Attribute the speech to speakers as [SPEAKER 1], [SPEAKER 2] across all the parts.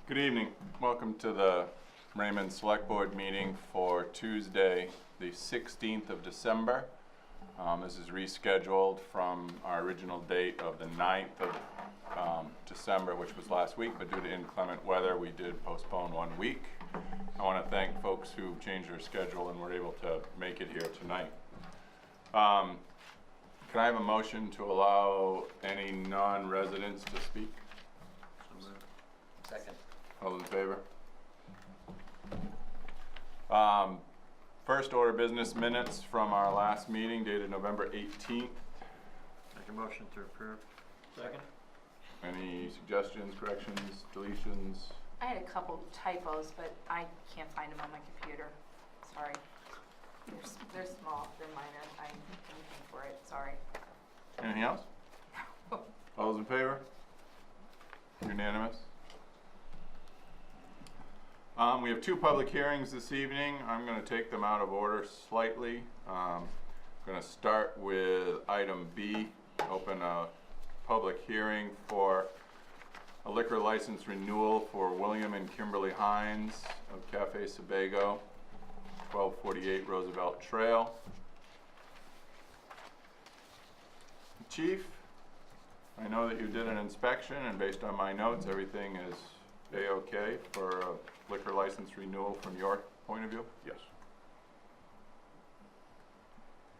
[SPEAKER 1] Good evening. Welcome to the Raymond Select Board meeting for Tuesday, the 16th of December. This is rescheduled from our original date of the 9th of December, which was last week, but due to inclement weather, we did postpone 1 week. I want to thank folks who changed their schedule and were able to make it here tonight. Can I have a motion to allow any non-residents to speak?
[SPEAKER 2] Second.
[SPEAKER 1] All in favor? First order business minutes from our last meeting dated November 18th.
[SPEAKER 2] Make a motion to approve. Second.
[SPEAKER 1] Any suggestions, corrections, deletions?
[SPEAKER 3] I had a couple typos, but I can't find them on my computer. Sorry. They're small, they're minor. I'm looking for it, sorry.
[SPEAKER 1] Anything else? All those in favor? Unanimous? We have 2 public hearings this evening. I'm going to take them out of order slightly. I'm going to start with item B, open a public hearing for a liquor license renewal for William and Kimberly Hines of Cafe Sebago, 1248 Roosevelt Trail. Chief, I know that you did an inspection, and based on my notes, everything is A-OK for a liquor license renewal from your point of view?
[SPEAKER 4] Yes.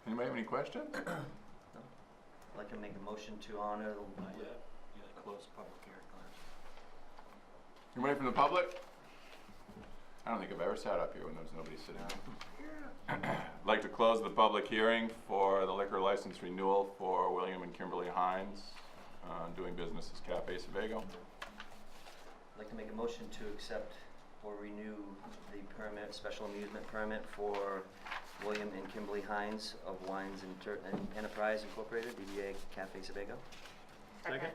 [SPEAKER 1] Anybody have any questions?
[SPEAKER 2] No. I'd like to make a motion to honor the... Not yet. You gotta close public hearing first.
[SPEAKER 1] Anybody from the public? I don't think I've ever sat up here when there's nobody sitting down. I'd like to close the public hearing for the liquor license renewal for William and Kimberly Hines, doing business as Cafe Sebago.
[SPEAKER 2] I'd like to make a motion to accept or renew the permit, special amusement permit for William and Kimberly Hines of Wines and Enterprise Incorporated, DBA Cafe Sebago.
[SPEAKER 3] Second.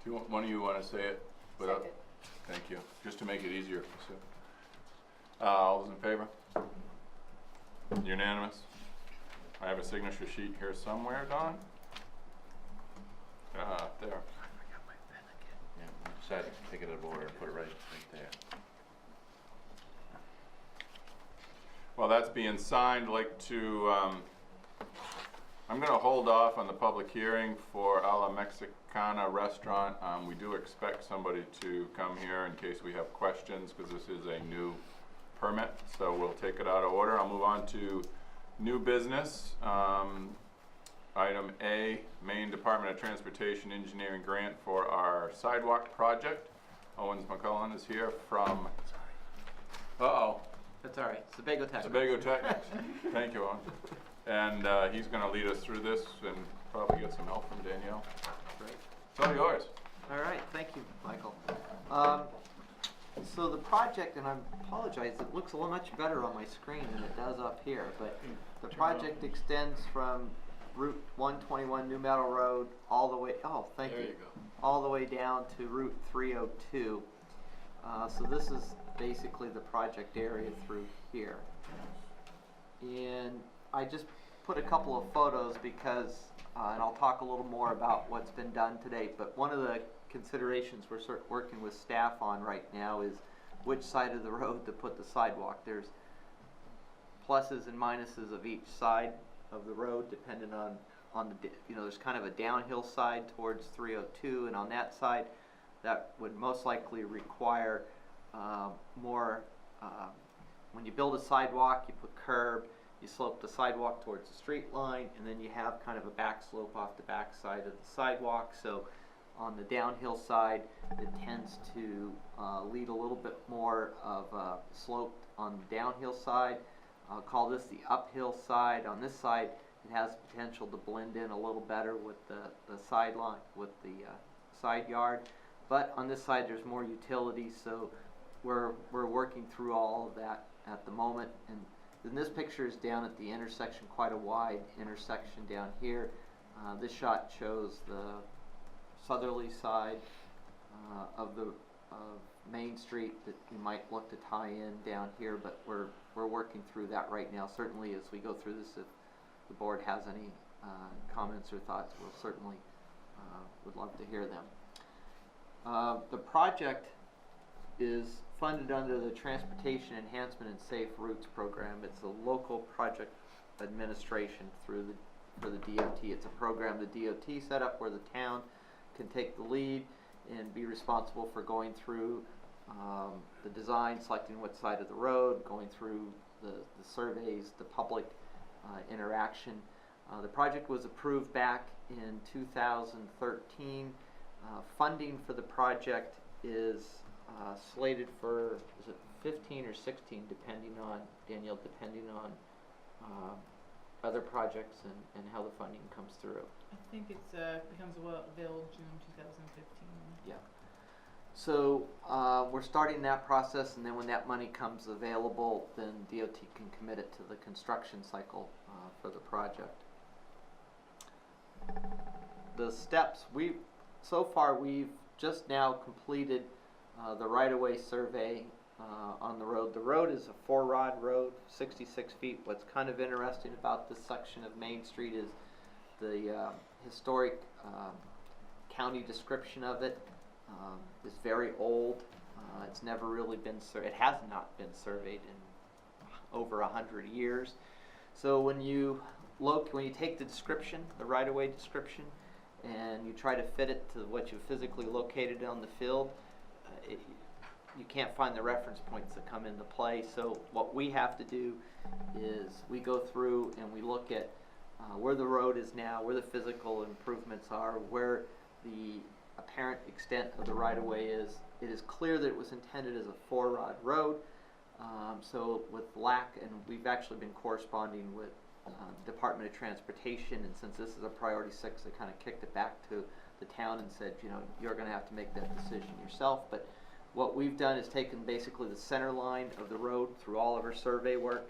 [SPEAKER 1] Do one of you want to say it? Without?
[SPEAKER 3] Second.
[SPEAKER 1] Thank you. Just to make it easier. All those in favor? Unanimous? I have a signature sheet here somewhere, Don? There.
[SPEAKER 4] I got my pen again. Yeah, we decided to take it out of order and put it right there.
[SPEAKER 1] Well, that's being signed. I'd like to, I'm going to hold off on the public hearing for A La Mexicana restaurant. We do expect somebody to come here in case we have questions, because this is a new permit, so we'll take it out of order. I'll move on to new business. Item A, Maine Department of Transportation Engineering Grant for our sidewalk project. Owens McCullen is here from,
[SPEAKER 5] That's all right. Sebago Tech.
[SPEAKER 1] Sebago Technics. Thank you, Owen. And he's going to lead us through this and probably get some help from Danielle.
[SPEAKER 5] Great.
[SPEAKER 1] It's all yours.
[SPEAKER 5] All right. Thank you, Michael. So the project, and I apologize, it looks a little much better on my screen than it does up here, but the project extends from Route 121 New Meadow Road all the way, thank you.
[SPEAKER 2] There you go.
[SPEAKER 5] All the way down to Route 302. So this is basically the project area through here. And I just put a couple of photos because, and I'll talk a little more about what's been done today, but one of the considerations we're working with staff on right now is which side of the road to put the sidewalk. There's pluses and minuses of each side of the road depending on the, there's kind of a downhill side towards 302, and on that side that would most likely require more, when you build a sidewalk, you put curb, you slope the sidewalk towards the street line, and then you have kind of a back slope off the back side of the sidewalk. So on the downhill side, it tends to lead a little bit more of a slope on the downhill side. I'll call this the uphill side. On this side, it has potential to blend in a little better with the sideline, with the side yard. But on this side, there's more utilities, so we're working through all of that at the moment. And then this picture is down at the intersection, quite a wide intersection down here. This shot shows the southerly side of Main Street that you might look to tie in down here, but we're working through that right now. Certainly, as we go through this, if the board has any comments or thoughts, we'll certainly would love to hear them. The project is funded under the Transportation Enhancement and Safe Routes Program. It's a local project administration for the DOT. It's a program the DOT set up where the town can take the lead and be responsible for going through the design, selecting what side of the road, going through the surveys, the public interaction. The project was approved back in 2013. Funding for the project is slated for, is it 15 or 16, depending on, Danielle, depending on other projects and how the funding comes through.
[SPEAKER 6] I think it's becomes available June 2015.
[SPEAKER 5] Yeah. So we're starting that process, and then when that money comes available, then DOT can commit it to the construction cycle for the project. The steps, so far we've just now completed the right-of-way survey on the road. The road is a 4-rod road, 66 feet. What's kind of interesting about this section of Main Street is the historic county description of it is very old. It's never really been it has not been surveyed in over 100 years. So when you take the description, the right-of-way description, and you try to fit it to what you physically located on the field, you can't find the reference points that come into play. So what we have to do is we go through and we look at where the road is now, where the physical improvements are, where the apparent extent of the right-of-way is. It is clear that it was intended as a 4-rod road. So with lack, and we've actually been corresponding with Department of Transportation, and since this is a priority 6, they kind of kicked it back to the town and said, you know, you're going to have to make that decision yourself. But what we've done is taken basically the center line of the road through all of our survey work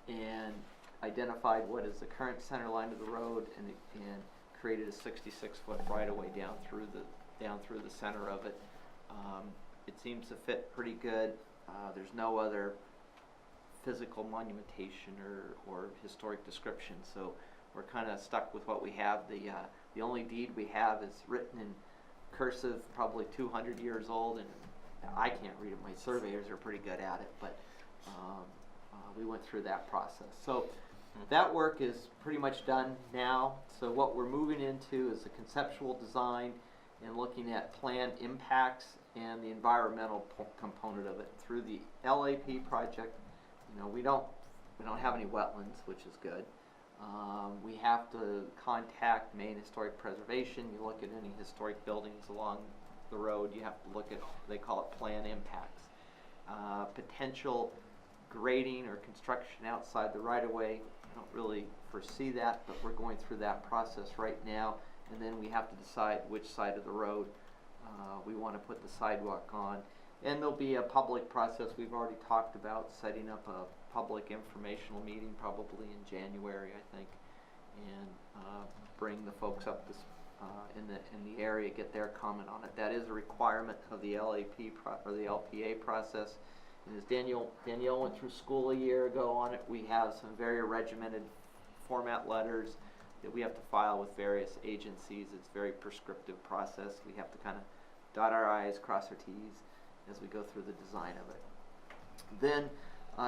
[SPEAKER 5] and identified what is the current center line of the road, and created a 66-foot right-of-way down through the center of it. It seems to fit pretty good. There's no other physical monumentation or historic description, so we're kind of stuck with what we have. The only deed we have is written in cursive, probably 200 years old, and I can't read it. My surveyors are pretty good at it, but we went through that process. So that work is pretty much done now. So what we're moving into is the conceptual design and looking at plan impacts and the environmental component of it. Through the LAP project, you know, we don't have any wetlands, which is good. We have to contact Maine Historic Preservation. You look at any historic buildings along the road, you have to look at, they call it plan impacts. Potential grading or construction outside the right-of-way, I don't really foresee that, but we're going through that process right now. And then we have to decide which side of the road we want to put the sidewalk on. And there'll be a public process. We've already talked about setting up a public informational meeting probably in January, I think, and bring the folks up this, in the area, get their comment on it. That is a requirement of the LAP or the LPA process. And as Danielle went through school a year ago on it, we have some very regimented format letters that we have to file with various agencies. It's a very prescriptive process. We have to kind of dot our I's, cross our T's as we go through the design of it. Then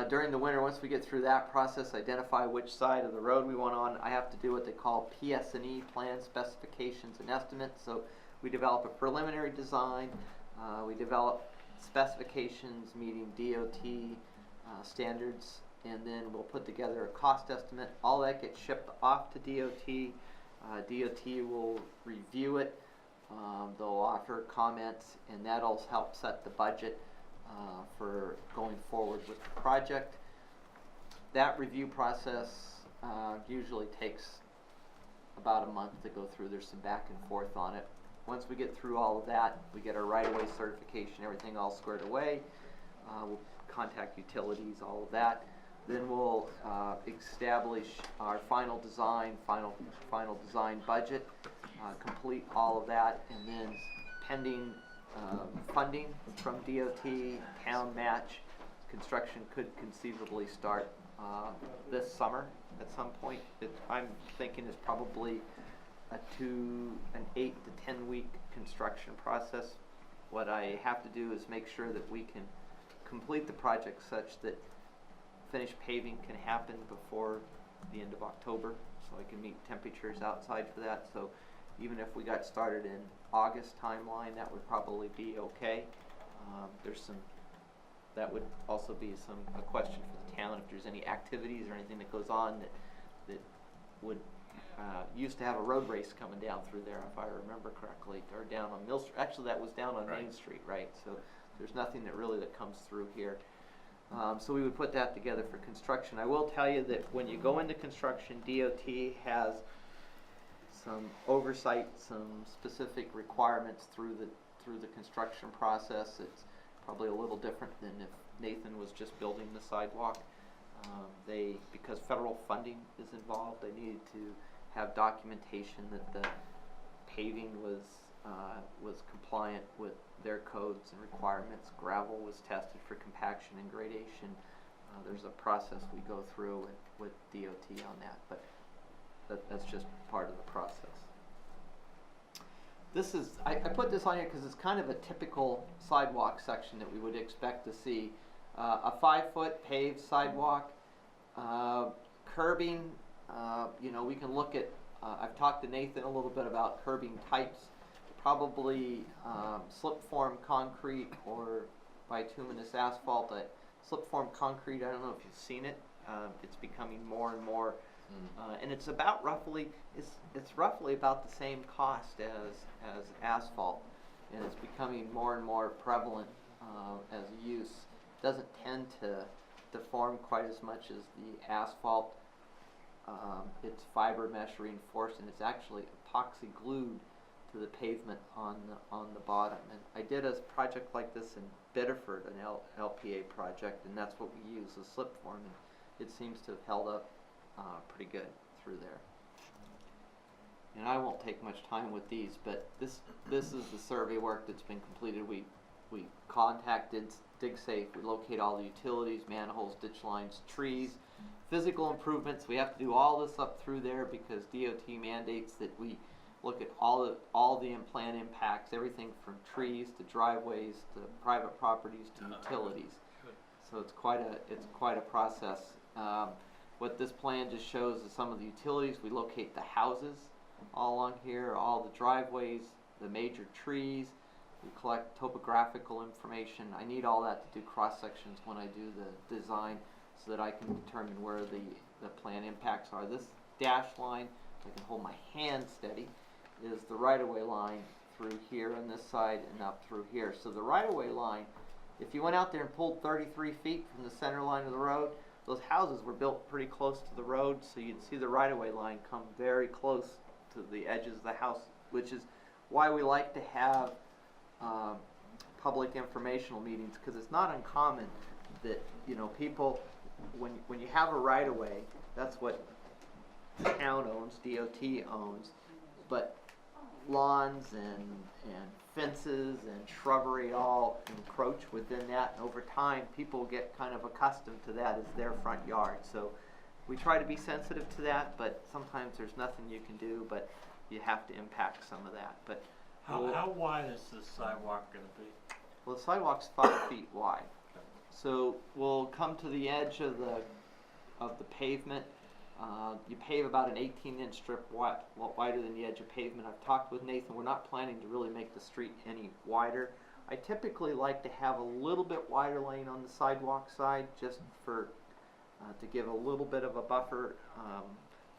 [SPEAKER 5] during the winter, once we get through that process, identify which side of the road we want on, I have to do what they call PS&E, plan specifications and estimates. So we develop a preliminary design, we develop specifications meeting DOT standards, and then we'll put together a cost estimate. All that gets shipped off to DOT. DOT will review it. They'll offer comments, and that'll help set the budget for going forward with the project. That review process usually takes about a month to go through. There's some back and forth on it. Once we get through all of that, we get our right-of-way certification, everything all squared away. We'll contact utilities, all of that. Then we'll establish our final design budget, complete all of that, and then pending funding from DOT, town match, construction could conceivably start this summer at some point. I'm thinking is probably an 8 to 10 week construction process. what I have to do is make sure that we can complete the project such that finished paving can happen before the end of October, so I can meet temperatures outside for that. So even if we got started in August timeline, that would probably be okay. That would also be a question for the town, if there's any activities or anything that goes on that would, used to have a road race coming down through there, if I remember correctly, or down on Mill Street. Actually, that was down on Main Street, right? So there's nothing that comes through here. So we would put that together for construction. I will tell you that when you go into construction, DOT has some oversight, some specific requirements through the construction process. It's probably a little different than if Nathan was just building the sidewalk. Because federal funding is involved, they needed to have documentation that the paving was compliant with their codes and requirements. Gravel was tested for compaction and gradation. There's a process we go through with DOT on that, but that's just part of the process. I put this on here because it's kind of a typical sidewalk section that we would expect to see. A 5-foot paved sidewalk, curbing, we can look at, I've talked to Nathan a little bit about curbing types, probably slip form concrete or bituminous asphalt. Slip form concrete, I don't know if you've seen it, it's becoming more and more, and it's about roughly about the same cost as asphalt, and it's becoming more and more prevalent as a use. It doesn't tend to deform quite as much as the asphalt. It's fiber mesh reinforced, and it's actually epoxy glued to the pavement on the bottom. And I did a project like this in Biddeford, an LPA project, and that's what we use, the slip form, and it seems to have held up pretty good through there. And I won't take much time with these, but this is the survey work that's been completed. We contacted DigSafe. We locate all the utilities, manholes, ditch lines, trees, physical improvements. We have to do all this up through there because DOT mandates that we look at all the plant impacts, everything from trees to driveways to private properties to utilities. So it's quite a process. What this plan just shows is some of the utilities. We locate the houses all along here, all the driveways, the major trees. We collect topographical information. I need all that to do cross sections when I do the design so that I can determine where the plan impacts are. This dashed line, I can hold my hand steady, is the right-of-way line through here on this side and up through here. So the right-of-way line, if you went out there and pulled 33 feet from the center line of the road, those houses were built pretty close to the road, so you'd see the right-of-way line come very close to the edges of the house, which is why we like to have public informational meetings, because it's not uncommon that people, when you have a right-of-way, that's what the town owns, DOT owns, but lawns and fences and shrubbery all encroach within that, and over time people get kind of accustomed to that as their front yard. So we try to be sensitive to that, but sometimes there's nothing you can do, but you have to impact some of that. But
[SPEAKER 7] how wide is this sidewalk going to be?
[SPEAKER 5] well, the sidewalk's 5 feet wide, so we'll come to the edge of the pavement. You pave about an 18-inch strip wider than the edge of pavement. I've talked with Nathan. We're not planning to really make the street any wider. I typically like to have a little bit wider lane on the sidewalk side, just for to give a little bit of a buffer,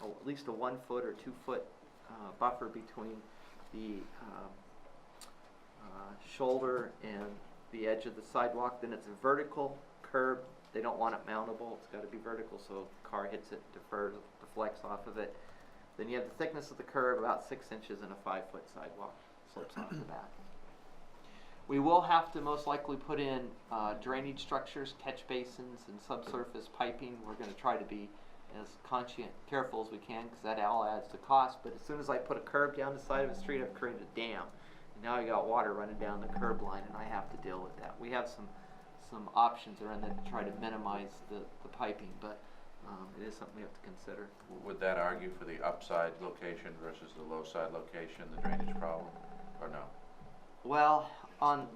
[SPEAKER 5] at least a 1 foot or 2 foot buffer between the shoulder and the edge of the sidewalk. Then it's a vertical curb. They don't want it mountable. It's got to be vertical, so if a car hits it, deflects off of it. Then you have the thickness of the curb, about 6 inches, and a 5-foot sidewalk slopes off the back. We will have to most likely put in drainage structures, catch basins, and subsurface piping. We're going to try to be as careful as we can, because that all adds to cost. But as soon as I put a curb down the side of the street, I've created a dam. And now you got water running down the curb line, and I have to deal with that. We have some options around that to try to minimize the piping, but it is something we have to consider.
[SPEAKER 4] Would that argue for the upside location versus the low side location, the drainage problem, or no?
[SPEAKER 5] Well, On,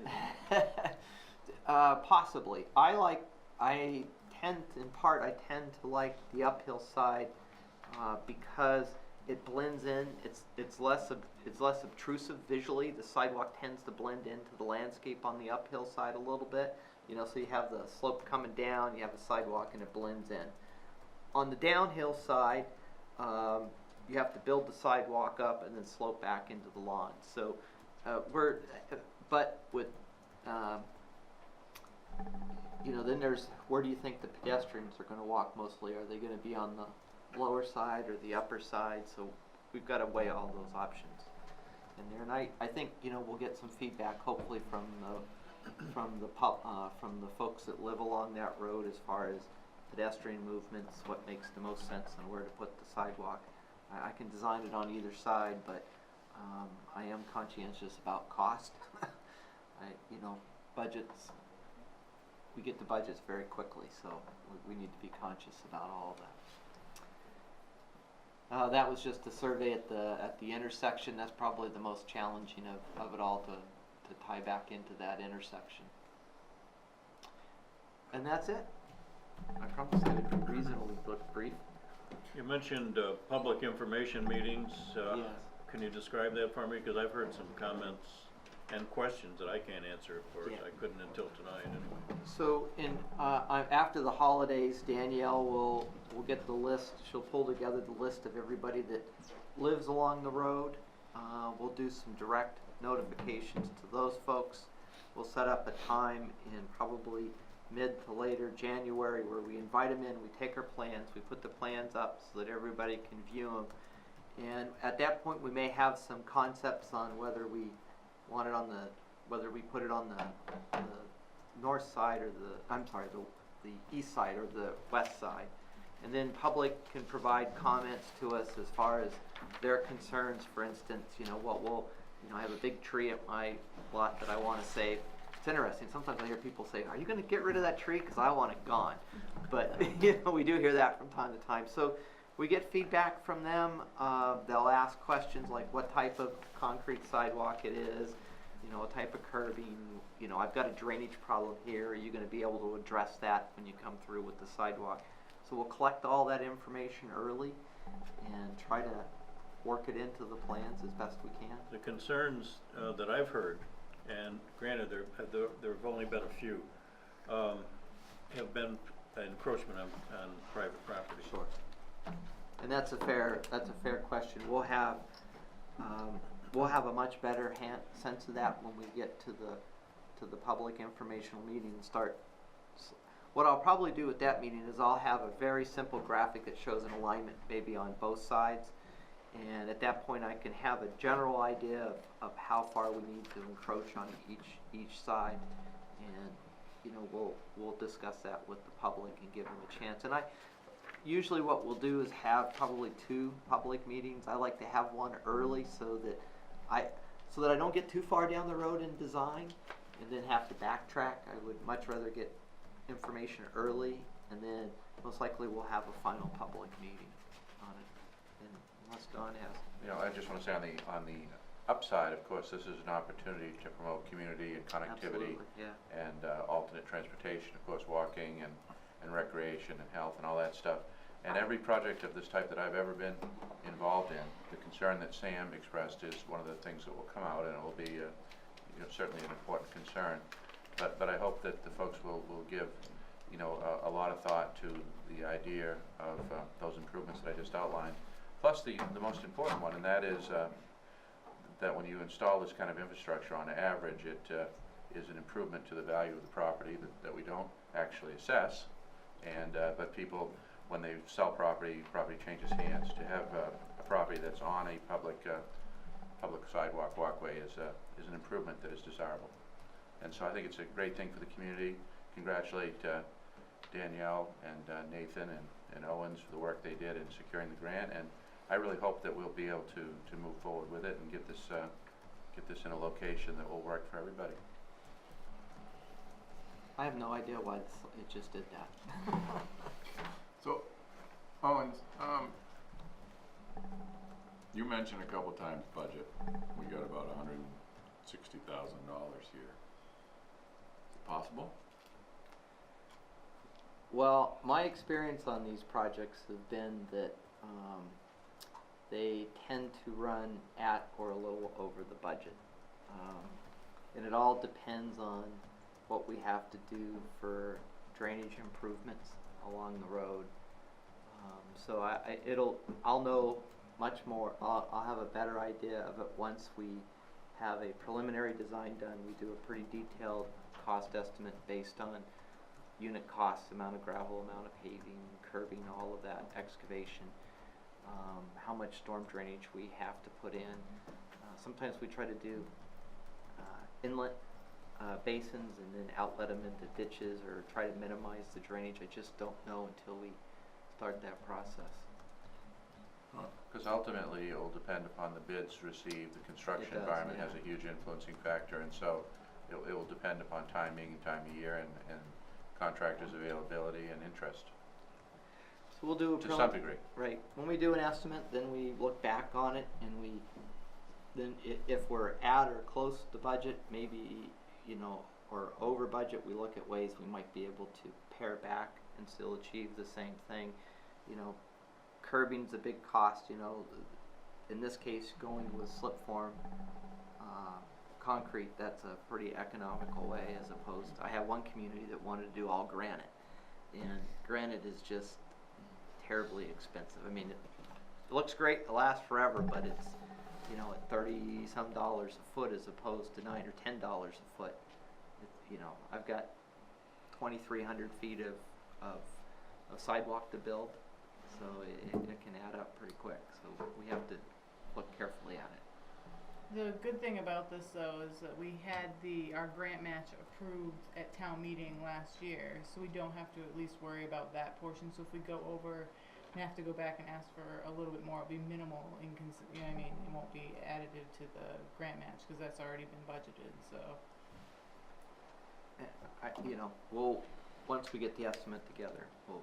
[SPEAKER 5] possibly. I tend to like the uphill side, because it blends in. It's less obtrusive visually. The sidewalk tends to blend into the landscape on the uphill side a little bit. You know, so you have the slope coming down, you have the sidewalk, and it blends in. On the downhill side, you have to build the sidewalk up and then slope back into the lawn. So but with, you know, then there's, where do you think the pedestrians are going to walk mostly? Are they going to be on the lower side or the upper side? So we've got to weigh all those options in there. And I think, you know, we'll get some feedback hopefully from the folks that live along that road as far as pedestrian movements, what makes the most sense and where to put the sidewalk. I can design it on either side, but I am conscientious about cost. You know, budgets, we get the budgets very quickly, so we need to be conscious about all of that. That was just a survey at the intersection. That's probably the most challenging of it all, to tie back into that intersection. And that's it. I promised I would be reasonably brief.
[SPEAKER 7] You mentioned public information meetings.
[SPEAKER 5] Yes.
[SPEAKER 7] Can you describe that for me? Because I've heard some comments and questions that I can't answer, of course.
[SPEAKER 5] Yeah.
[SPEAKER 7] I couldn't until tonight anyway.
[SPEAKER 5] So after the holidays, Danielle will get the list. She'll pull together the list of everybody that lives along the road. We'll do some direct notifications to those folks. We'll set up a time in probably mid to later January where we invite them in, we take our plans, we put the plans up so that everybody can view them. And at that point we may have some concepts on whether we want it on whether we put it on the north side or the east side or the west side. And then public can provide comments to us as far as their concerns. For instance, you know, I have a big tree at my lot that I want to save. It's interesting. Sometimes I hear people say, "Are you going to get rid of that tree? Because I want it gone." But you know, we do hear that from time to time. So we get feedback from them. They'll ask questions like what type of concrete sidewalk it is, you know, what type of curbing. You know, I've got a drainage problem here. Are you going to be able to address that when you come through with the sidewalk? So we'll collect all that information early and try to work it into the plans as best we can.
[SPEAKER 7] The concerns that I've heard, and granted there have only been a few, have been encroachment on private property.
[SPEAKER 5] Sure. And that's a fair question. We'll have a much better sense of that when we get to the public informational meeting and start. What I'll probably do at that meeting is I'll have a very simple graphic that shows an alignment maybe on both sides. And at that point I can have a general idea of how far we need to encroach on each side. And you know, we'll discuss that with the public and give them a chance. And usually what we'll do is have probably 2 public meetings. I like to have one early so that I don't get too far down the road in design and then have to backtrack. I would much rather get information early, and then most likely we'll have a final public meeting on it. And unless Don has.
[SPEAKER 4] You know, I just want to say on the upside, of course, this is an opportunity to promote community and connectivity.
[SPEAKER 5] Absolutely, yeah.
[SPEAKER 4] And alternate transportation, of course, walking and recreation and health and all that stuff. And every project of this type that I've ever been involved in, the concern that Sam expressed is one of the things that will come out, and it will be you know, certainly an important concern. But I hope that the folks will give, you know, a lot of thought to the idea of those improvements that I just outlined. Plus the most important one, and that is that when you install this kind of infrastructure, on average, it is an improvement to the value of the property that we don't actually assess. And but people, when they sell property changes hands. To have a property that's on a public sidewalk walkway is an improvement that is desirable. And so I think it's a great thing for the community. Congratulate Danielle and Nathan and Owens for the work they did in securing the grant. And I really hope that we'll be able to move forward with it and get this in a location that will work for everybody.
[SPEAKER 5] I have no idea why it just did that.
[SPEAKER 1] So, Owens, you mentioned a couple times budget. We got about here. Is it possible?
[SPEAKER 5] Well, my experience on these projects have been that they tend to run at or a little over the budget. And it all depends on what we have to do for drainage improvements along the road. So I'll know much more, I'll have a better idea of it once we have a preliminary design done. We do a pretty detailed cost estimate based on unit costs, amount of gravel, amount of paving, curbing, all of that, excavation, how much storm drainage we have to put in. Sometimes we try to do inlet basins and then outlet them into ditches or try to minimize the drainage. I just don't know until we start that process.
[SPEAKER 4] Because ultimately, it will depend upon the bids received. The construction
[SPEAKER 5] It does,
[SPEAKER 4] environment
[SPEAKER 5] yeah.
[SPEAKER 4] has a huge influencing factor, and so it will depend upon timing and time of year and contractors' availability and interest,
[SPEAKER 5] So we'll do a
[SPEAKER 4] to some degree.
[SPEAKER 5] Right. When we do an estimate, then we look back on it, and then if we're at or close to budget, maybe, or over budget, we look at ways we might be able to pare back and still achieve the same thing. Curbing's a big cost. In this case, going with slip form concrete, that's a pretty economical way, as opposed to, I have one community that wanted to do all granite, and granite is just terribly expensive. I mean, it looks great, it lasts forever, but it's at $30-some a foot as opposed to $9 or $10 a foot. I've got 2,300 feet of sidewalk to build, so it can add up pretty quick. So we have to look carefully at it.
[SPEAKER 6] The good thing about this though is that we had our grant match approved at town meeting last year, so we don't have to at least worry about that portion. So if we go over and have to go back and ask for a little bit more, it'll be minimal you know what I mean? It won't be additive to the grant match because that's already been budgeted, so.
[SPEAKER 5] We'll, once we get the estimate together, we'll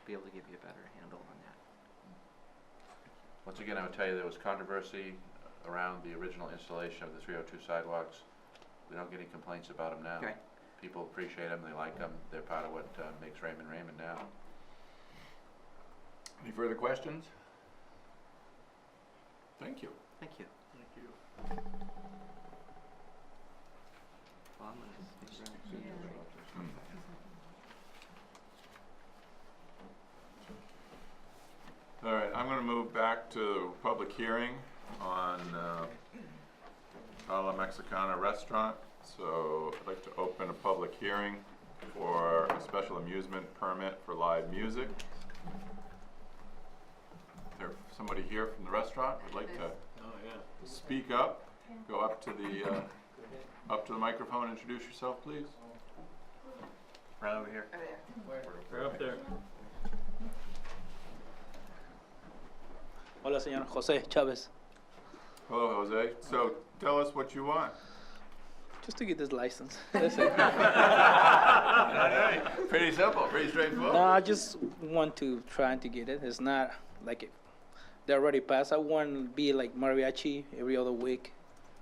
[SPEAKER 5] be able to give you a better handle on that.
[SPEAKER 4] Once again, I would tell you there was controversy around the original installation of the 302 sidewalks. We don't get any complaints about them now.
[SPEAKER 5] Okay.
[SPEAKER 4] People appreciate them, they like them, they're part of what makes Raymond Raymond now.
[SPEAKER 1] Any further questions? Thank you.
[SPEAKER 5] Thank you.
[SPEAKER 7] Thank you.
[SPEAKER 5] Well, I'm gonna
[SPEAKER 1] All right, I'm gonna move back to public hearing on A La Mexicana restaurant. So I'd like to open a public hearing for a special amusement permit for live music. Is there somebody here from the restaurant who'd like to
[SPEAKER 7] Oh, yeah.
[SPEAKER 1] speak up? Go up to the microphone and introduce yourself, please.
[SPEAKER 7] Right over here. Right up there.
[SPEAKER 8] Hola, señor José Chávez.
[SPEAKER 1] Hello, Jose. So tell us what you want.
[SPEAKER 8] Just to get this license. That's it.
[SPEAKER 1] Pretty simple, pretty straightforward.
[SPEAKER 8] No, I just want to try to get it. It's not like it, they already passed. I want to be like mariachi every other week.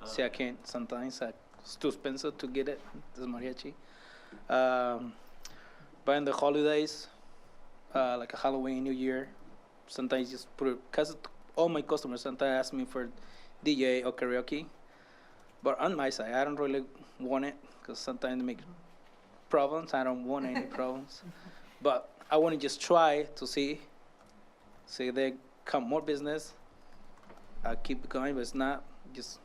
[SPEAKER 8] See, I can't sometimes. It's too expensive to get it, this mariachi. But in the holidays, like a Halloween, New Year, sometimes just put it, because all my customers sometimes ask me for DJ or karaoke. But on my side, I don't really want it because sometimes they make problems. I don't want any problems. But I want to just try to see if they come more business. I'll keep it going, but it's not just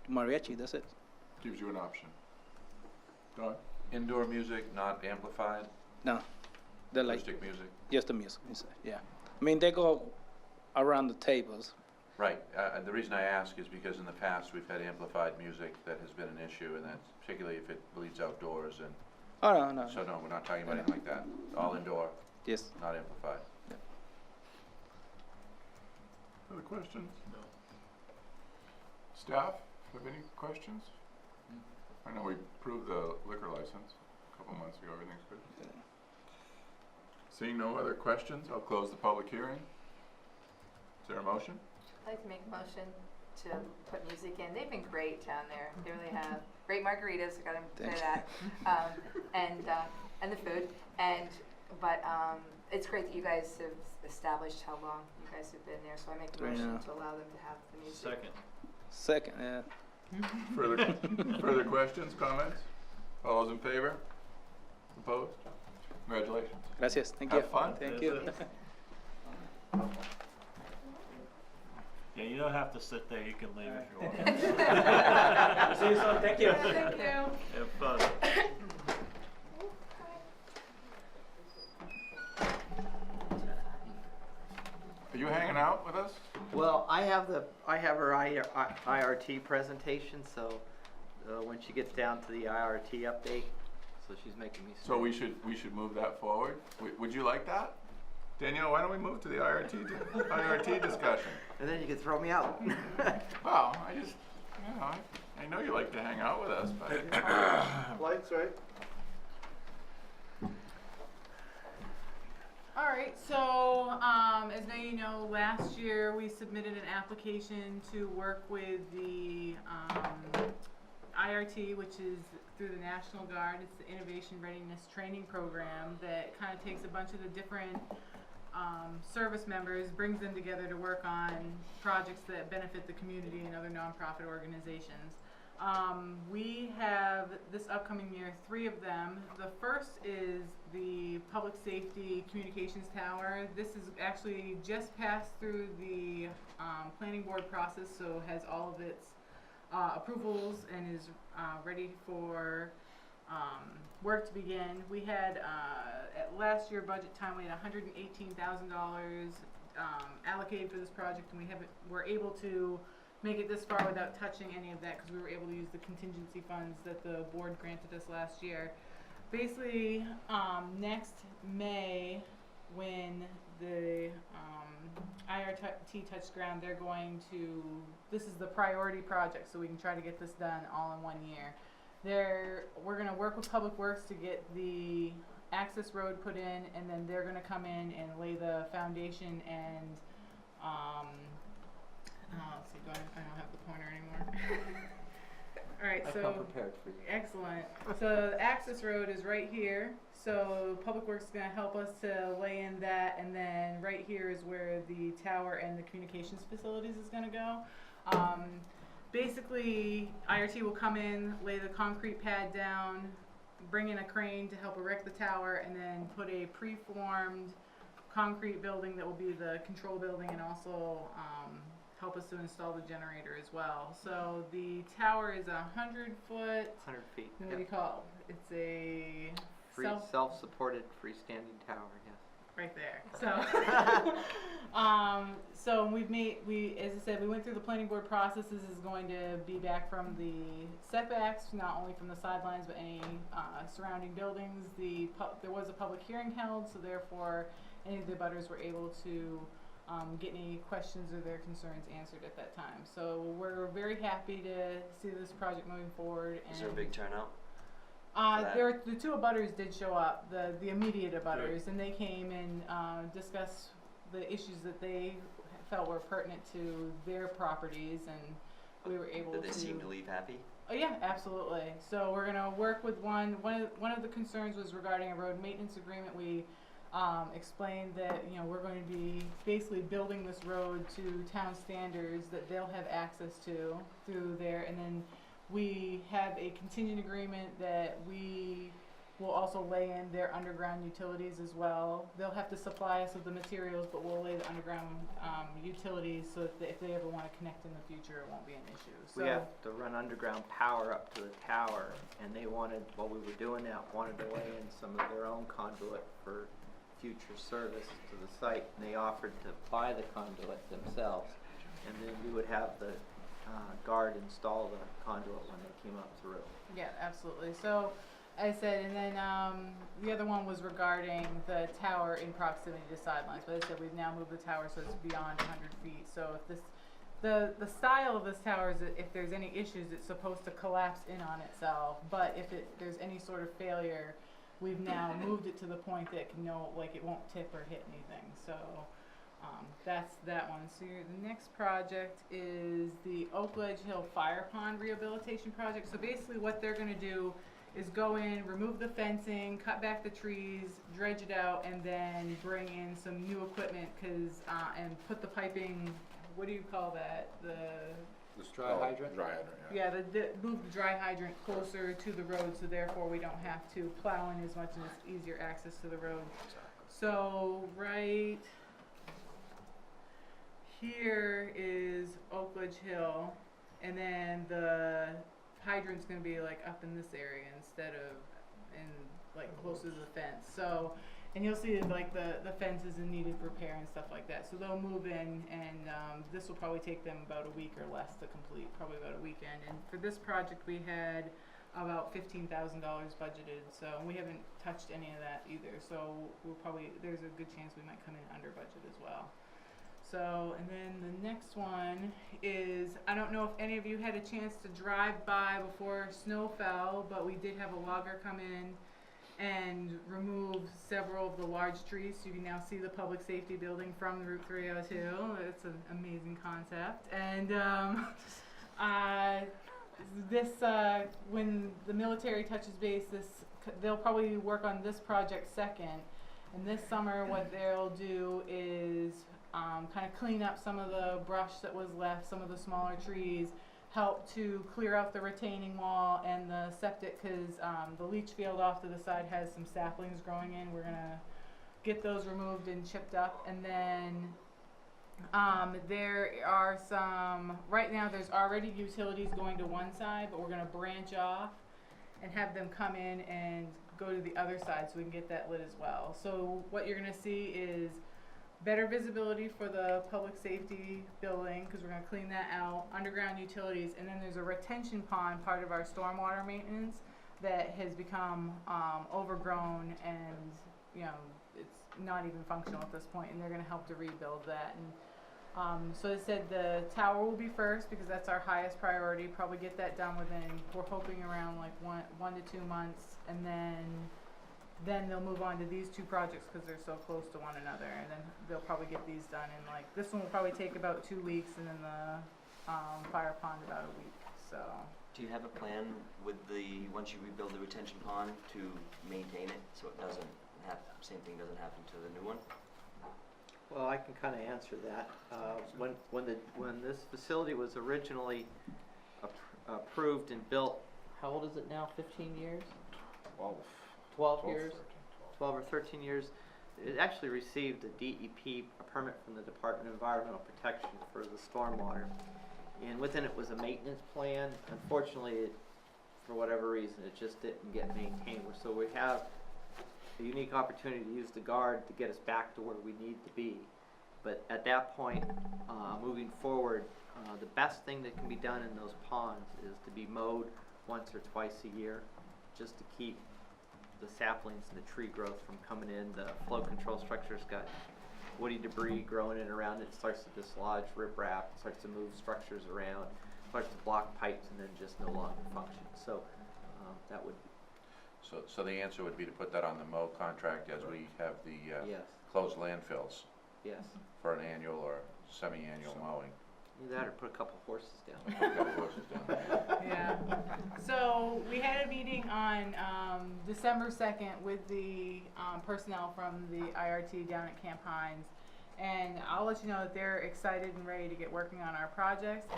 [SPEAKER 8] mariachi, that's it.
[SPEAKER 1] Gives you an option. Don?
[SPEAKER 4] Indoor music, not amplified,
[SPEAKER 8] No, they're like
[SPEAKER 4] acoustic music.
[SPEAKER 8] just the music inside, yeah. I mean, they go around the tables.
[SPEAKER 4] Right, the reason I ask is because in the past we've had amplified music that has been an issue, and that's particularly if it bleeds outdoors, and
[SPEAKER 8] Oh, no.
[SPEAKER 4] so no, we're not talking about anything like that. All indoor,
[SPEAKER 8] Yes.
[SPEAKER 4] not amplified.
[SPEAKER 1] Other questions? No. Staff, have any questions? I know we approved the liquor license a couple months ago, everything's good. Seeing no other questions, I'll close the public hearing. Is there a motion?
[SPEAKER 3] I'd like to make a motion to put music in. They've been great down there. They really have great margaritas. I gotta say that, and the food. But it's great that you guys have established how long you guys have been there. So I make a motion to allow them to have the music.
[SPEAKER 8] Second, yeah.
[SPEAKER 1] Further questions, comments? All those in favor? Opposed? Congratulations.
[SPEAKER 8] Gracias. Thank you.
[SPEAKER 1] Have fun.
[SPEAKER 8] Thank you.
[SPEAKER 7] Yeah, you don't have to sit there, you can leave if you want.
[SPEAKER 8] See you soon. Thank you.
[SPEAKER 3] Thank you.
[SPEAKER 7] Have fun.
[SPEAKER 1] Are you hanging out with us?
[SPEAKER 5] Well, I have her IRT presentation, so when she gets down to the IRT update, so she's making me.
[SPEAKER 1] So we should move that forward. Would you like that? Danielle, why don't we move to the IRT discussion?
[SPEAKER 5] And then you can throw me out.
[SPEAKER 1] Well, I know you like to hang out with us, but
[SPEAKER 9] Lights, right?
[SPEAKER 6] All right, so as now you know, last year we submitted an application to work with the IRT, which is through the National Guard. It's the Innovation Readiness Training Program that kind of takes a bunch of the different service members, brings them together to work on projects that benefit the community and other nonprofit organizations. We have this upcoming year 3 of them. The first is the Public Safety Communications Tower. This is actually just passed through the planning board process, so has all of its approvals and is ready for work to begin. We had at last year budget time we had $118,000 allocated for this project, and we're able to make it this far without touching any of that because we were able to use the contingency funds that the board granted us last year. Basically, next May, when the IRT touches ground, they're going to, this is the priority project, so we can try to get this done all in 1 year. We're going to work with Public Works to get the access road put in, and then they're going to come in and lay the foundation and let's see, I don't have the pointer anymore. All right,
[SPEAKER 5] I
[SPEAKER 6] so
[SPEAKER 5] come prepared for you.
[SPEAKER 6] excellent. So the access road is right here. So Public Works is going to help us to lay in that, and then right here is where the tower and the communications facilities is going to go. Basically, IRT will come in, lay the concrete pad down, bring in a crane to help erect the tower, and then put a preformed concrete building that will be the control building and also help us to install the generator as well. So the tower is 100 foot.
[SPEAKER 5] 100 feet.
[SPEAKER 6] What do you call it? It's a
[SPEAKER 5] Self-supported freestanding tower, yes.
[SPEAKER 6] right there. So as I said, we went through the planning board process. This is going to be back from the setbacks, not only from the sidelines, but any surrounding buildings. There was a public hearing held, so therefore any of the abutters were able to get any questions or their concerns answered at that time. So we're very happy to see this project moving forward.
[SPEAKER 2] Is there a big turnout?
[SPEAKER 6] The 2 abutters did show up, the immediate abutters, and they came and discussed the issues that they felt were pertinent to their properties, and we were able to.
[SPEAKER 2] Did they seem to leave happy?
[SPEAKER 6] Oh yeah, absolutely. So we're gonna work with one of the concerns was regarding a road maintenance agreement. We explained that we're going to be basically building this road to town standards that they'll have access to through there, and then we have a contingent agreement that we will also lay in their underground utilities as well. They'll have to supply us with the materials, but we'll lay the underground utilities so that if they ever want to connect in the future, it won't be an issue. So
[SPEAKER 5] We have to run underground power up to the tower, and they wanted, while we were doing that, wanted to lay in some of their own conduit for future service to the site, and they offered to buy the conduit themselves, and then we would have the guard install the conduit when they came up through.
[SPEAKER 6] yeah, absolutely. So I said, and then the other one was regarding the tower in proximity to sidelines. But I said we've now moved the tower so it's beyond 100 feet. So if the style of this tower is that if there's any issues, it's supposed to collapse in on itself. But if there's any sort of failure, we've now moved it to the point that it won't tip or hit anything. So That's that one. So the next project is the Oak Ledge Hill Fire Pond Rehabilitation Project. So basically what they're gonna do is go in, remove the fencing, cut back the trees, dredge it out, and then bring in some new equipment, and put the piping, what do you call that?
[SPEAKER 5] Dry hydrant?
[SPEAKER 1] Dry hydrant,
[SPEAKER 6] Yeah, move the dry hydrant closer to the road, so therefore we don't have to plow in as much and it's easier access to the road. So right here is Oak Ridge Hill, and then the hydrant's gonna be like up in this area instead of in like closer to the fence. So, and you'll see like the fence is in needed repair and stuff like that. So they'll move in, and this will probably take them about a week or less to complete, probably about a weekend. And for this project, we had about $15,000 budgeted, so we haven't touched any of that either. So there's a good chance we might come in under budget as well. So, and then the next one is, I don't know if any of you had a chance to drive by before snow fell, but we did have a logger come in and remove several of the large trees. So you can now see the public safety building from Route 302. It's an amazing concept. And when the military touches base, they'll probably work on this project second. And this summer what they'll do is kind of clean up some of the brush that was left, some of the smaller trees, help to clear out the retaining wall and the septic, because the leach field off to the side has some saplings growing in. We're gonna get those removed and chipped up, and then there are some, right now there's already utilities going to one side, but we're gonna branch off and have them come in and go to the other side so we can get that lit as well. So what you're gonna see is better visibility for the public safety building, because we're going to clean that out, underground utilities, and then there's a retention pond, part of our stormwater maintenance, that has become overgrown, and it's not even functional at this point, and they're going to help to rebuild that. And so I said the tower will be first, because that's our highest priority. Probably get that done within, we're hoping around like one to 2 months, and then they'll move on to these two projects because they're so close to one another, and then they'll probably get these done in like, this one will probably take about 2 weeks, and then the fire pond about a week. So
[SPEAKER 2] Do you have a plan with once you rebuild the retention pond, to maintain it so it doesn't same thing doesn't happen to the new one?
[SPEAKER 5] Well, I can kind of answer that. When this facility was originally approved and built, how old is it now? 15 years? 12 years? 12 or 13 years. It actually received a DEP permit from the Department of Environmental Protection for the stormwater. And within it was a maintenance plan. Unfortunately, for whatever reason, it just didn't get maintained. So we have a unique opportunity to use the guard to get us back to where we need to be. But at that point, moving forward, the best thing that can be done in those ponds is to be mowed once or twice a year, just to keep the saplings and the tree growth from coming in. The flow control structure's got woody debris growing in around it. It starts to dislodge riprap, starts to move structures around, starts to block pipes, and then just no longer function. So that would be.
[SPEAKER 4] So the answer would be to put that on the mow contract as we have the
[SPEAKER 5] Yes.
[SPEAKER 4] closed landfills
[SPEAKER 5] Yes.
[SPEAKER 4] for an annual or semi-annual mowing.
[SPEAKER 5] Either that or put a couple horses down.
[SPEAKER 6] yeah. So we had a meeting on December 2nd with the personnel from the IRT down at Camp Hines, and I'll let you know that they're excited and ready to get working on our projects.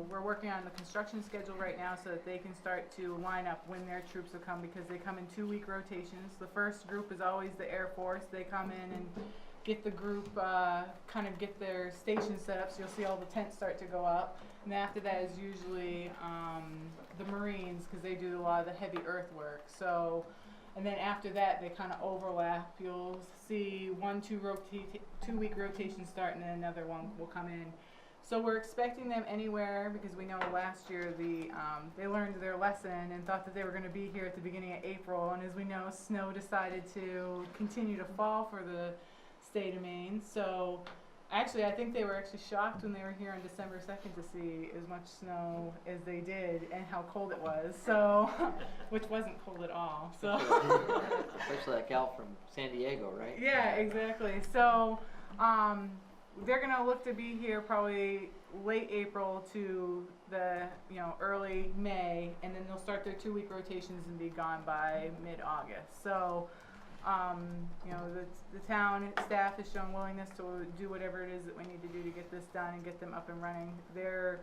[SPEAKER 6] We're working on the construction schedule right now so that they can start to line up when their troops will come, because they come in 2-week rotations. The first group is always the Air Force. They come in and get the group, kind of get their station set up, so you'll see all the tents start to go up. And after that is usually the Marines, because they do a lot of the heavy earthwork. So, and then after that they kind of overlap. You'll see 2-week rotation start, and then another one will come in. So we're expecting them anywhere, because we know last year they learned their lesson and thought that they were going to be here at the beginning of April, and as we know, snow decided to continue to fall for the state of Maine. So actually, I think they were actually shocked when they were here on December 2nd to see as much snow as they did and how cold it was. So, which wasn't cold at all. So,
[SPEAKER 5] Especially that gal from San Diego, right?
[SPEAKER 6] yeah, exactly. So, They're gonna look to be here probably late April to the, early May, and then they'll start their 2-week rotations and be gone by mid-August. So, the town staff has shown willingness to do whatever it is that we need to do to get this done and get them up and running. They're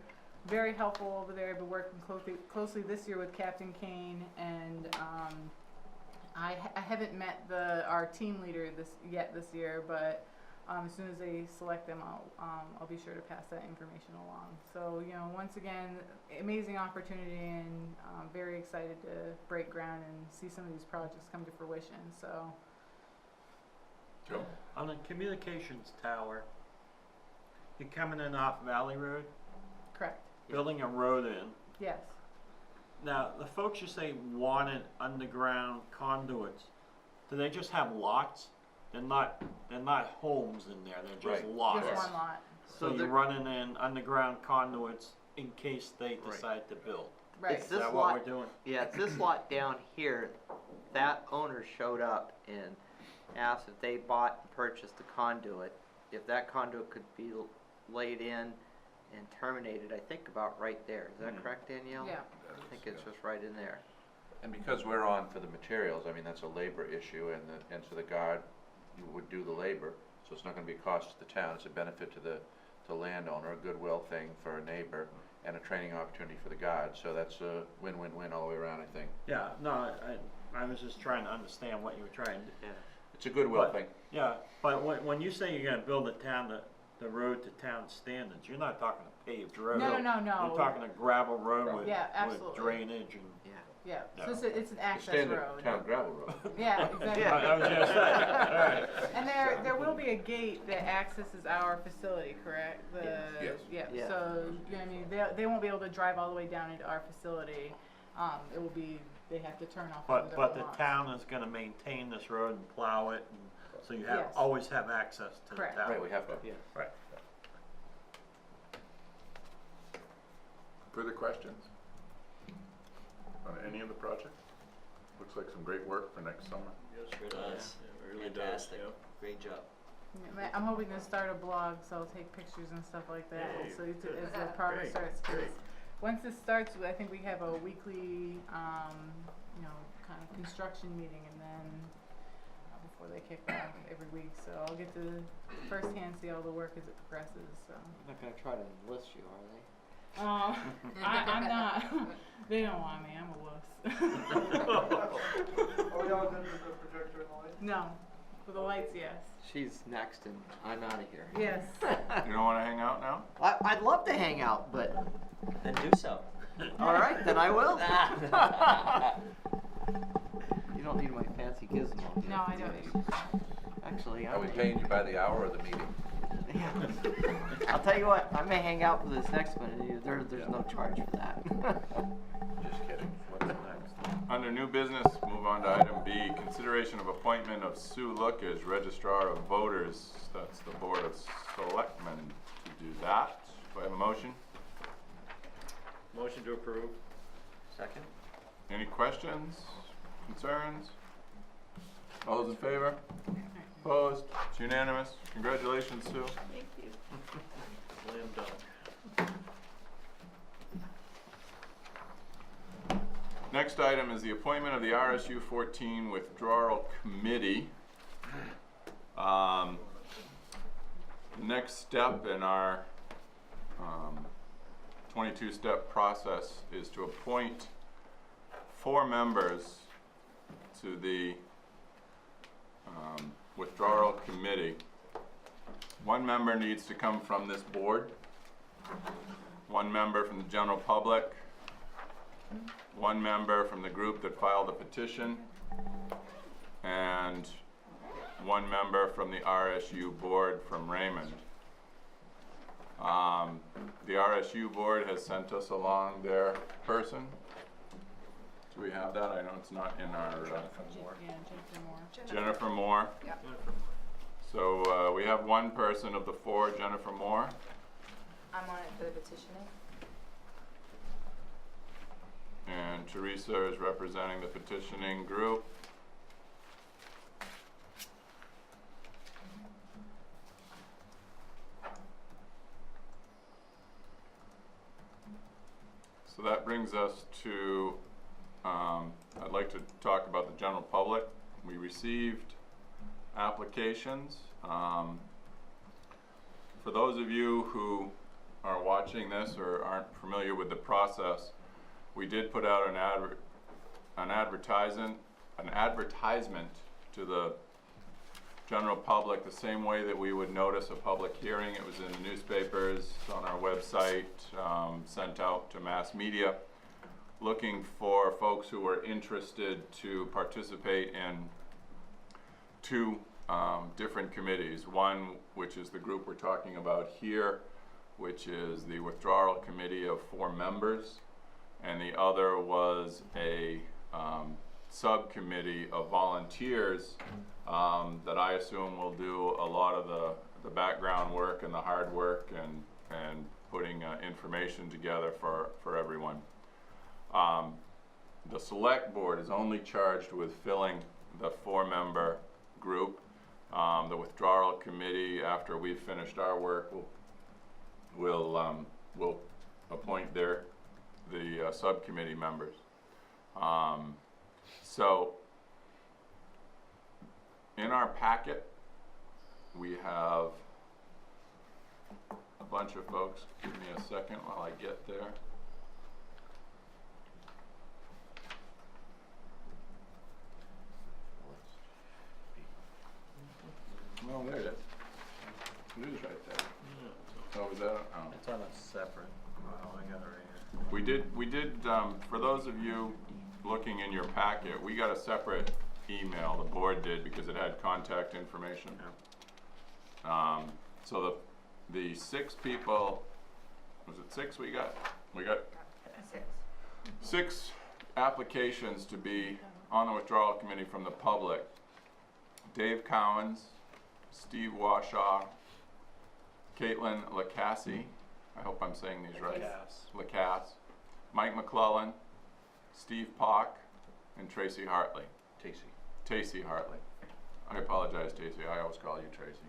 [SPEAKER 6] very helpful over there. I've been working closely this year with Captain Kane, and I haven't met our team leader this year, but as soon as they select them, I'll be sure to pass that information along. So, once again, amazing opportunity, and very excited to break ground and see some of these projects come to fruition. So,
[SPEAKER 1] Joe?
[SPEAKER 7] On the communications tower, you're coming in off Valley Road,
[SPEAKER 6] correct.
[SPEAKER 7] building a road in.
[SPEAKER 6] Yes.
[SPEAKER 7] Now, the folks you say wanted underground conduits, do they just have lots? They're not homes in there, they're just
[SPEAKER 4] Right.
[SPEAKER 7] lots.
[SPEAKER 6] Just one lot.
[SPEAKER 7] So you're
[SPEAKER 5] they're-
[SPEAKER 7] running in underground conduits in case they decide to build.
[SPEAKER 6] Right.
[SPEAKER 5] It's
[SPEAKER 7] Is
[SPEAKER 5] this
[SPEAKER 7] that what
[SPEAKER 5] lot,
[SPEAKER 7] we're doing?
[SPEAKER 5] yeah, it's this lot down here. That owner showed up and asked if they bought and purchased the conduit, if that conduit could be laid in and terminated, I think about right there. Is that correct, Danielle?
[SPEAKER 6] Yeah.
[SPEAKER 5] I think it's just right in there.
[SPEAKER 4] And because we're on for the materials, I mean, that's a labor issue, and so the guard would do the labor, so it's not gonna be a cost to the town, it's a benefit to the landowner, a goodwill thing for a neighbor, and a training opportunity for the guard, so that's a win-win-win all the way around, I think.
[SPEAKER 7] Yeah, no, I was just trying to understand what you were trying to do.
[SPEAKER 5] Yeah.
[SPEAKER 4] It's a goodwill
[SPEAKER 7] But-
[SPEAKER 4] thing.
[SPEAKER 7] Yeah, but when you say you're gonna build the road to town standards, you're not talking a paved road.
[SPEAKER 6] No.
[SPEAKER 7] You're talking a gravel road with,
[SPEAKER 6] Yeah,
[SPEAKER 7] with
[SPEAKER 6] absolutely.
[SPEAKER 7] drainage and.
[SPEAKER 5] Yeah.
[SPEAKER 6] Yeah.
[SPEAKER 7] Yeah.
[SPEAKER 6] So it's an
[SPEAKER 4] The
[SPEAKER 6] access
[SPEAKER 4] standard
[SPEAKER 6] road.
[SPEAKER 4] town gravel road.
[SPEAKER 6] Yeah, exactly.
[SPEAKER 7] I was gonna say, alright.
[SPEAKER 6] And there will be a gate that accesses our facility, correct?
[SPEAKER 1] Yes.
[SPEAKER 6] Yeah.
[SPEAKER 5] Yeah.
[SPEAKER 6] So they won't be able to drive all the way down into our facility. It will be, they have to turn off. onto
[SPEAKER 7] But
[SPEAKER 6] their
[SPEAKER 7] the
[SPEAKER 6] lots.
[SPEAKER 7] town is gonna maintain this road and plow it, and so you
[SPEAKER 6] Yes.
[SPEAKER 7] always have access to the
[SPEAKER 6] Correct.
[SPEAKER 7] town.
[SPEAKER 4] Right, we have to.
[SPEAKER 5] Yeah.
[SPEAKER 7] Right.
[SPEAKER 1] Further questions on any of the project? Looks like some great work for next summer.
[SPEAKER 2] Yes, it does.
[SPEAKER 7] It really does,
[SPEAKER 2] Fantastic.
[SPEAKER 7] yeah.
[SPEAKER 2] Great job.
[SPEAKER 6] Yeah, I'm hoping to start a blog, so I'll take pictures and stuff like that.
[SPEAKER 7] Hey,
[SPEAKER 6] So as the
[SPEAKER 7] good.
[SPEAKER 6] progress
[SPEAKER 7] Great,
[SPEAKER 6] starts, 'cause
[SPEAKER 7] great.
[SPEAKER 6] once this starts, I think we have a weekly, kind of construction meeting, and then before they kick off every week. So I'll get to firsthand see all the work as it progresses. So
[SPEAKER 5] They're not gonna try to enlist you, are they?
[SPEAKER 6] I'm not. They don't want me. I'm a wuss.
[SPEAKER 9] Are y'all done with the projector and the light?
[SPEAKER 6] No, for the lights, yes.
[SPEAKER 5] She's next and I'm out of here.
[SPEAKER 6] Yes.
[SPEAKER 1] You don't wanna hang out now?
[SPEAKER 5] I'd love to hang out, but
[SPEAKER 2] Then do so.
[SPEAKER 5] all right, then I will. You don't need my fancy gizmo.
[SPEAKER 6] No, I don't.
[SPEAKER 5] Actually,
[SPEAKER 4] Are we paying you by the hour or the meeting?
[SPEAKER 5] Yeah. I'll tell you what, I may hang out for this next one, and there's no charge for that.
[SPEAKER 4] Just kidding. What's next?
[SPEAKER 1] Under new business, move on to item B, consideration of appointment of Sue Look as Registrar of Voters. That's the Board of Selectmen to do that. Do I have a motion?
[SPEAKER 7] Motion to approve.
[SPEAKER 2] Second?
[SPEAKER 1] Any questions, concerns? All those in favor? Opposed? It's unanimous. Congratulations, Sue.
[SPEAKER 5] Thank you.
[SPEAKER 7] Slam dunk.
[SPEAKER 1] Next item is the appointment of the RSU 14 Withdrawal Committee. Next step in our 22-step process is to appoint 4 members to the Withdrawal Committee. 1 member needs to come from this board, 1 member from the general public, 1 member from the group that filed the petition, and 1 member from the RSU board from Raymond. The RSU board has sent us along their person. Do we have that? I know it's not in our,
[SPEAKER 6] Yeah, Jennifer Moore.
[SPEAKER 1] Jennifer Moore.
[SPEAKER 3] Yep.
[SPEAKER 1] So we have 1 person of the 4, Jennifer Moore.
[SPEAKER 3] I'm on it for the petitioning.
[SPEAKER 1] And Teresa is representing the petitioning group. So that brings us to, I'd like to talk about the general public. We received applications. For those of you who are watching this or aren't familiar with the process, we did put out an advertisement to the general public the same way that we would notice a public hearing. It was in the newspapers, on our website, sent out to mass media, looking for folks who were interested to participate in two different committees. One, which is the group we're talking about here, which is the withdrawal committee of 4 members, and the other was a subcommittee of volunteers that I assume will do a lot of the background work and the hard work and putting information together for everyone. The select board is only charged with filling the 4-member group. The withdrawal committee, after we've finished our work, will appoint the subcommittee members. So in our packet, we have a bunch of folks. Give me a second while I get there. Oh, there it is. It is right there. Oh, is that? Oh.
[SPEAKER 7] It's on a separate, oh, I got it right here.
[SPEAKER 1] We did, for those of you looking in your packet, we got a separate email, the board did, because it had contact information.
[SPEAKER 7] Yeah.
[SPEAKER 1] So the 6 people, was it 6 we got? We got 6 applications to be on the withdrawal committee from the public. Dave Cowens, Steve Washaw, Caitlin Lacasse, I hope I'm saying these right. Lacasse, Mike McClellan, Steve Pock, and Tracy Hartley. Tacey Hartley. I apologize, Tacey. I always call you Tracy.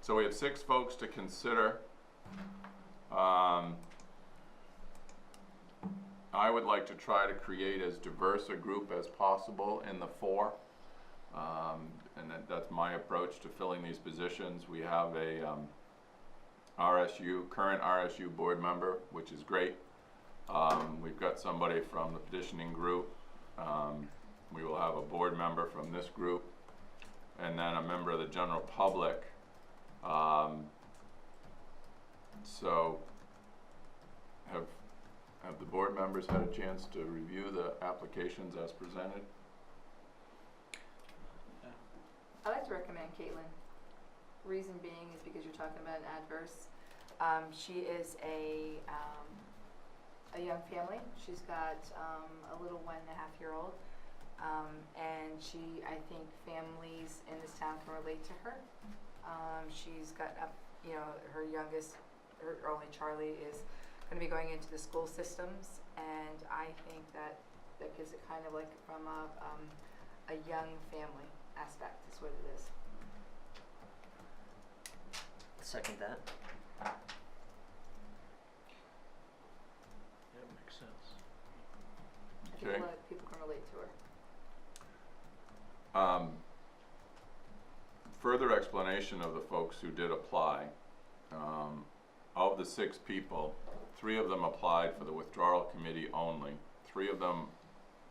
[SPEAKER 1] So we have 6 folks to consider. I would like to try to create as diverse a group as possible in the 4. And that's my approach to filling these positions. We have a current RSU board member, which is great. We've got somebody from the petitioning group. We will have a board member from this group, and then a member of the general public. So have the board members had a chance to review the applications as presented?
[SPEAKER 3] I like to recommend Caitlin. Reason being is because you're talking about an adverse. She is a young family. She's got a little 1.5-year-old, and I think families in this town can relate to her. She's got her only Charlie is going to be going into the school systems, and I think that gives it kind of like from a young family aspect is what it is.
[SPEAKER 2] Second that.
[SPEAKER 7] That makes sense.
[SPEAKER 3] I think a lot of people can relate to her.
[SPEAKER 1] Further explanation of the folks who did apply. Of the 6 people, 3 of them applied for the withdrawal committee only. 3 of them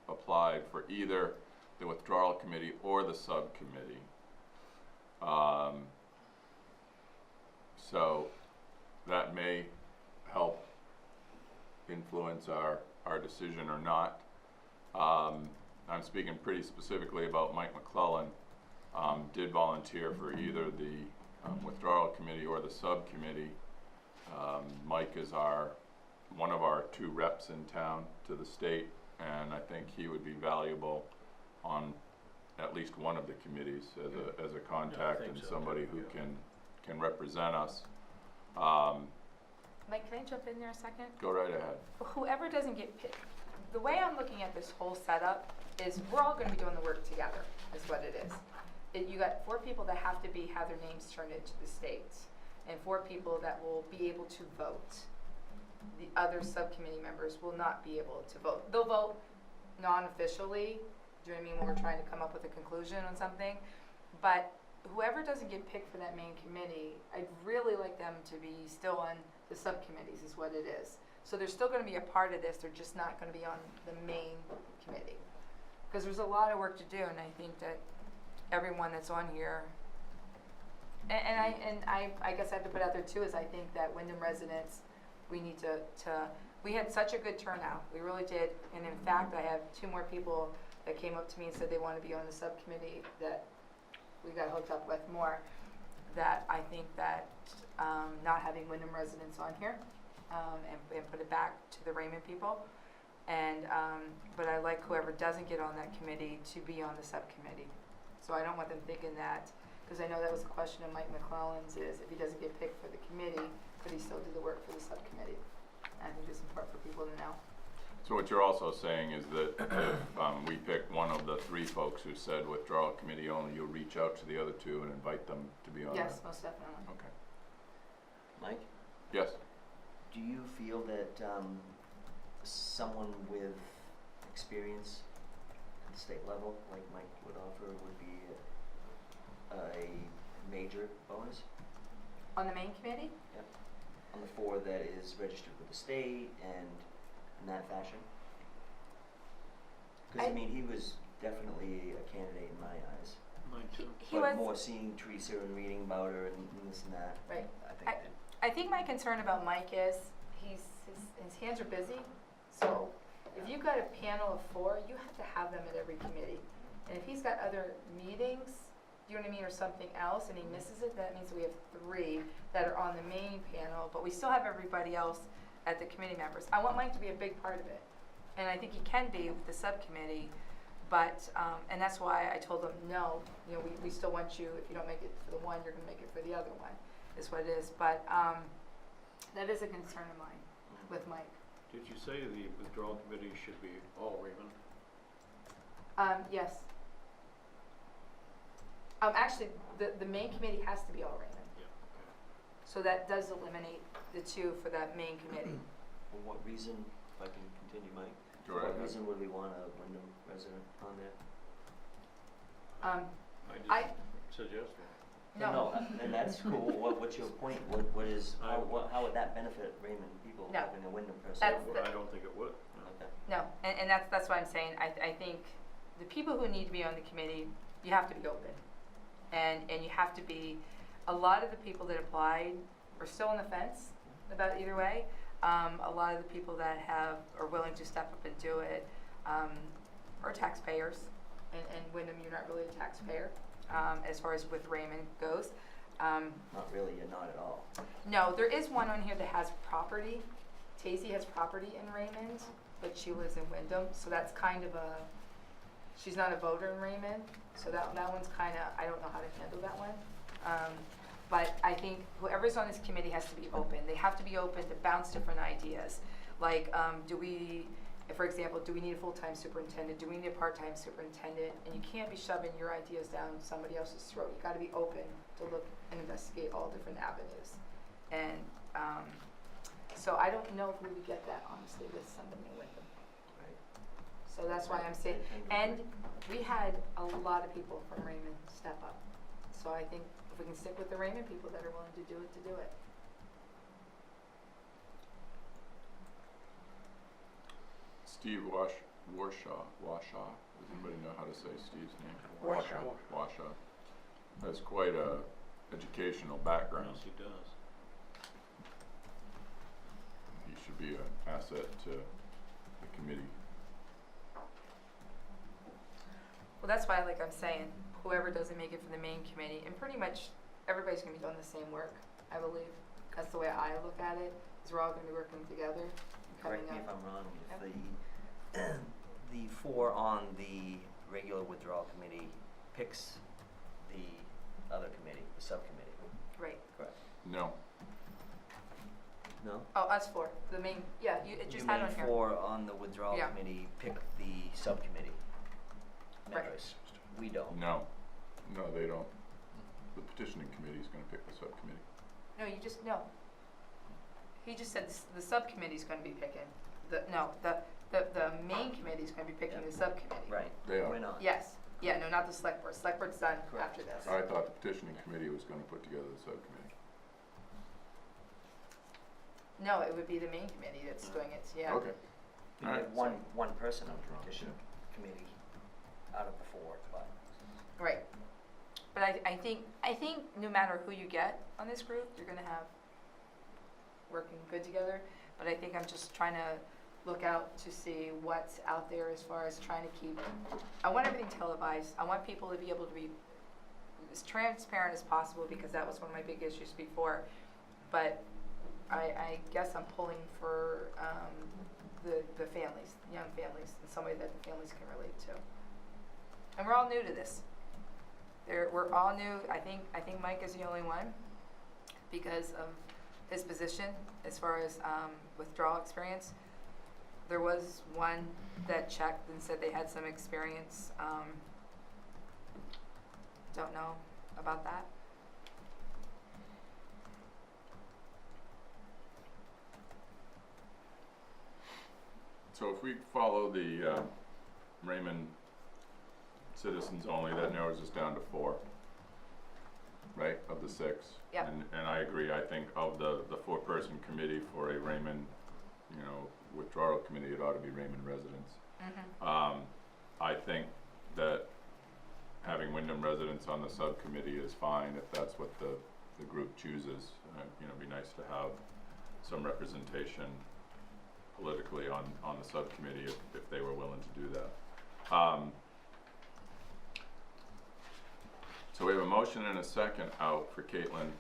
[SPEAKER 1] applied for either the withdrawal committee or the subcommittee. So that may help influence our decision or not. I'm speaking pretty specifically about Mike McClellan. Did volunteer for either the withdrawal committee or the subcommittee. Mike is one of our 2 reps in town to the state, and I think he would be valuable on at least one of the committees as a contact and
[SPEAKER 7] so,
[SPEAKER 1] somebody who can represent us.
[SPEAKER 3] Mike, can I jump in there a second?
[SPEAKER 1] Go right ahead.
[SPEAKER 3] Whoever doesn't get picked, the way I'm looking at this whole setup is we're all going to be doing the work together, is what it is. You got 4 people that have their names turned into the state, and 4 people that will be able to vote. the other subcommittee members will not be able to vote. They'll vote non-officially, do you know what I mean, when we're trying to come up with a conclusion on something. But whoever doesn't get picked for that main committee, I'd really like them to be still on the subcommittees is what it is. So they're still gonna be a part of this, they're just not gonna be on the main committee. Because there's a lot of work to do, and I think that everyone that's on here, and I guess I have to put out there too, is I think that Wyndham residents, we need to, we had such a good turnout, we really did, and in fact, I have 2 more people that came up to me and said they wanna be on the subcommittee that we got hooked up with more, that I think that, not having Wyndham residents on here, and put it back to the Raymond people, and, but I like whoever doesn't get on that committee to be on the subcommittee. So I don't want them thinking that, because I know that was a question of Mike McClellan's, is if he doesn't get picked for the committee, could he still do the work for the subcommittee? And I think it's important for people to know.
[SPEAKER 1] So what you're also saying is that if we pick one of the 3 folks who said withdrawal committee only, you'll reach out to the other 2 and invite them to be on
[SPEAKER 3] Yes,
[SPEAKER 1] that?
[SPEAKER 3] most definitely.
[SPEAKER 1] Okay.
[SPEAKER 2] Mike,
[SPEAKER 1] Yes.
[SPEAKER 2] do you feel that someone with experience at the state level, like Mike would offer, would be a major bonus?
[SPEAKER 3] On the main committee?
[SPEAKER 2] Yep. On the 4 that is registered with the state and in that fashion? Because I mean, he was definitely a candidate in my eyes.
[SPEAKER 7] Mine too.
[SPEAKER 3] He
[SPEAKER 2] But
[SPEAKER 3] was,
[SPEAKER 2] more seeing Teresa and reading about her and this and that.
[SPEAKER 3] right.
[SPEAKER 2] I think that
[SPEAKER 3] I think my concern about Mike is his hands are busy. So if you've got a panel of 4, you have to have them at every committee. And if he's got other meetings, you know what I mean, or something else, and he misses it, that means we have 3 that are on the main panel, but we still have everybody else at the committee members. I want Mike to be a big part of it. And I think he can be with the subcommittee, but, and that's why I told him, no, you know, we still want you, if you don't make it for the one, you're gonna make it for the other one, is what it is. But, that is a concern of mine with Mike.
[SPEAKER 7] Did you say the withdrawal committee should be all Raymond?
[SPEAKER 3] Yes. Actually, the main committee has to be all Raymond.
[SPEAKER 7] Yeah, okay.
[SPEAKER 3] So that does eliminate the 2 for that main committee.
[SPEAKER 2] For what reason, if I can continue, Mike?
[SPEAKER 1] Go
[SPEAKER 2] For
[SPEAKER 1] right
[SPEAKER 2] what
[SPEAKER 1] ahead.
[SPEAKER 2] reason would we want a Wyndham resident on there?
[SPEAKER 7] I
[SPEAKER 3] I,
[SPEAKER 7] just suggest one.
[SPEAKER 3] no,
[SPEAKER 2] And that's cool. What's your point? What is, how would that benefit Raymond people
[SPEAKER 3] No.
[SPEAKER 2] having a Wyndham person?
[SPEAKER 3] That's
[SPEAKER 2] on
[SPEAKER 3] the-
[SPEAKER 2] board?
[SPEAKER 7] I don't think it would. No.
[SPEAKER 2] Okay.
[SPEAKER 3] no, and that's what I'm saying. I think the people who need to be on the committee, you have to be open. And you have to be, a lot of the people that applied are still on the fence about either way. A lot of the people that are willing to step up and do it, are taxpayers. And Wyndham, you're not really a taxpayer, as far as with Raymond goes.
[SPEAKER 2] Not really, you're not at all.
[SPEAKER 3] No, there is one on here that has property. Tacy has property in Raymond, but she lives in Wyndham, so that's kind of she's not a voter in Raymond, so that one's kind of, I don't know how to handle that one. But I think whoever's on this committee has to be open. They have to be open to bounce different ideas. Like, for example, do we need a full-time superintendent? Do we need a part-time superintendent? And you can't be shoving your ideas down somebody else's throat. You got to be open to look and investigate all different avenues. And so I don't know if we would get that, honestly, with somebody in Wyndham.
[SPEAKER 2] Right.
[SPEAKER 3] So that's why I'm saying, and we had a lot of people from Raymond step up. So I think if we can stick with the Raymond people that are willing to do it.
[SPEAKER 1] Steve Warshaw. Does anybody know how to say Steve's name? Warshaw. Has quite a educational background.
[SPEAKER 7] Yes, he does.
[SPEAKER 1] He should be an asset to the committee.
[SPEAKER 3] Well, that's why, like I'm saying, whoever doesn't make it for the main committee, and pretty much everybody's gonna be doing the same work, I believe. That's the way I look at it, is we're all gonna be working together. And
[SPEAKER 2] Correct me
[SPEAKER 3] coming
[SPEAKER 2] if
[SPEAKER 3] up.
[SPEAKER 2] I'm wrong, if
[SPEAKER 3] Yep.
[SPEAKER 2] the 4 on the regular withdrawal committee picks the other committee, the subcommittee,
[SPEAKER 3] Right.
[SPEAKER 2] correct?
[SPEAKER 1] No.
[SPEAKER 2] No?
[SPEAKER 3] Oh, us 4, the main, yeah, it just had on
[SPEAKER 2] You
[SPEAKER 3] here.
[SPEAKER 2] mean 4 on the withdrawal
[SPEAKER 3] Yeah.
[SPEAKER 2] committee pick the subcommittee
[SPEAKER 3] Right.
[SPEAKER 2] members? We don't.
[SPEAKER 1] No, they don't. The petitioning committee is gonna pick the subcommittee.
[SPEAKER 3] No, you just, no. He just said the subcommittee's gonna be picking, the main committee's gonna be picking
[SPEAKER 2] Yeah.
[SPEAKER 3] the subcommittee.
[SPEAKER 2] Right.
[SPEAKER 1] They are.
[SPEAKER 2] We're not.
[SPEAKER 3] Yes, yeah, no, not the select board, select board's done
[SPEAKER 2] Correct.
[SPEAKER 3] after this.
[SPEAKER 1] I thought the petitioning committee was gonna put together the subcommittee.
[SPEAKER 3] No, it would be the main committee that's doing it, yeah.
[SPEAKER 1] Okay.
[SPEAKER 2] We
[SPEAKER 1] Alright,
[SPEAKER 2] have
[SPEAKER 1] so-
[SPEAKER 2] one person on
[SPEAKER 1] Sounds
[SPEAKER 2] the
[SPEAKER 1] wrong,
[SPEAKER 2] petition
[SPEAKER 1] yeah.
[SPEAKER 2] committee out of the 4, but.
[SPEAKER 3] Right. But I think no matter who you get on this group, you're gonna have working good together. But I think I'm just trying to look out to see what's out there as far as trying to keep, I want everything televised. I want people to be able to be as transparent as possible, because that was one of my big issues before. But I guess I'm pulling for the families, young families, and somebody that the families can relate to. And we're all new to this. We're all new. I think Mike is the only one because of his position as far as withdrawal experience. There was one that checked and said they had some experience. Don't know about that.
[SPEAKER 1] So if we follow the Raymond citizens only, that narrows us down to 4, right, of the 6.
[SPEAKER 3] Yep.
[SPEAKER 1] And I agree, I think of the 4-person committee for a Raymond, withdrawal committee, it ought to be Raymond residents.
[SPEAKER 3] Mm-hmm.
[SPEAKER 1] I think that having Wyndham residents on the subcommittee is fine if that's what the group chooses. It'd be nice to have some representation politically on the subcommittee if they were willing to do that. So we have a motion and a second out for Caitlin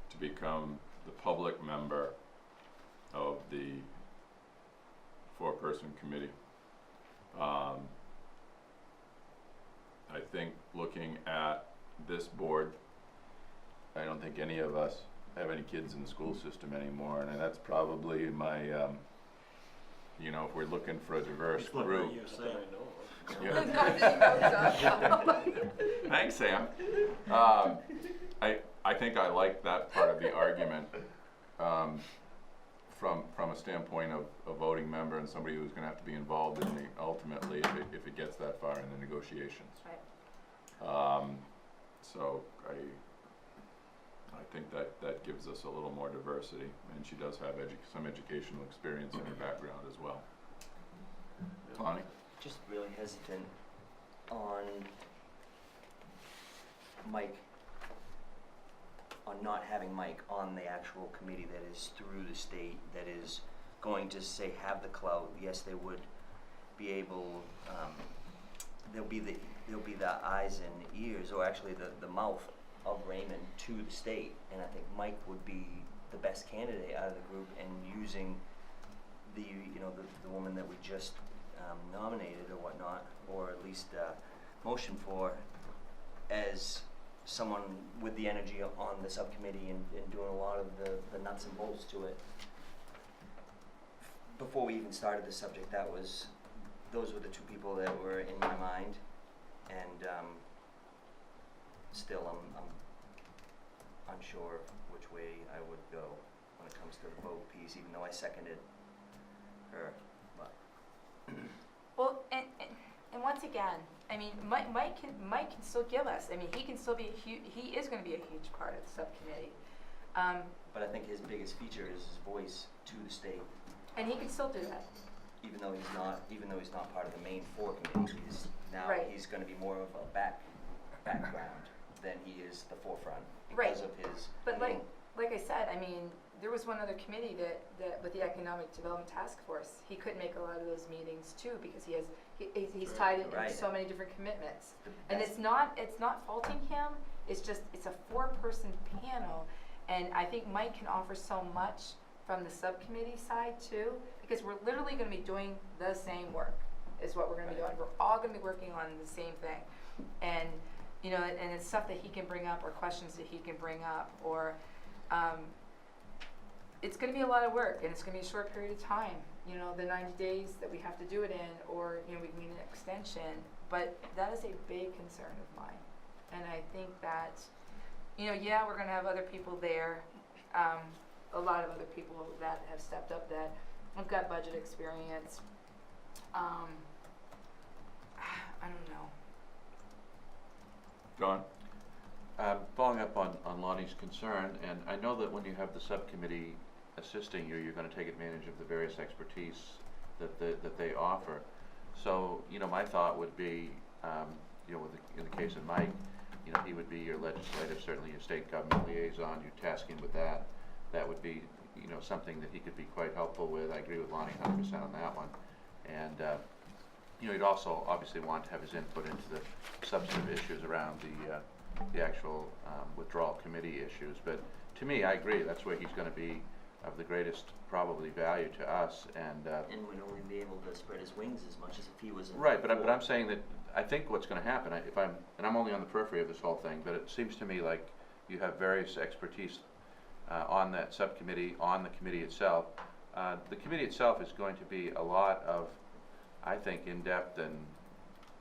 [SPEAKER 1] to become the public member of the 4-person committee. I think looking at this board, I don't think any of us have any kids in the school system anymore, and that's probably my, if we're looking for a diverse group. Thanks, Sam. I think I like that part of the argument from a standpoint of a voting member and somebody who's going to have to be involved in ultimately if it gets that far in the negotiations.
[SPEAKER 3] Right.
[SPEAKER 1] So I think that gives us a little more diversity, and she does have some educational experience in her background as well. Lonnie?
[SPEAKER 2] Just really hesitant on Mike, on not having Mike on the actual committee that is through the state, that is going to say have the clout. Yes, they would be able, they'll be the eyes and ears, or actually the mouth of Raymond to the state. And I think Mike would be the best candidate out of the group, and using the woman that we just nominated or whatnot, or at least motion for, as someone with the energy on the subcommittee and doing a lot of the nuts and bolts to it. Before we even started the subject, those were the 2 people that were in my mind, and still I'm unsure which way I would go when it comes to the vote piece, even though I seconded her. But
[SPEAKER 3] Well, and once again, I mean, Mike can still give us. I mean, he can still be he is going to be a huge part of the subcommittee.
[SPEAKER 2] but I think his biggest feature is his voice to the state.
[SPEAKER 3] And he can still do that.
[SPEAKER 2] Even though he's not part of the main 4 committees,
[SPEAKER 3] Right.
[SPEAKER 2] he's going to be more of a background than he is the forefront
[SPEAKER 3] Right.
[SPEAKER 2] because of his.
[SPEAKER 3] But like I said, I mean, there was one other committee that with the Economic Development Task Force, he couldn't make a lot of those meetings too, because he's tied into
[SPEAKER 2] Right.
[SPEAKER 3] so many different commitments.
[SPEAKER 2] The
[SPEAKER 3] And
[SPEAKER 2] best-
[SPEAKER 3] it's not faulting him. It's a 4-person panel, and I think Mike can offer so much from the subcommittee side too, because we're literally going to be doing the same work. Is what we're going to be doing. We're all going to be working on the same thing, and and it's stuff that he can bring up, or questions that he can bring up, or it's going to be a lot of work, and it's going to be a short period of time. The 90 days that we have to do it in, or we need an extension. But that is a big concern of mine, and I think that we're going to have other people there, a lot of other people that have stepped up that have got budget experience. I don't know.
[SPEAKER 1] John?
[SPEAKER 4] Following up on Lonnie's concern, and I know that when you have the subcommittee assisting you, you're gonna take advantage of the various expertise that they offer. So, you know, my thought would be, you know, in the case of Mike, you know, he would be your legislative, certainly your state government liaison, you task him with that. That would be, you know, something that he could be quite helpful with. I agree with Lonnie 100% on that one. And, you know, you'd also obviously want to have his input into the substantive issues around the actual withdrawal committee issues. But to me, I agree, that's where he's gonna be of the greatest probably value to us, and
[SPEAKER 2] would only be able to spread his wings as much as if he was in.
[SPEAKER 4] right, but I'm saying that I think what's gonna happen, and I'm only on the periphery of this whole thing, but it seems to me like you have various expertise on that subcommittee, on the committee itself. The committee itself is going to be a lot of, I think, in-depth and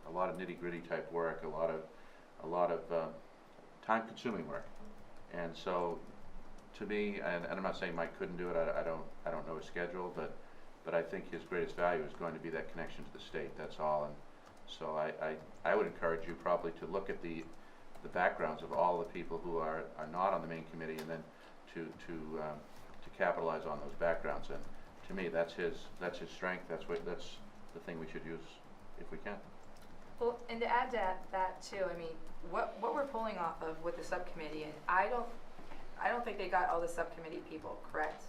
[SPEAKER 4] a lot of nitty-gritty type work, a lot of time-consuming work. And so, to me, and I'm not saying Mike couldn't do it, I don't know his schedule, but I think his greatest value is going to be that connection to the state, that's all. And so I would encourage you probably to look at the backgrounds of all the people who are not on the main committee, and then to capitalize on those backgrounds. And to me, that's his strength, that's the thing we should use if we can.
[SPEAKER 3] Well, and to add to that too, I mean, what we're pulling off of with the subcommittee, and I don't think they got all the subcommittee people, correct?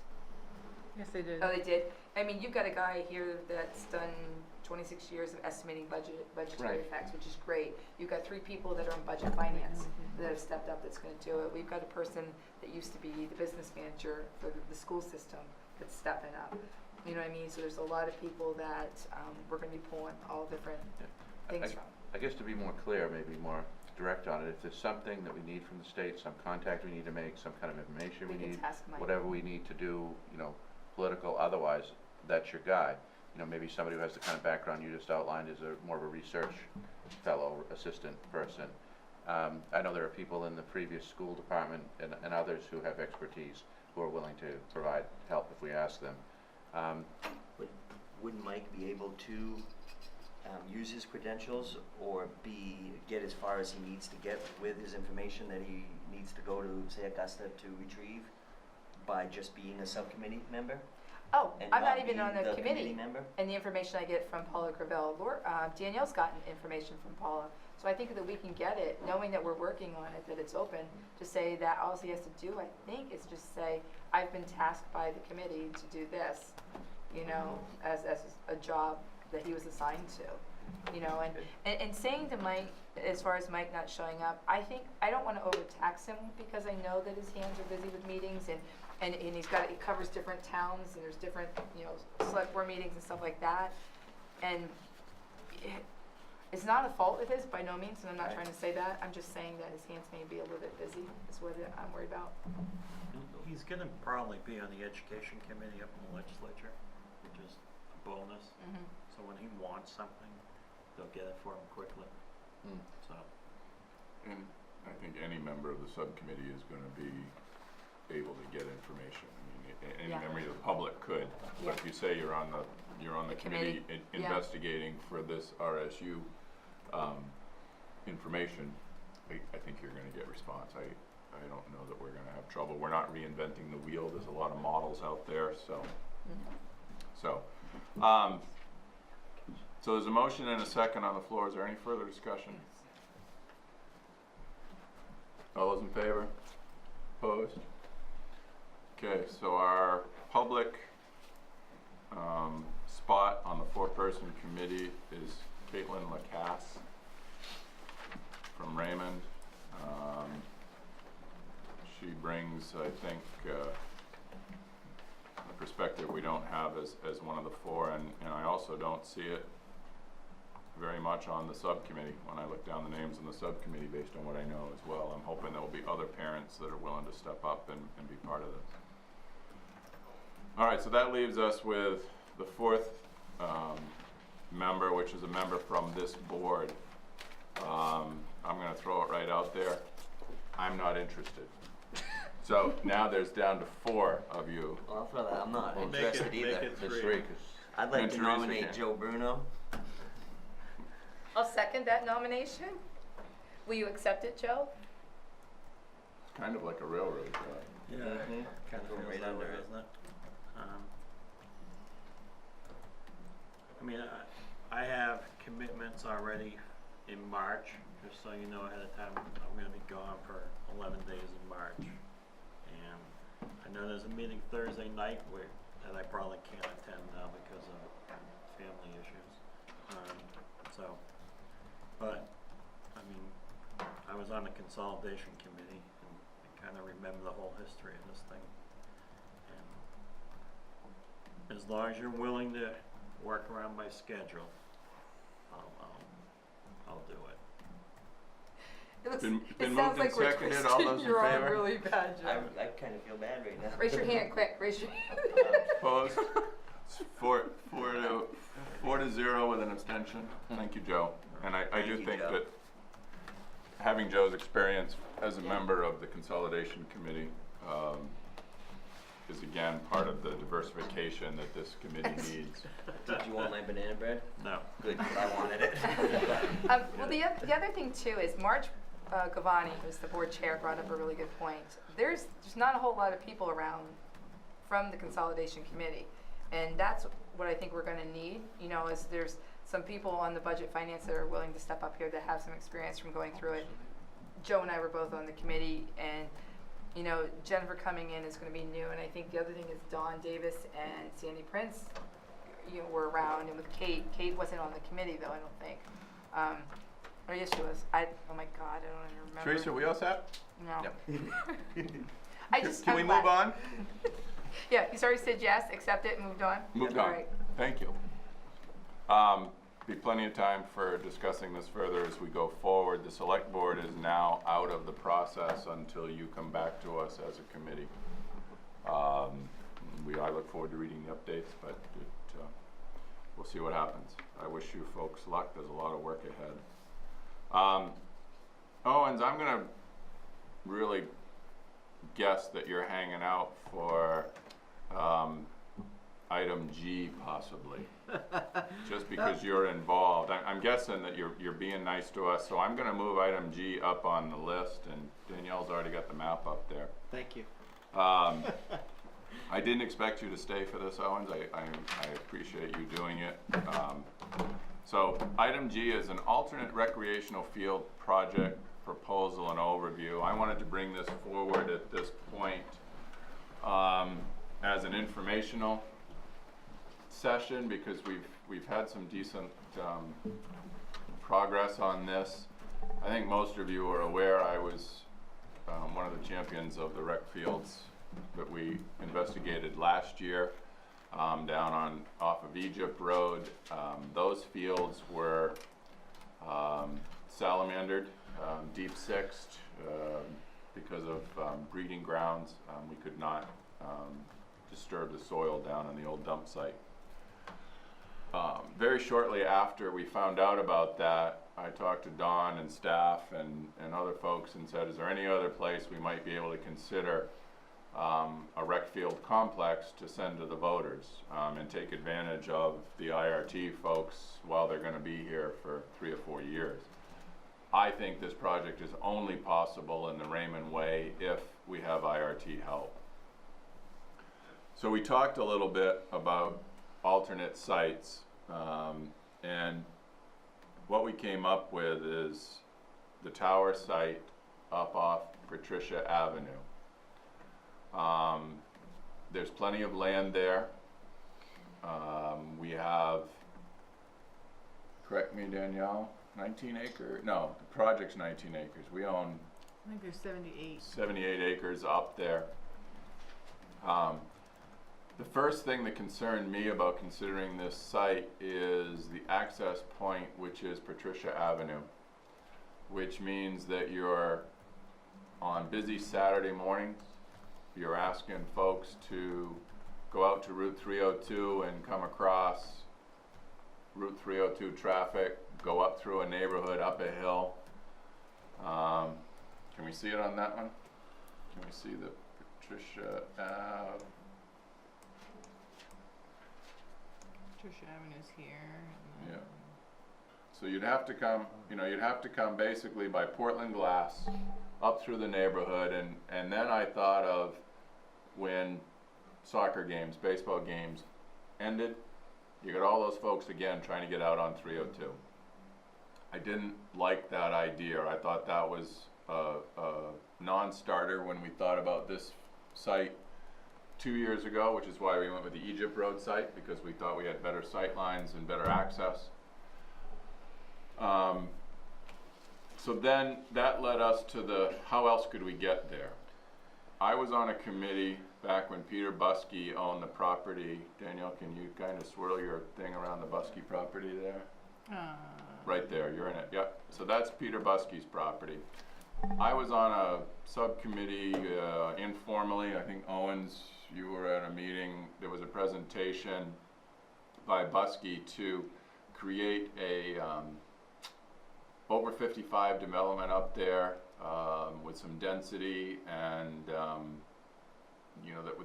[SPEAKER 6] Yes, they did.
[SPEAKER 3] Oh, they did? I mean, you've got a guy here that's done 26 years of estimating budgetary
[SPEAKER 4] Right.
[SPEAKER 3] effects, which is great. You've got 3 people that are in budget finance that have stepped up that's gonna do it. We've got a person that used to be the business manager for the school system that's stepping up. You know what I mean? So there's a lot of people that we're gonna be pulling all different things from.
[SPEAKER 4] I guess to be more clear, maybe more direct on it, if there's something that we need from the state, some contact we need to make, some kind of information we
[SPEAKER 3] We can
[SPEAKER 4] need,
[SPEAKER 3] task Mike.
[SPEAKER 4] whatever we need to do, you know, political, otherwise, that's your guy. You know, maybe somebody who has the kind of background you just outlined is more of a research fellow, assistant person. I know there are people in the previous school department and others who have expertise who are willing to provide help if we ask them.
[SPEAKER 2] Would Mike be able to use his credentials or get as far as he needs to get with his information that he needs to go to, say, Augusta to retrieve by just being a subcommittee member?
[SPEAKER 3] Oh,
[SPEAKER 2] And
[SPEAKER 3] I'm not
[SPEAKER 2] not
[SPEAKER 3] even on
[SPEAKER 2] being
[SPEAKER 3] the
[SPEAKER 2] the committee
[SPEAKER 3] committee.
[SPEAKER 2] member?
[SPEAKER 3] And the information I get from Paula Gravel, Danielle's gotten information from Paula. So I think that we can get it, knowing that we're working on it, that it's open, to say that all he has to do, I think, is just say, I've been tasked by the committee to do this, you know, as a job that he was assigned to. You know, and saying to Mike, as far as Mike not showing up, I don't want to overtax him, because I know that his hands are busy with meetings, and he covers different towns, and there's different, you know, select board meetings and stuff like that. And it's not a fault of his by no means, and I'm not trying to say that. I'm just saying that his hands may be a little bit busy, is what I'm worried about.
[SPEAKER 7] He's gonna probably be on the education committee up in the legislature, which is a bonus.
[SPEAKER 3] Mm-hmm.
[SPEAKER 7] So when he wants something, they'll get it for him quickly. So,
[SPEAKER 1] And I think any member of the subcommittee is gonna be able to get information. I mean, any
[SPEAKER 3] Yeah.
[SPEAKER 1] member of the public could, but if you say you're on the committee
[SPEAKER 3] Yeah.
[SPEAKER 1] investigating for this RSU information, I think you're gonna get response. I don't know that we're gonna have trouble. We're not reinventing the wheel. There's a lot of models out there, so. So there's a motion and a second on the floor. Is there any further discussion? All those in favor? Opposed? Okay, so our public spot on the 4-person committee is Caitlin Lacasse from Raymond. She brings, I think, a perspective we don't have as one of the 4, and I also don't see it very much on the subcommittee when I look down the names in the subcommittee based on what I know as well. I'm hoping there will be other parents that are willing to step up and be part of this. All right, so that leaves us with the 4th member, which is a member from this board. I'm gonna throw it right out there. I'm not interested. So now there's down to 4 of you.
[SPEAKER 2] Well, I'll throw that, I'm not
[SPEAKER 7] Well, make
[SPEAKER 2] interested
[SPEAKER 7] it- make
[SPEAKER 2] either.
[SPEAKER 7] it
[SPEAKER 4] There's
[SPEAKER 7] 3.
[SPEAKER 4] 3, 'cause
[SPEAKER 2] I'd like
[SPEAKER 1] And
[SPEAKER 2] to
[SPEAKER 1] Teresa
[SPEAKER 2] nominate
[SPEAKER 1] can.
[SPEAKER 2] Joe Bruno.
[SPEAKER 3] I'll second that nomination. Will you accept it, Joe?
[SPEAKER 1] It's kind of like a railroad job.
[SPEAKER 7] Yeah,
[SPEAKER 2] Mhm.
[SPEAKER 7] kind of
[SPEAKER 2] Go
[SPEAKER 7] feels
[SPEAKER 2] right
[SPEAKER 7] that
[SPEAKER 2] under
[SPEAKER 7] way,
[SPEAKER 2] it.
[SPEAKER 7] doesn't it? I mean, I have commitments already in March, just so you know ahead of time. I'm gonna be gone for 11 days in March. And I know there's a meeting Thursday night that I probably can't attend now because of family issues. But, I mean, I was on the consolidation committee and I kinda remember the whole history of this thing. And as long as you're willing to work around my schedule, I'll do it.
[SPEAKER 3] It looks,
[SPEAKER 1] Been
[SPEAKER 3] it
[SPEAKER 1] moved
[SPEAKER 3] sounds
[SPEAKER 1] and
[SPEAKER 3] like we're
[SPEAKER 1] seconded. All
[SPEAKER 3] twisting
[SPEAKER 1] those in
[SPEAKER 3] your arm
[SPEAKER 1] favor?
[SPEAKER 3] really bad, Joe.
[SPEAKER 2] I kinda feel bad right now.
[SPEAKER 3] Raise your hand quick, raise your hand.
[SPEAKER 1] Opposed? It's 4 to 0 with an abstention. Thank you, Joe. And I
[SPEAKER 2] Thank
[SPEAKER 1] do
[SPEAKER 2] you,
[SPEAKER 1] think
[SPEAKER 2] Joe.
[SPEAKER 1] that having Joe's experience as a member of the consolidation committee is again part of the diversification that this committee needs.
[SPEAKER 2] Did you want my banana bread?
[SPEAKER 7] No.
[SPEAKER 2] Good, 'cause I wanted it.
[SPEAKER 3] Well, the other thing too is Marge Gavani, who's the board chair, brought up a really good point. There's not a whole lot of people around from the consolidation committee, and that's what I think we're going to need. You know, is there's some people on the budget finance that are willing to step up here that have some experience from going through it. Joe and I were both on the committee, and you know, Jennifer coming in is going to be new, and I think the other thing is Dawn Davis and Sandy Prince, you know, were around, and with Kate wasn't on the committee though, I don't think. Or yes, she was. Oh my God, I don't even remember.
[SPEAKER 1] Teresa, we all set?
[SPEAKER 3] No.
[SPEAKER 4] Yep.
[SPEAKER 1] Can we move on?
[SPEAKER 3] Yeah, he's already said yes, accept it, and moved on.
[SPEAKER 1] Moved
[SPEAKER 3] All
[SPEAKER 1] on.
[SPEAKER 3] right.
[SPEAKER 1] Thank you. Be plenty of time for discussing this further as we go forward. The select board is now out of the process until you come back to us as a committee. I look forward to reading the updates, but we'll see what happens. I wish you folks luck. There's a lot of work ahead. Owens, I'm gonna really guess that you're hanging out for item G possibly, just because you're involved. I'm guessing that you're being nice to us, so I'm gonna move item G up on the list, and Danielle's already got the map up there.
[SPEAKER 5] Thank you.
[SPEAKER 1] I didn't expect you to stay for this, Owens. I appreciate you doing it. So item G is an alternate recreational field project proposal and overview. I wanted to bring this forward at this point as an informational session because we've had some decent progress on this. I think most of you are aware I was one of the champions of the rec fields that we investigated last year down off of Egypt Road. Those fields were salamandered, deep sixed because of breeding grounds. We could not disturb the soil down on the old dump site. Very shortly after we found out about that, I talked to Don and staff and other folks and said, is there any other place we might be able to consider a rec field complex to send to the voters and take advantage of the IRT folks while they're going to be here for 3 or 4 years. I think this project is only possible in the Raymond Way if we have IRT help. So we talked a little bit about alternate sites, and what we came up with is the tower site up off Patricia Avenue. There's plenty of land there. We have, correct me Danielle, 19 acre, no, the project's 19 acres. We own
[SPEAKER 6] I think there's 78.
[SPEAKER 1] 78 acres up there. The first thing that concerned me about considering this site is the access point, which is Patricia Avenue, which means that you're on busy Saturday mornings, you're asking folks to go out to Route 302 and come across Route 302 traffic, go up through a neighborhood, up a hill. Can we see it on that one? Can we see the Patricia Ave.
[SPEAKER 6] Patricia Avenue's here. And
[SPEAKER 1] Yeah.
[SPEAKER 6] then
[SPEAKER 1] So you'd have to come, you'd have to come basically by Portland Glass, up through the neighborhood, and then I thought of when soccer games, baseball games ended, you got all those folks again trying to get out on 302. I didn't like that idea. I thought that was a non-starter when we thought about this site 2 years ago, which is why we went with the Egypt Road site, because we thought we had better sight lines and better access. So then that led us to the, how else could we get there? I was on a committee back when Peter Buskey owned the property. Danielle, can you kind of swirl your thing around the Buskey property there? Right there, you're in it, yep. So that's Peter Buskey's property. I was on a subcommittee informally. I think Owens, you were at a meeting. There was a presentation by Buskey to create a over 55 development up there with some density and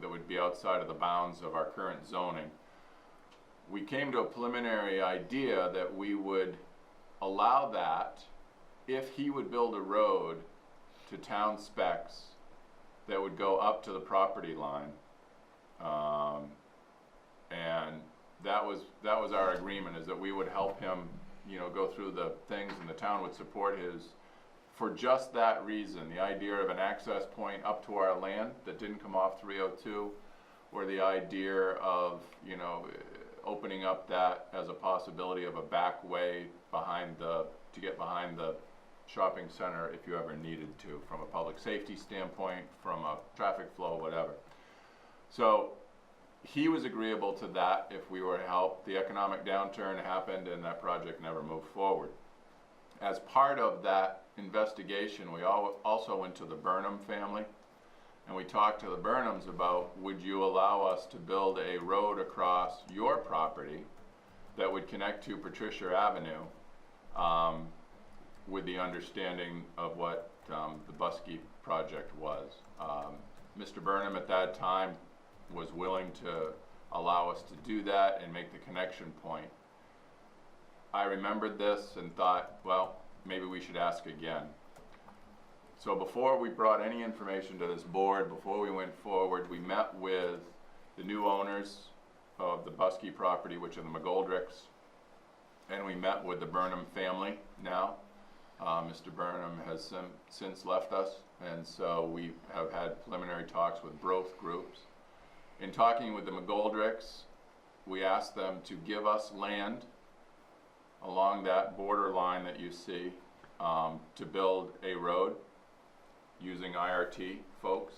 [SPEAKER 1] that would be outside of the bounds of our current zoning. We came to a preliminary idea that we would allow that if he would build a road to town specs that would go up to the property line. And that was our agreement, is that we would help him, go through the things, and the town would support his, for just that reason, the idea of an access point up to our land that didn't come off 302, or the idea of, opening up that as a possibility of a back way to get behind the shopping center if you ever needed to, from a public safety standpoint, from a traffic flow, whatever. So he was agreeable to that if we were to help. The economic downturn happened and that project never moved forward. As part of that investigation, we also went to the Burnham family, and we talked to the Burnhams about, would you allow us to build a road across your property that would connect to Patricia Avenue, with the understanding of what the Buskey project was. Mr. Burnham at that time was willing to allow us to do that and make the connection point. I remembered this and thought, well, maybe we should ask again. So before we brought any information to this board, before we went forward, we met with the new owners of the Buskey property, which are the McGoldricks, and we met with the Burnham family now. Mr. Burnham has since left us, and so we have had preliminary talks with both groups. In talking with the McGoldricks, we asked them to give us land along that border line that you see, to build a road using IRT folks.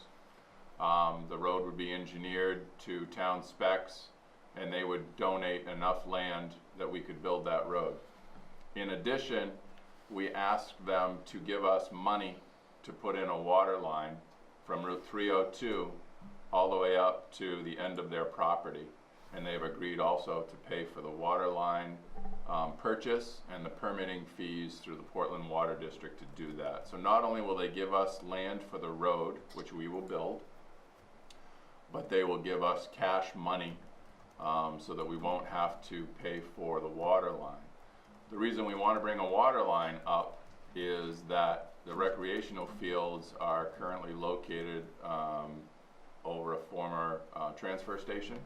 [SPEAKER 1] The road would be engineered to town specs, and they would donate enough land that we could build that road. In addition, we asked them to give us money to put in a water line from Route 302 all the way up to the end of their property, and they've agreed also to pay for the water line purchase and the permitting fees through the Portland Water District to do that. So not only will they give us land for the road, which we will build, but they will give us cash money so that we won't have to pay for the water line. The reason we want to bring a water line up is that the recreational fields are currently located over a former transfer station,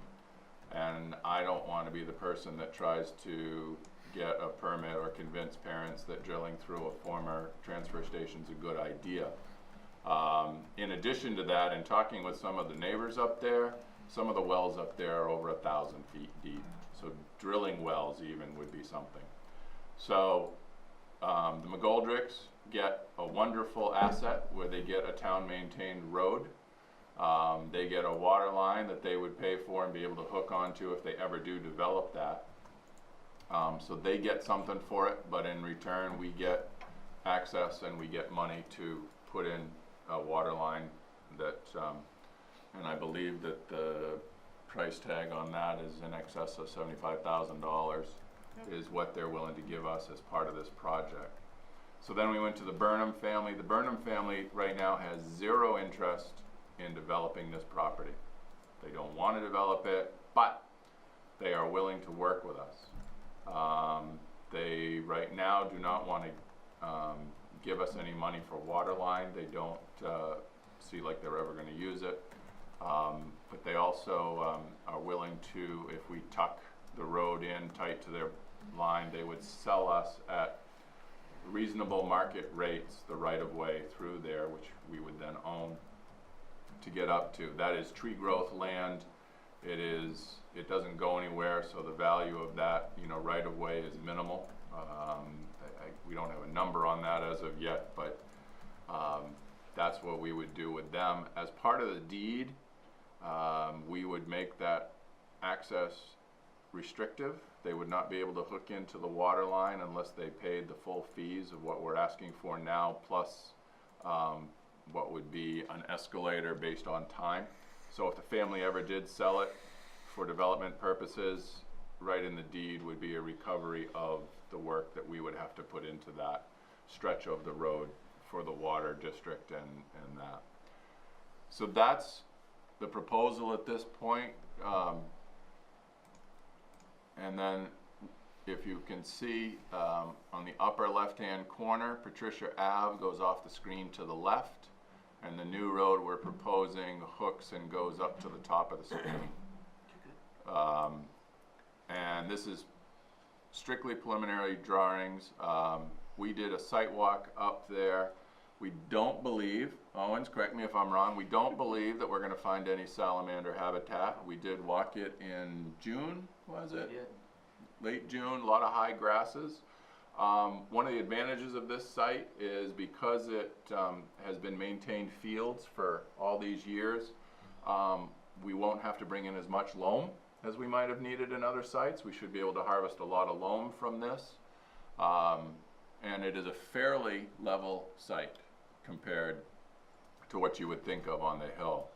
[SPEAKER 1] and I don't want to be the person that tries to get a permit or convince parents that drilling through a former transfer station is a good idea. In addition to that, in talking with some of the neighbors up there, some of the wells up there are over 1,000 feet deep, so drilling wells even would be something. So the McGoldricks get a wonderful asset where they get a town-maintained road. They get a water line that they would pay for and be able to hook onto if they ever do develop that. So they get something for it, but in return we get access and we get money to put in a water line that, and I believe that the price tag on that is in excess of $75,000 is what they're willing to give us as part of this project. So then we went to the Burnham family. The Burnham family right now has zero interest in developing this property. They don't want to develop it, but they are willing to work with us. They right now do not want to give us any money for water line. They don't see like they're ever going to use it. But they also are willing to, if we tuck the road in tight to their line, they would sell us at reasonable market rates the right-of-way through there, which we would then own to get up to. That is tree growth land. It doesn't go anywhere, so the value of that, right-of-way is minimal. We don't have a number on that as of yet, but that's what we would do with them. As part of the deed, we would make that access restrictive. They would not be able to hook into the water line unless they paid the full fees of what we're asking for now, plus what would be an escalator based on time. So if the family ever did sell it for development purposes, right in the deed would be a recovery of the work that we would have to put into that stretch of the road for the water district and that. So that's the proposal at this point. And then if you can see on the upper left-hand corner, Patricia Ave goes off the screen to the left, and the new road we're proposing hooks and goes up to the top of the screen. And this is strictly preliminary drawings. We did a site walk up there. We don't believe, Owens, correct me if I'm wrong, we don't believe that we're going to find any salamander habitat. We did walk it in June, was it?
[SPEAKER 5] We did.
[SPEAKER 1] Late June, a lot of high grasses. One of the advantages of this site is because it has been maintained fields for all these years, we won't have to bring in as much loam as we might have needed in other sites. We should be able to harvest a lot of loam from this. And it is a fairly level site compared to what you would think of on the hill.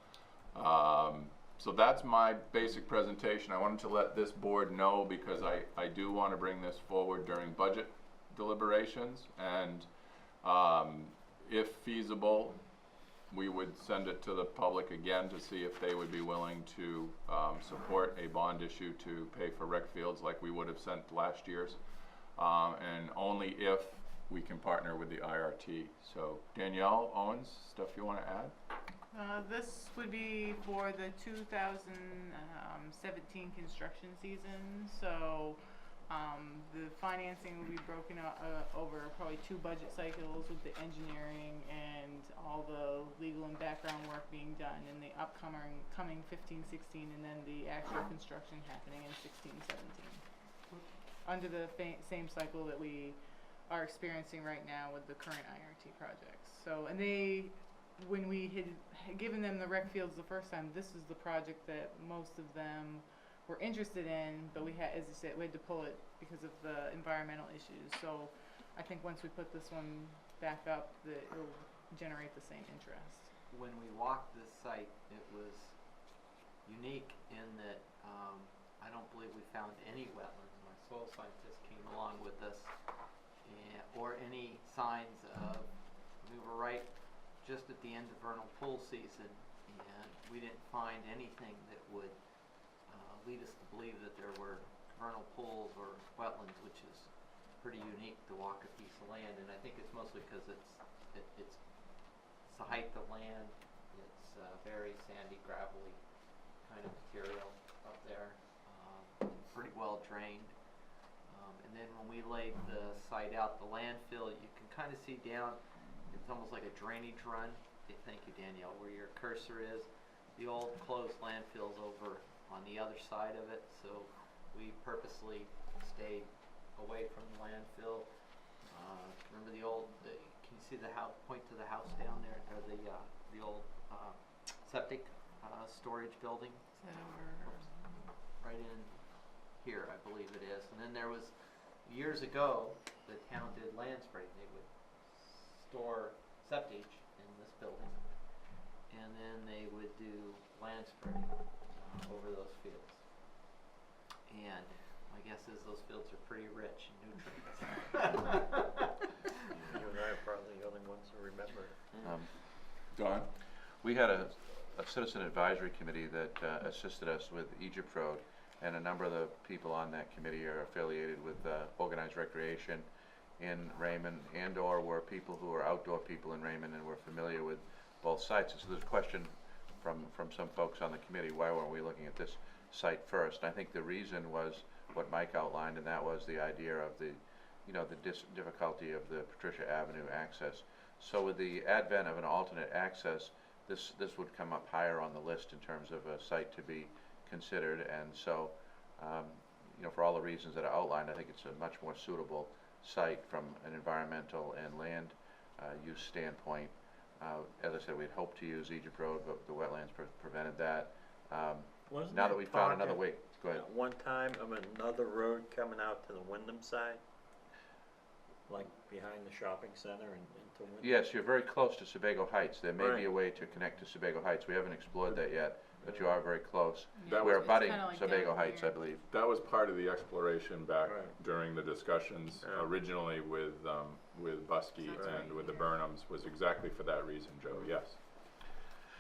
[SPEAKER 1] So that's my basic presentation. I wanted to let this board know because I do want to bring this forward during budget deliberations, and if feasible, we would send it to the public again to see if they would be willing to support a bond issue to pay for rec fields like we would have sent last year's, and only if we can partner with the IRT. So Danielle, Owens, stuff you want to add?
[SPEAKER 6] This would be for the 2017 construction season, so the financing will be broken out over probably 2 budget cycles, with the engineering and all the legal and background work being done in the coming 15-16, and then the actual construction happening in 16-17. Under the same cycle that we are experiencing right now with the current IRT projects. So, and when we had given them the rec fields the first time, this is the project that most of them were interested in, but we had, as I said, we had to pull it because of the environmental issues. So I think once we put this one back up, that it'll generate the same interest.
[SPEAKER 5] When we walked this site, it was unique in that I don't believe we found any wetlands. My soil scientist came along with us, or any signs of, we were right just at the end of vernal pool season, and we didn't find anything that would lead us to believe that there were vernal pools or wetlands, which is pretty unique to walk a piece of land. And I think it's mostly because it's the height of land. It's very sandy, gravelly kind of material up there, pretty well drained. And then when we laid the site out, the landfill, you can kind of see down, it's almost like a drainage run. Thank you, Danielle, where your cursor is. The old closed landfill's over on the other side of it, so we purposely stayed away from the landfill. Remember the old, can you see the house, point to the house down there, or the old septic storage building?
[SPEAKER 6] Is that over?
[SPEAKER 5] Right in here, I believe it is. And then there was, years ago, the town did land spraying. They would store septage in this building, and then they would do land spraying over those fields. And my guess is those fields are pretty rich in nutrients.
[SPEAKER 7] You and I are probably the only ones who remember.
[SPEAKER 1] Don?
[SPEAKER 4] We had a a citizen advisory committee that assisted us with Egypt Road, and a number of the people on that committee are affiliated with organized recreation in Raymond, and/or were people who are outdoor people in Raymond and were familiar with both sites. And so there's a question from some folks on the committee, why weren't we looking at this site first? And I think the reason was what Mike outlined, and that was the idea of the difficulty of the Patricia Avenue access. So with the advent of an alternate access, this would come up higher on the list in terms of a site to be considered. And so, for all the reasons that are outlined, I think it's a much more suitable site from an environmental and land use standpoint. As I said, we'd hoped to use Egypt Road, but the wetlands prevented that.
[SPEAKER 7] Wasn't
[SPEAKER 4] Now
[SPEAKER 7] there
[SPEAKER 4] that we found another
[SPEAKER 7] talk
[SPEAKER 4] way, go ahead.
[SPEAKER 7] at one time of another road coming out to the Wyndham side? Like behind the shopping center and into Wyndham?
[SPEAKER 4] Yes, you're very close to Sebago Heights. There may be
[SPEAKER 7] Right.
[SPEAKER 4] a way to connect to Sebago Heights. We haven't explored that yet, but you are very close.
[SPEAKER 1] That
[SPEAKER 4] We're
[SPEAKER 1] was-
[SPEAKER 4] abutting
[SPEAKER 6] kinda like
[SPEAKER 4] Sebago
[SPEAKER 6] down
[SPEAKER 4] Heights,
[SPEAKER 6] here.
[SPEAKER 4] I believe.
[SPEAKER 1] That was part of the exploration back
[SPEAKER 7] Right.
[SPEAKER 1] during the discussions
[SPEAKER 7] Yeah.
[SPEAKER 1] originally with Buskey
[SPEAKER 6] That's
[SPEAKER 1] and
[SPEAKER 6] right,
[SPEAKER 1] with the
[SPEAKER 6] yeah.
[SPEAKER 1] Burnhams, was exactly for that reason, Joe, yes.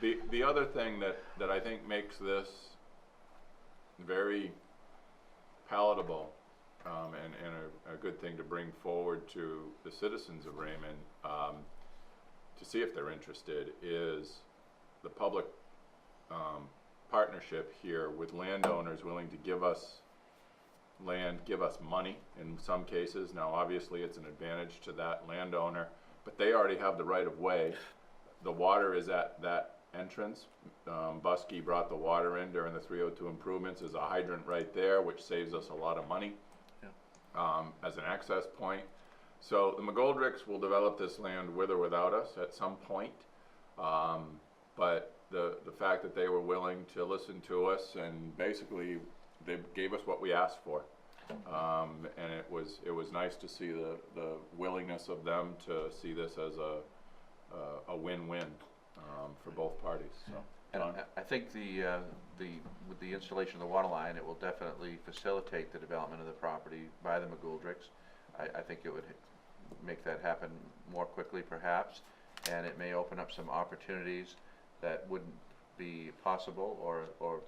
[SPEAKER 1] The other thing that I think makes this very palatable and a good thing to bring forward to the citizens of Raymond to see if they're interested is the public partnership here with landowners willing to give us land, give us money in some cases. Now obviously it's an advantage to that landowner, but they already have the right of way. The water is at that entrance. Buskey brought the water in during the 302 improvements. There's a hydrant right there, which saves us a lot of money as an access point. So the McGoldricks will develop this land with or without us at some point. But the fact that they were willing to listen to us, and basically they gave us what we asked for. And it was nice to see the willingness of them to see this as a win-win for both parties. So,
[SPEAKER 4] And
[SPEAKER 1] John?
[SPEAKER 4] I think with the installation of the water line, it will definitely facilitate the development of the property by the McGoldricks. I think it would make that happen more quickly perhaps, and it may open up some opportunities that wouldn't be possible or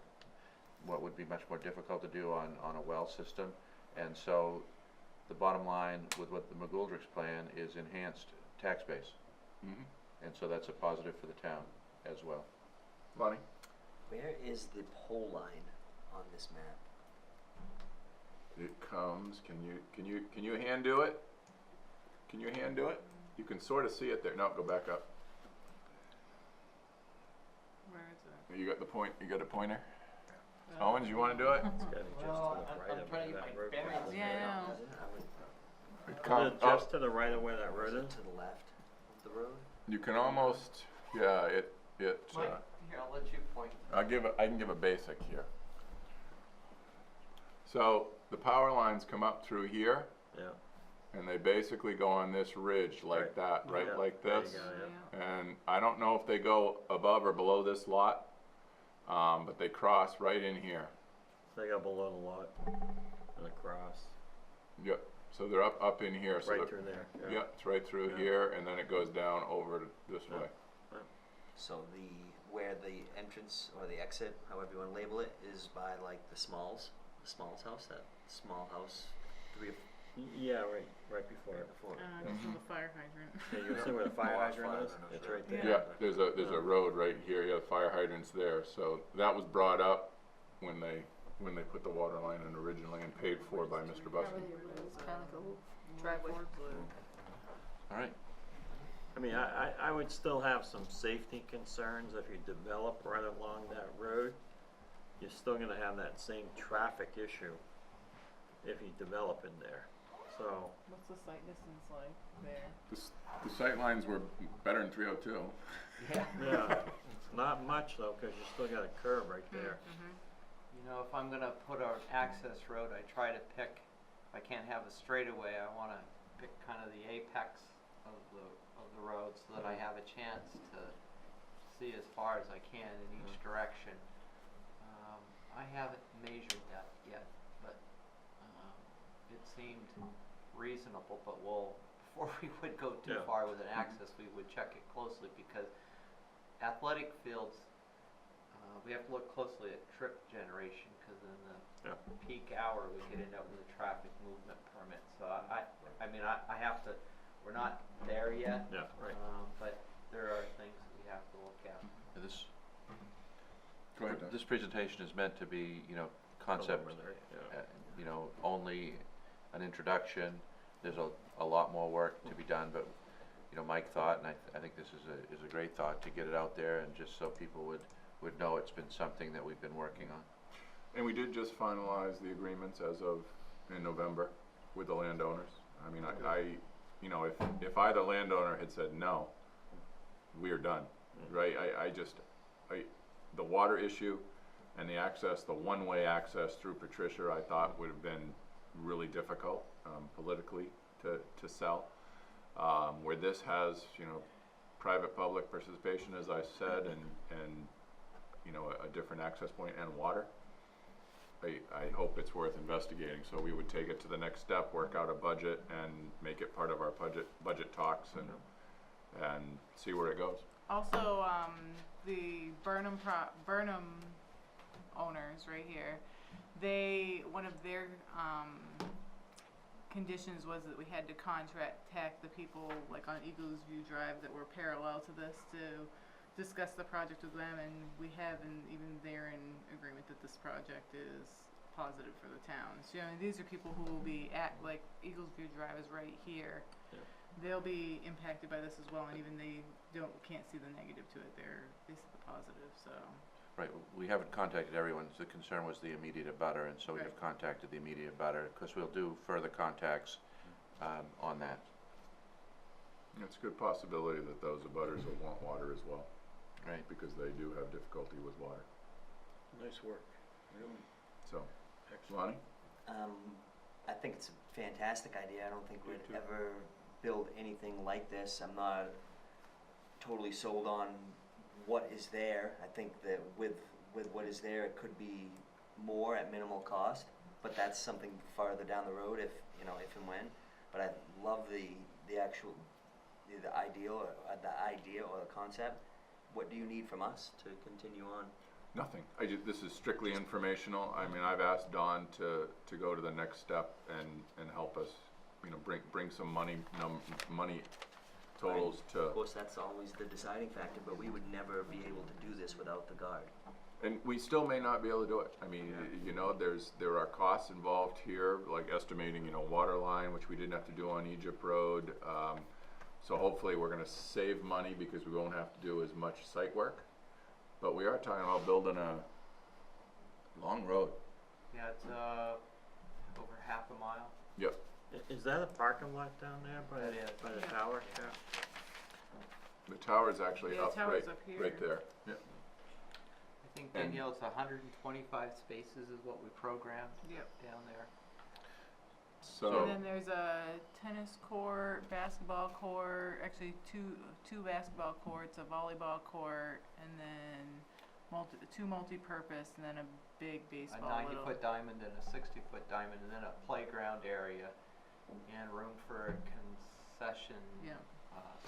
[SPEAKER 4] what would be much more difficult to do on a well system. And so the bottom line with what the McGoldricks plan is enhanced tax base.
[SPEAKER 1] Mhm.
[SPEAKER 4] And so that's a positive for the town as well.
[SPEAKER 1] Lonnie?
[SPEAKER 2] Where is the pole line on this map?
[SPEAKER 1] It comes, can you hand do it? Can you hand do it? You can sort of see it there. No, go back up.
[SPEAKER 6] Where is it?
[SPEAKER 1] You got the point, you got a pointer? Owens, you wanna do it?
[SPEAKER 7] It's gotta be just
[SPEAKER 5] Well,
[SPEAKER 7] to the right
[SPEAKER 5] I'm
[SPEAKER 7] of
[SPEAKER 5] trying to
[SPEAKER 7] where
[SPEAKER 5] get
[SPEAKER 7] that
[SPEAKER 5] my
[SPEAKER 7] road
[SPEAKER 5] bearings
[SPEAKER 7] goes.
[SPEAKER 6] Yeah, I know.
[SPEAKER 1] It
[SPEAKER 7] Is
[SPEAKER 1] come-
[SPEAKER 7] it just to the right of where that road
[SPEAKER 2] Is
[SPEAKER 7] is?
[SPEAKER 2] it to the left of the road?
[SPEAKER 1] You can almost, yeah,
[SPEAKER 5] Mike, here, I'll let you point.
[SPEAKER 1] I can give a basic here. So the power lines come up through here,
[SPEAKER 7] Yeah.
[SPEAKER 1] and they basically go on this ridge like
[SPEAKER 7] Right.
[SPEAKER 1] that, right
[SPEAKER 7] Yeah,
[SPEAKER 1] like
[SPEAKER 7] there you
[SPEAKER 1] this.
[SPEAKER 7] go, yeah.
[SPEAKER 1] And I don't know if they go above or below this lot, but they cross right in here.
[SPEAKER 7] They go below the lot and across,
[SPEAKER 1] Yep, so they're up in here. So
[SPEAKER 7] right
[SPEAKER 1] they're-
[SPEAKER 7] through there.
[SPEAKER 1] Yep, it's right through
[SPEAKER 7] Yeah.
[SPEAKER 1] here, and then it goes down over this
[SPEAKER 7] Yeah.
[SPEAKER 1] way.
[SPEAKER 2] So where the entrance or the exit, however you wanna label it, is by like the Smalls house, that small house,
[SPEAKER 7] Yeah, right before it.
[SPEAKER 2] before.
[SPEAKER 6] Next to the fire hydrant.
[SPEAKER 7] Yeah, you'll see where the fire hydrant is, it's right there.
[SPEAKER 1] Yeah, there's a road right here, yeah, the fire hydrant's there, so that was brought up when they put the water line in originally and paid for by Mr. Buskey.
[SPEAKER 3] It's kind of like a little driveway.
[SPEAKER 4] All right.
[SPEAKER 7] I mean, I would still have some safety concerns if you develop right along that road. You're still gonna have that same traffic issue if you develop in there, so.
[SPEAKER 6] What's the sight distance like there?
[SPEAKER 1] The sight lines were better in 302.
[SPEAKER 7] Yeah, not much though, cause you still got a curve right there.
[SPEAKER 5] You know, if I'm gonna put an access road, I try to pick, if I can't have a straightaway, I wanna pick kind of the apex of the road so that I have a chance to see as far as I can in each direction. I haven't measured that yet, but it seemed reasonable, but before we would go too
[SPEAKER 7] Yeah.
[SPEAKER 5] far with an access, we would check it closely because athletic fields We have to look closely at trip generation, cause in the
[SPEAKER 1] Yeah.
[SPEAKER 5] peak hour, we could end up with a traffic movement permit. So I mean, I have to, we're not there yet.
[SPEAKER 7] Yeah, right.
[SPEAKER 5] But there are things that we have to look at.
[SPEAKER 4] This,
[SPEAKER 1] Go ahead, Doug.
[SPEAKER 4] this presentation is meant to be, you know, concept,
[SPEAKER 7] Preliminary, yeah.
[SPEAKER 4] you know, only an introduction. There's a lot more work to be done, but, you know, Mike thought, and I think this is a great thought, to get it out there and just so people would know it's been something that we've been working on.
[SPEAKER 1] And we did just finalize the agreements as of in November with the landowners. I mean, I you know, if I, the landowner, had said no, we are done, right? The water issue and the access, the one-way access through Patricia, I thought would have been really difficult politically to sell. Where this has, you know, private-public participation, as I said, and you know, a different access point and water, I hope it's worth investigating. So we would take it to the next step, work out a budget, and make it part of our budget talks, and see where it goes.
[SPEAKER 6] Also, the Burnham owners right here, one of their conditions was that we had to contact the people like on Eagles View Drive that were parallel to this to discuss the project with them, and we have, and even they're in agreement that this project is positive for the town. So, you know, these are people who will be at, like, Eagles View Drive is right here.
[SPEAKER 7] Yeah.
[SPEAKER 6] They'll be impacted by this as well, and even they can't see the negative to it. They see the positive, so.
[SPEAKER 4] Right, we haven't contacted everyone. The concern was the immediate abutter, and so we have
[SPEAKER 6] Right.
[SPEAKER 4] contacted the immediate abutter, because we'll do further contacts on that.
[SPEAKER 1] It's a good possibility that those abutters will want water as well,
[SPEAKER 4] Right.
[SPEAKER 1] because they do have difficulty with water.
[SPEAKER 7] Nice work, really,
[SPEAKER 1] So,
[SPEAKER 7] excellent.
[SPEAKER 1] Lonnie?
[SPEAKER 2] I think it's a fantastic idea. I don't think
[SPEAKER 7] Me
[SPEAKER 2] we'd
[SPEAKER 7] too.
[SPEAKER 2] ever build anything like this. I'm not totally sold on what is there. I think that with what is there, it could be more at minimal cost, but that's something farther down the road if and when. But I love the actual, the idea or the concept. What do you need from us to continue on?
[SPEAKER 1] Nothing. This is strictly informational. I mean, I've asked Don to go to the next step and help us, you know, bring some money totals
[SPEAKER 2] Of
[SPEAKER 1] to,
[SPEAKER 2] course, that's always the deciding factor, but we would never be able to do this without the guard.
[SPEAKER 1] and we still may not be able to do it. I mean, you know, there are costs involved here, like estimating, you know, water line, which we didn't have to do on Egypt Road. So hopefully we're gonna save money because we won't have to do as much site work. But we are talking about building a long road.
[SPEAKER 5] Yeah, it's over half a mile.
[SPEAKER 1] Yep.
[SPEAKER 7] Is that a parking lot down there by
[SPEAKER 5] That is.
[SPEAKER 7] the
[SPEAKER 6] Yeah.
[SPEAKER 7] tower? Yeah.
[SPEAKER 1] The tower's actually
[SPEAKER 6] Yeah,
[SPEAKER 1] up
[SPEAKER 6] tower's
[SPEAKER 1] right,
[SPEAKER 6] up here.
[SPEAKER 1] right there. Yeah.
[SPEAKER 5] I think
[SPEAKER 1] And-
[SPEAKER 5] Danielle, it's 125 spaces is what we programmed
[SPEAKER 6] Yep.
[SPEAKER 5] down there.
[SPEAKER 1] So,
[SPEAKER 6] And then there's a tennis court, basketball court, actually two basketball courts, a volleyball court, and then two multi-purpose, and then a big
[SPEAKER 5] A
[SPEAKER 6] baseball.
[SPEAKER 5] 90-foot diamond and a 60-foot diamond, and then a playground area, and room for a concession
[SPEAKER 6] Yeah.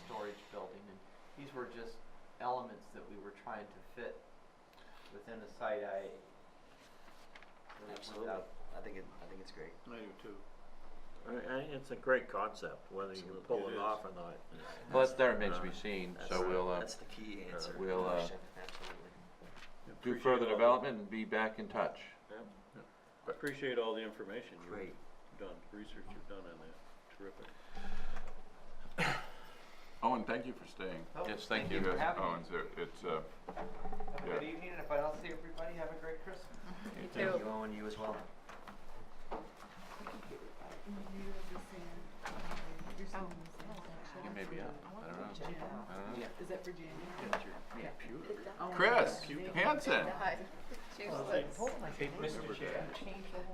[SPEAKER 5] storage building. And these were just elements that we were trying to fit within a site.
[SPEAKER 2] Absolutely. I think it's great.
[SPEAKER 7] I do too. It's a great concept, whether you can pull it off or not.
[SPEAKER 4] Well, that remains to be seen, so we'll
[SPEAKER 2] That's the key answer.
[SPEAKER 4] we'll,
[SPEAKER 2] question. Absolutely.
[SPEAKER 4] do
[SPEAKER 7] Appreciate
[SPEAKER 4] further
[SPEAKER 7] all the-
[SPEAKER 4] development and be back in touch.
[SPEAKER 7] Appreciate all the information
[SPEAKER 2] Great.
[SPEAKER 7] you've done, research you've done on that. Terrific.
[SPEAKER 1] Owen, thank you for staying.
[SPEAKER 5] Oh,
[SPEAKER 4] Yes, thank
[SPEAKER 5] you
[SPEAKER 4] you.
[SPEAKER 5] for having me.
[SPEAKER 1] Owen's, it's,
[SPEAKER 5] Have a
[SPEAKER 1] yeah.
[SPEAKER 5] good evening, and if I don't see everybody, have a great Christmas.
[SPEAKER 3] You
[SPEAKER 2] Thank
[SPEAKER 3] too.
[SPEAKER 2] you, Owen. You as well.
[SPEAKER 4] You may be up, I don't know.
[SPEAKER 6] Is that for January?
[SPEAKER 1] Chris Hansen.
[SPEAKER 3] Mr. Chair.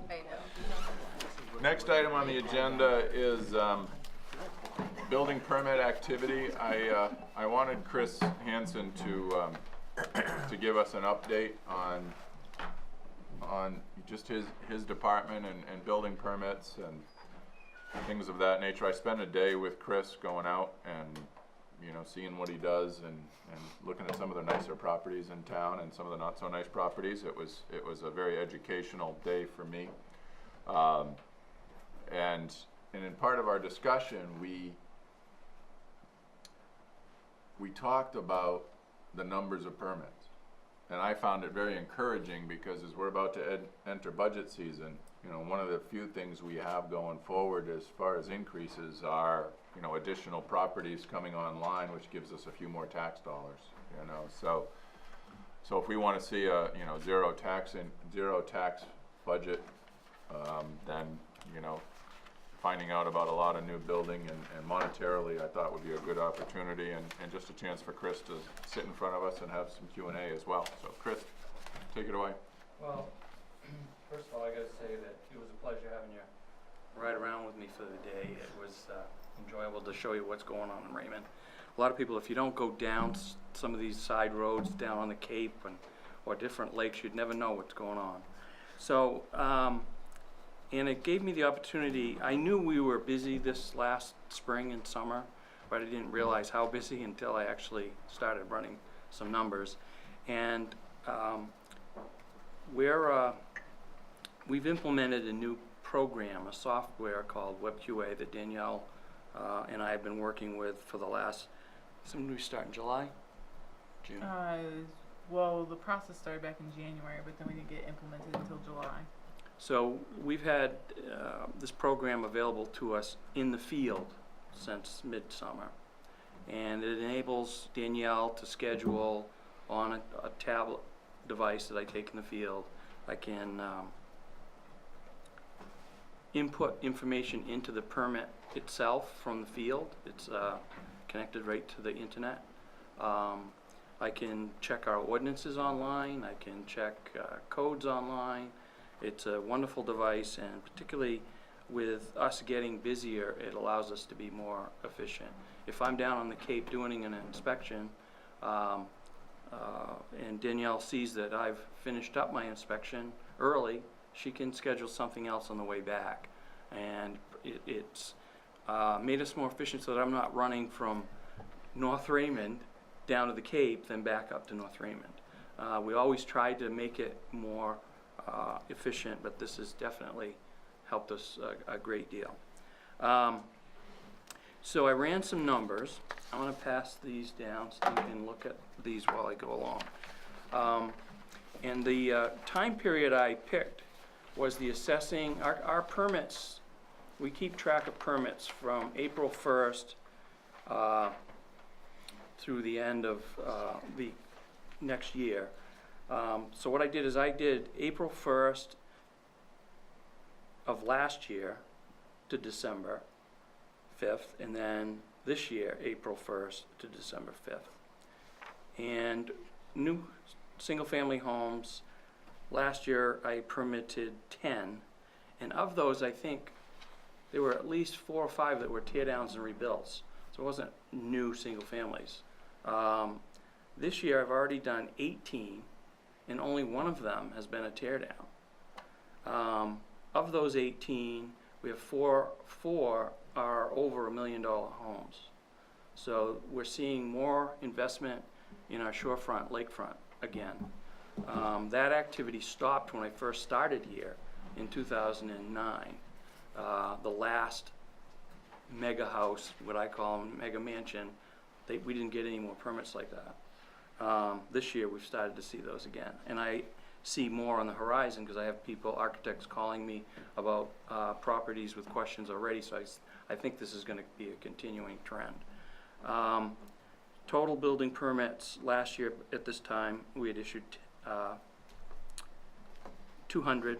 [SPEAKER 3] I know.
[SPEAKER 1] Next item on the agenda is building permit activity. I wanted Chris Hansen to give us an update on just his department and building permits and things of that nature. I spent a day with Chris going out and you know, seeing what he does and looking at some of the nicer properties in town and some of the not so nice properties. It was a very educational day for me. And in part of our discussion, we talked about the numbers of permits. And I found it very encouraging because as we're about to enter budget season, you know, one of the few things we have going forward as far as increases are, you know, additional properties coming online, which gives us a few more tax dollars, you know. So if we want to see a, you know, zero tax budget, then, you know, finding out about a lot of new building and monetarily I thought would be a good opportunity and just a chance for Chris to sit in front of us and have some Q&A as well. So Chris, take it away.
[SPEAKER 10] Well, first of all, I gotta say that it was a pleasure having you ride around with me for the day. It was enjoyable to show you what's going on in Raymond. A lot of people, if you don't go down some of these side roads down on the Cape or different lakes, you'd never know what's going on. So, and it gave me the opportunity. I knew we were busy this last spring and summer, but I didn't realize how busy until I actually started running some numbers. And we've implemented a new program, a software called WebQA that Danielle and I have been working with for the last, we start in July? June?
[SPEAKER 6] Well, the process started back in January, but then we didn't get implemented until July.
[SPEAKER 10] So we've had this program available to us in the field since midsummer, and it enables Danielle to schedule on a tablet device that I take in the field. I can input information into the permit itself from the field. It's connected right to the internet. I can check our ordinances online. I can check codes online. It's a wonderful device, and particularly with us getting busier, it allows us to be more efficient. If I'm down on the Cape doing an inspection, and Danielle sees that I've finished up my inspection early, she can schedule something else on the way back. And it's made us more efficient so that I'm not running from North Raymond down to the Cape, then back up to North Raymond. We always tried to make it more efficient, but this has definitely helped us a great deal. So I ran some numbers. I'm going to pass these down so you can look at these while I go along. And the time period I picked was the assessing. Our permits, we keep track of permits from April 1st through the end of the next year. So what I did is I did April 1st of last year to December 5th, and then this year, April 1st to December 5th. And new single-family homes, last year I permitted 10, and of those I think there were at least 4 or 5 that were tear-downs and rebuilds. So it wasn't new single families. This year I've already done 18, and only one of them has been a tear down. Of those 18, we have four are over $1 million homes. So we're seeing more investment in our shorefront, lakefront again. That activity stopped when I first started here in 2009. The last mega house, what I call them, mega mansion, we didn't get any more permits like that. This year we've started to see those again, and I see more on the horizon because I have people, architects, calling me about properties with questions already. So I think this is going to be a continuing trend. Total building permits last year at this time we had issued 200.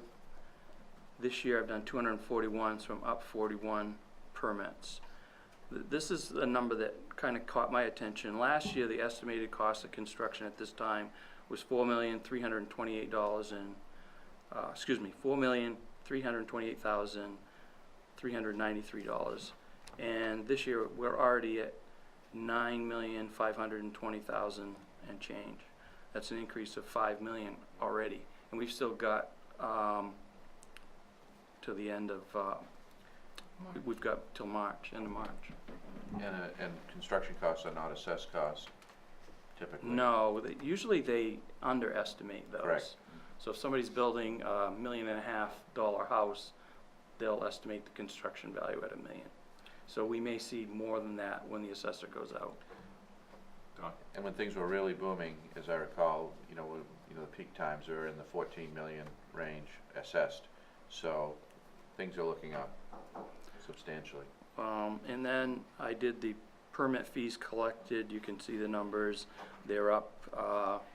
[SPEAKER 10] This year I've done 241, so I'm up 41 permits. This is a number that kind of caught my attention. Last year, the estimated cost of construction at this time was $4,328,000, $4,328,393. And this year, we're already at $9,520,000 and change. That's an increase of $5 million already. And we've still got to the end of we've got till March, end of March.
[SPEAKER 4] And construction costs are not assessed costs typically?
[SPEAKER 10] No, usually they underestimate those.
[SPEAKER 4] Correct.
[SPEAKER 10] So if somebody's building $1.5 million house, they'll estimate the construction value at $1 million. So we may see more than that when the assessor goes out.
[SPEAKER 1] Don?
[SPEAKER 4] And when things were really booming, as I recall, the peak times are in the 14 million range assessed. So things are looking up substantially.
[SPEAKER 10] And then I did the permit fees collected. You can see the numbers. They're up.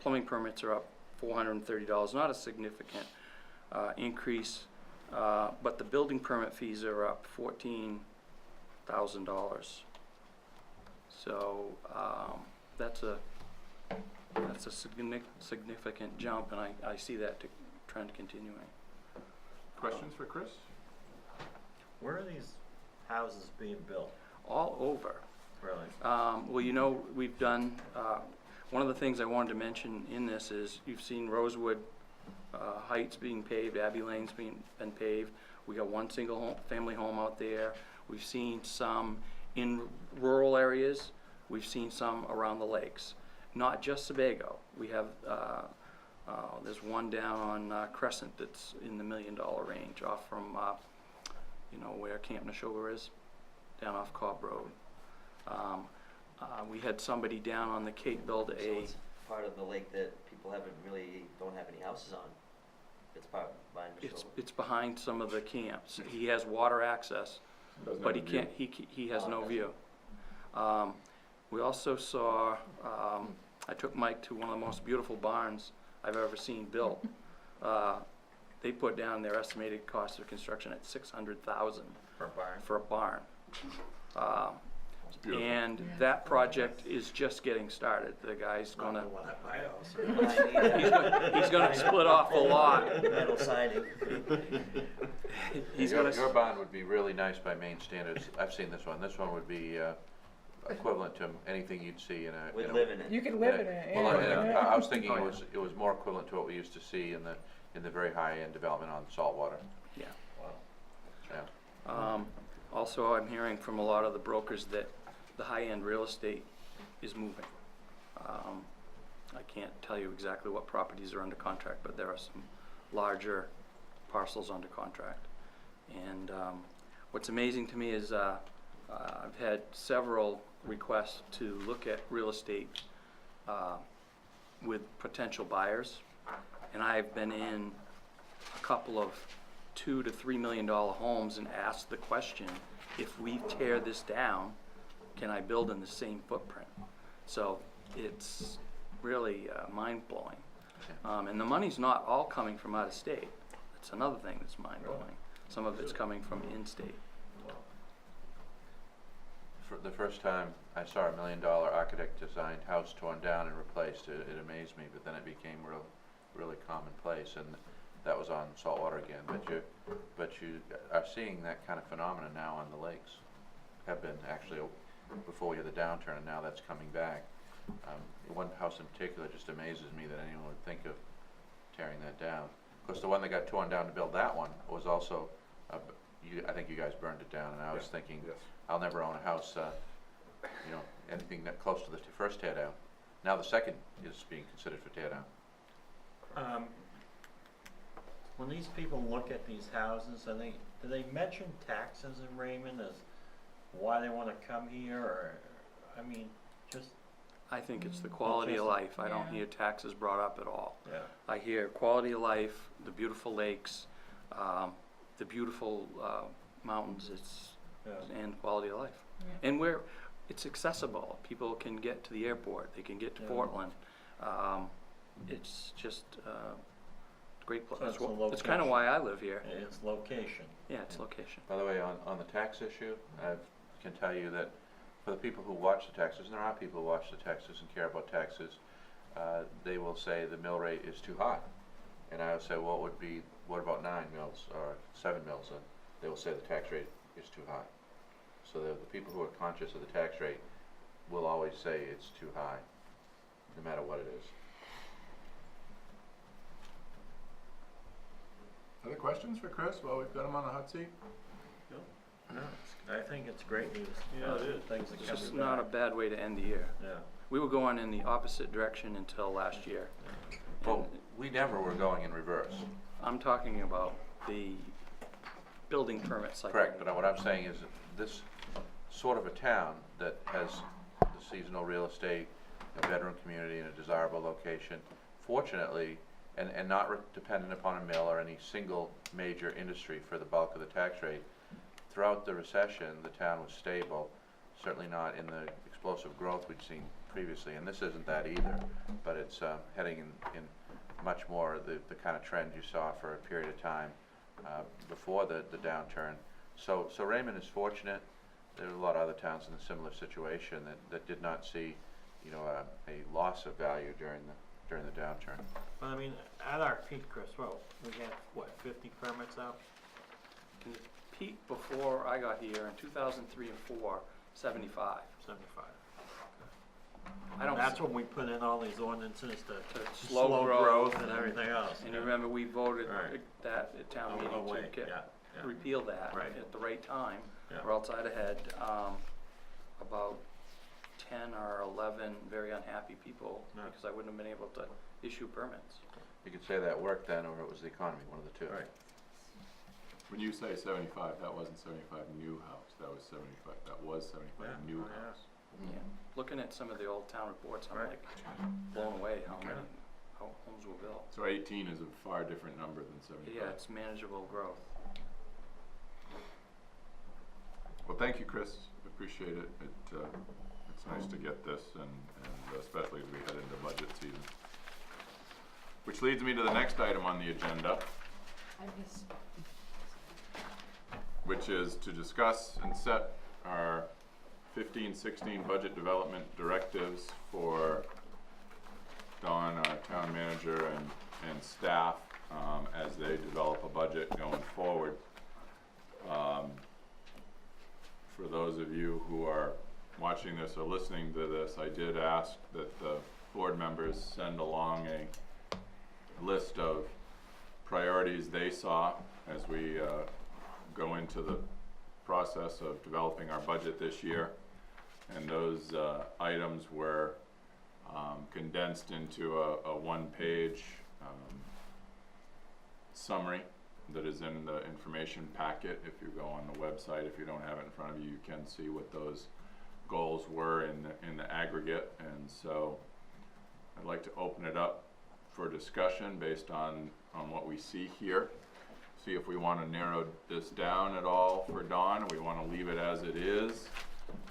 [SPEAKER 10] Plumbing permits are up $430. Not a significant increase, but the building permit fees are up $14,000. So that's a significant jump, and I see that trend continuing.
[SPEAKER 1] Questions for Chris?
[SPEAKER 7] Where are these houses being built?
[SPEAKER 10] All over.
[SPEAKER 7] Really?
[SPEAKER 10] Well, we've done, one of the things I wanted to mention in this is you've seen Rosewood Heights being paved, Abbey Lane's been paved. We got one family home out there. We've seen some in rural areas. We've seen some around the lakes. Not just Sebago. We have, there's one down on Crescent that's in the $1 million range off from, where Camp Neshoba is, down off Cobb Road. We had somebody down on the Cape build
[SPEAKER 2] So it's part of the lake that people don't have any houses on. It's part behind the shoulder.
[SPEAKER 10] It's behind some of the camps. He has water access,
[SPEAKER 1] Doesn't
[SPEAKER 10] but he
[SPEAKER 1] have a view.
[SPEAKER 10] can't, he has
[SPEAKER 2] Oh,
[SPEAKER 10] no
[SPEAKER 2] okay.
[SPEAKER 10] view. We also saw, I took Mike to one of the most beautiful barns I've ever seen built. They put down their estimated cost of construction at $600,000
[SPEAKER 7] For a barn?
[SPEAKER 10] for a barn.
[SPEAKER 1] It's beautiful.
[SPEAKER 10] And that project is just getting started. The guy's
[SPEAKER 7] Not
[SPEAKER 10] gonna,
[SPEAKER 7] the one at my house.
[SPEAKER 10] he's gonna split off a lot.
[SPEAKER 2] Metal siding.
[SPEAKER 10] He's
[SPEAKER 4] Your
[SPEAKER 10] gonna,
[SPEAKER 4] barn would be really nice by Maine standards. I've seen this one. This one would be equivalent to anything you'd see in a.
[SPEAKER 2] We'd live in it.
[SPEAKER 6] You can live in it,
[SPEAKER 4] Well,
[SPEAKER 6] yeah.
[SPEAKER 4] I was thinking
[SPEAKER 10] Oh, yeah.
[SPEAKER 4] it was more equivalent to what we used to see in the very high-end development on saltwater.
[SPEAKER 10] yeah.
[SPEAKER 4] Yeah.
[SPEAKER 10] Also, I'm hearing from a lot of the brokers that the high-end real estate is moving. I can't tell you exactly what properties are under contract, but there are some larger parcels under contract. And what's amazing to me is I've had several requests to look at real estate with potential buyers, and I've been in a couple of $2 to $3 million homes and asked the question, if we tear this down, can I build in the same footprint? So it's really mind-blowing. And the money's not all coming from out of state. That's another thing that's mind-blowing. Some of it's coming from in-state.
[SPEAKER 4] For the first time I saw a $1 million architect-designed house torn down and replaced, it amazed me, but then it became really commonplace, and that was on saltwater again. But you are seeing that kind of phenomenon now on the lakes. Have been actually before we had the downturn, and now that's coming back. One house in particular just amazes me that anyone would think of tearing that down. Of course, the one that got torn down to build that one was also, I think you guys burned it down, and I was thinking,
[SPEAKER 1] Yes.
[SPEAKER 4] I'll never own a house, anything that close to the first tear down. Now the second is being considered for tear down.
[SPEAKER 7] When these people look at these houses, do they mention taxes in Raymond as why they want to come here, or, just,
[SPEAKER 10] I think it's the quality of life. I don't
[SPEAKER 6] Yeah.
[SPEAKER 10] hear taxes brought up at all.
[SPEAKER 7] yeah.
[SPEAKER 10] I hear quality of life, the beautiful lakes, the beautiful mountains, and quality of life.
[SPEAKER 6] Yeah.
[SPEAKER 10] And where it's accessible, people can get to the airport, they can get to
[SPEAKER 7] Yeah.
[SPEAKER 10] Portland. It's just a great place.
[SPEAKER 7] So it's a
[SPEAKER 10] It's kind of
[SPEAKER 7] location.
[SPEAKER 10] why I live here.
[SPEAKER 7] It's location.
[SPEAKER 10] Yeah, it's location.
[SPEAKER 4] By the way, on the tax issue, I can tell you that for the people who watch the taxes, and there are people who watch the taxes and care about taxes, they will say the mill rate is too high. And I will say, well, what about 9 mills or 7 mills? And they will say the tax rate is too high. So the people who are conscious of the tax rate will always say it's too high, no matter what it is.
[SPEAKER 1] Other questions for Chris while we've got him on the hot seat?
[SPEAKER 7] No, I think it's great news.
[SPEAKER 9] Yeah, it is.
[SPEAKER 7] Things are
[SPEAKER 10] It's
[SPEAKER 7] coming
[SPEAKER 10] just not a
[SPEAKER 7] back.
[SPEAKER 10] bad way to end the year.
[SPEAKER 7] Yeah.
[SPEAKER 10] We were going in the opposite direction until last year.
[SPEAKER 4] Well, we never were going in reverse.
[SPEAKER 10] I'm talking about the building permit cycle.
[SPEAKER 4] Correct, but what I'm saying is that this sort of a town that has the seasonal real estate, a veteran community in a desirable location, fortunately, and not dependent upon a mill or any single major industry for the bulk of the tax rate, throughout the recession, the town was stable, certainly not in the explosive growth we'd seen previously, and this isn't that either, but it's heading in much more the kind of trend you saw for a period of time before the downturn. So Raymond is fortunate. There are a lot of other towns in a similar situation that did not see, you know, a loss of value during the downturn.
[SPEAKER 7] But I mean, at our peak, Chris, well, we had, what, 50 permits out?
[SPEAKER 10] In the peak before I got here in 2003 and 4, 75.
[SPEAKER 7] 75.
[SPEAKER 10] I don't.
[SPEAKER 7] That's when we put in all these ordinances to
[SPEAKER 10] To
[SPEAKER 7] slow
[SPEAKER 10] slow
[SPEAKER 7] growth
[SPEAKER 10] growth
[SPEAKER 7] and everything else.
[SPEAKER 10] And you remember we voted
[SPEAKER 7] Right.
[SPEAKER 10] that at town meeting
[SPEAKER 7] Away,
[SPEAKER 10] to
[SPEAKER 7] yeah, yeah.
[SPEAKER 10] repeal that
[SPEAKER 7] Right.
[SPEAKER 10] at the right time,
[SPEAKER 7] Yeah.
[SPEAKER 10] or else I'd have had about 10 or 11 very unhappy people
[SPEAKER 7] Yeah.
[SPEAKER 10] because I wouldn't have been able to issue permits.
[SPEAKER 4] You could say that worked then, or it was the economy, one of the two.
[SPEAKER 7] Right.
[SPEAKER 1] When you say 75, that wasn't 75 new house, that was 75
[SPEAKER 7] Yeah.
[SPEAKER 1] new
[SPEAKER 7] Oh, yeah.
[SPEAKER 1] house.
[SPEAKER 10] Yeah. Looking at some of the old town reports, I'm
[SPEAKER 7] Right.
[SPEAKER 10] like blown away how
[SPEAKER 7] Yeah.
[SPEAKER 10] many homes were built.
[SPEAKER 1] So 18 is a far different number than 75.
[SPEAKER 10] Yeah, it's manageable growth.
[SPEAKER 1] Well, thank you, Chris. Appreciate it. It's nice to get this, and especially as we head into budget season. Which leads me to the next item on the agenda, which is to discuss and set our 15-16 budget development directives for Dawn, our town manager, and staff as they develop a budget going forward. For those of you who are watching this or listening to this, I did ask that the board members send along a list of priorities they saw as we go into the process of developing our budget this year. And those items were condensed into a one-page summary that is in the information packet. If you go on the website, if you don't have it in front of you, you can see what those goals were in the aggregate. And so I'd like to open it up for discussion based on what we see here. See if we want to narrow this down at all for Dawn, or we want to leave it as it is,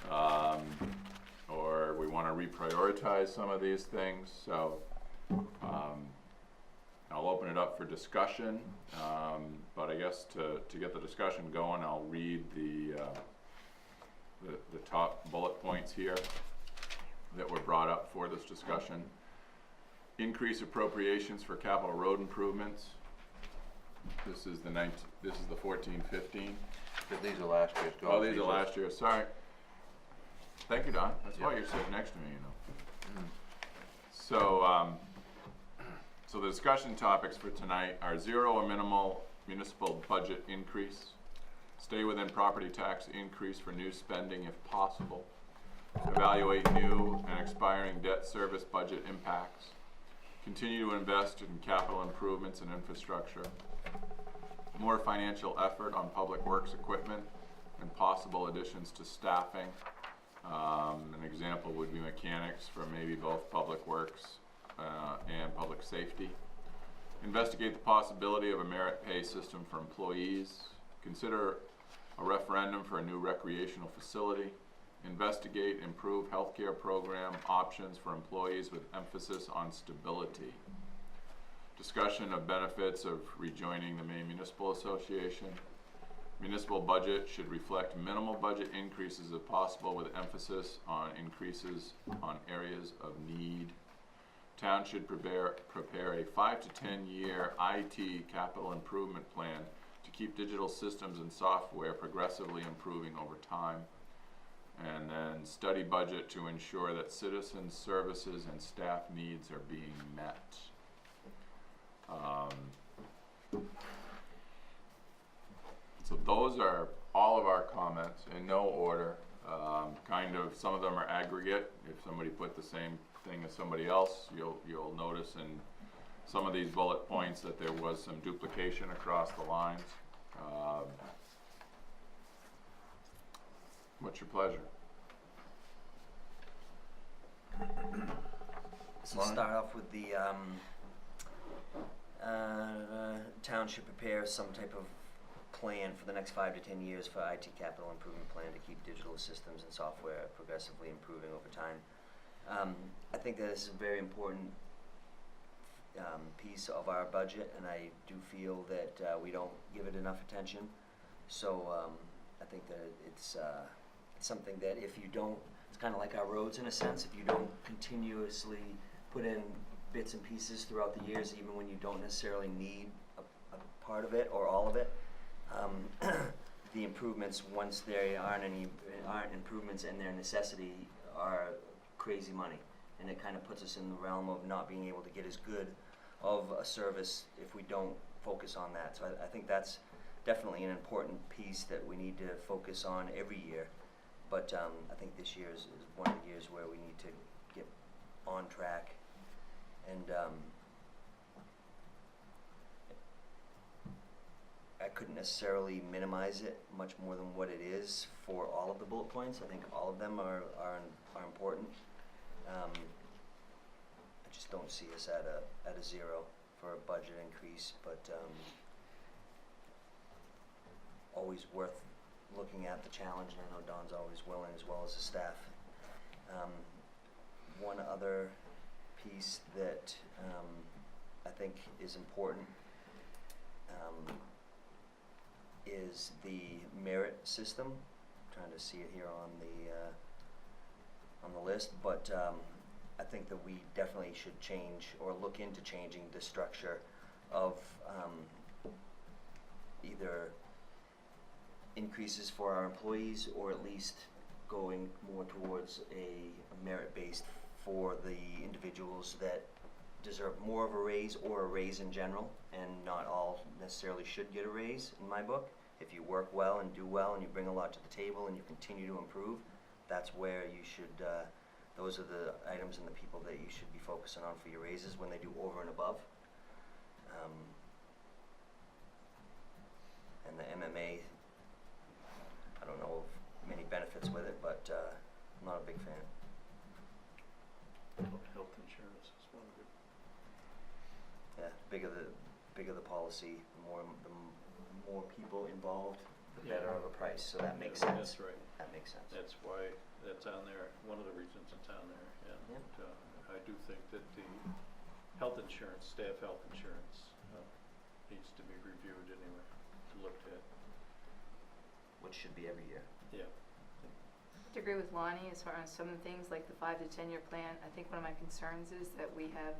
[SPEAKER 1] or we want to reprioritize some of these things. So I'll open it up for discussion, but I guess to get the discussion going, I'll read the top bullet points here that were brought up for this discussion. Increase appropriations for capital road improvements. This is the 14-15.
[SPEAKER 4] These are last year's goals.
[SPEAKER 1] Oh, these are last year. Sorry. Thank you, Don. That's why you're sitting next to me, you know. So the discussion topics for tonight are zero or minimal municipal budget increase, stay within property tax increase for new spending if possible, evaluate new and expiring debt service budget impacts, continue to invest in capital improvements and infrastructure, more financial effort on public works equipment and possible additions to staffing. An example would be mechanics for maybe both public works and public safety. Investigate the possibility of a merit pay system for employees. Consider a referendum for a new recreational facility. Investigate improved healthcare program options for employees with emphasis on stability. Discussion of benefits of rejoining the Maine Municipal Association. Municipal budget should reflect minimal budget increases if possible, with emphasis on increases on areas of need. Town should prepare a 5 to 10 year IT capital improvement plan to keep digital systems and software progressively improving over time. And then study budget to ensure that citizen services and staff needs are being met. So those are all of our comments kind of, some of them are aggregate. If somebody put the same thing as somebody else, you'll notice in some of these bullet points that there was some duplication across the lines. What's your pleasure?
[SPEAKER 2] So we'll start off with the town should prepare some type of plan for the next 5 to 10 years for IT capital improvement plan to keep digital systems and software progressively improving over time. I think that this is a very important piece of our budget, and I do feel that we don't give it enough attention. So I think that it's something that if you don't, it's kind of like our roads in a sense, if you don't continuously put in bits and pieces throughout the years, even when you don't necessarily need a part of it or all of it, the improvements, once there aren't improvements and their necessity, are crazy money. And it kind of puts us in the realm of not being able to get as good of a service if we don't focus on that. So I think that's definitely an important piece that we need to focus on every year. But I think this year is one of the years where we need to get on track. And I couldn't necessarily minimize it much more than what it is for all of the bullet points. I think all of them are important. I just don't see us at a zero for a budget increase, but always worth looking at the challenge, and I know Don's always willing, as well as the staff. One other piece that I think is important is the merit system. I'm trying to see it here on the list, but I think that we definitely should change or look into changing the structure of either increases for our employees, or at least going more towards a merit-based for the individuals that deserve more of a raise, or a raise in general, and not all necessarily should get a raise in my book. If you work well and do well and you bring a lot to the table and you continue to improve, that's where you should, those are the items and the people that you should be focusing on for your raises when they do over and above. And the MMA, I don't know of many benefits with it, but I'm not a big fan.
[SPEAKER 7] Health insurance is one good.
[SPEAKER 2] Yeah, bigger the policy, the more people involved, the better of a price. So that makes sense.
[SPEAKER 7] That's right.
[SPEAKER 2] That makes sense.
[SPEAKER 7] That's why that's on there, one of the reasons it's on there. And I do think that the health insurance, staff health insurance, needs to be reviewed anyway, looked at.
[SPEAKER 2] Which should be every year.
[SPEAKER 7] Yeah.
[SPEAKER 3] I agree with Lonnie as far as some of the things like the 5 to 10 year plan. I think one of my concerns is that we have,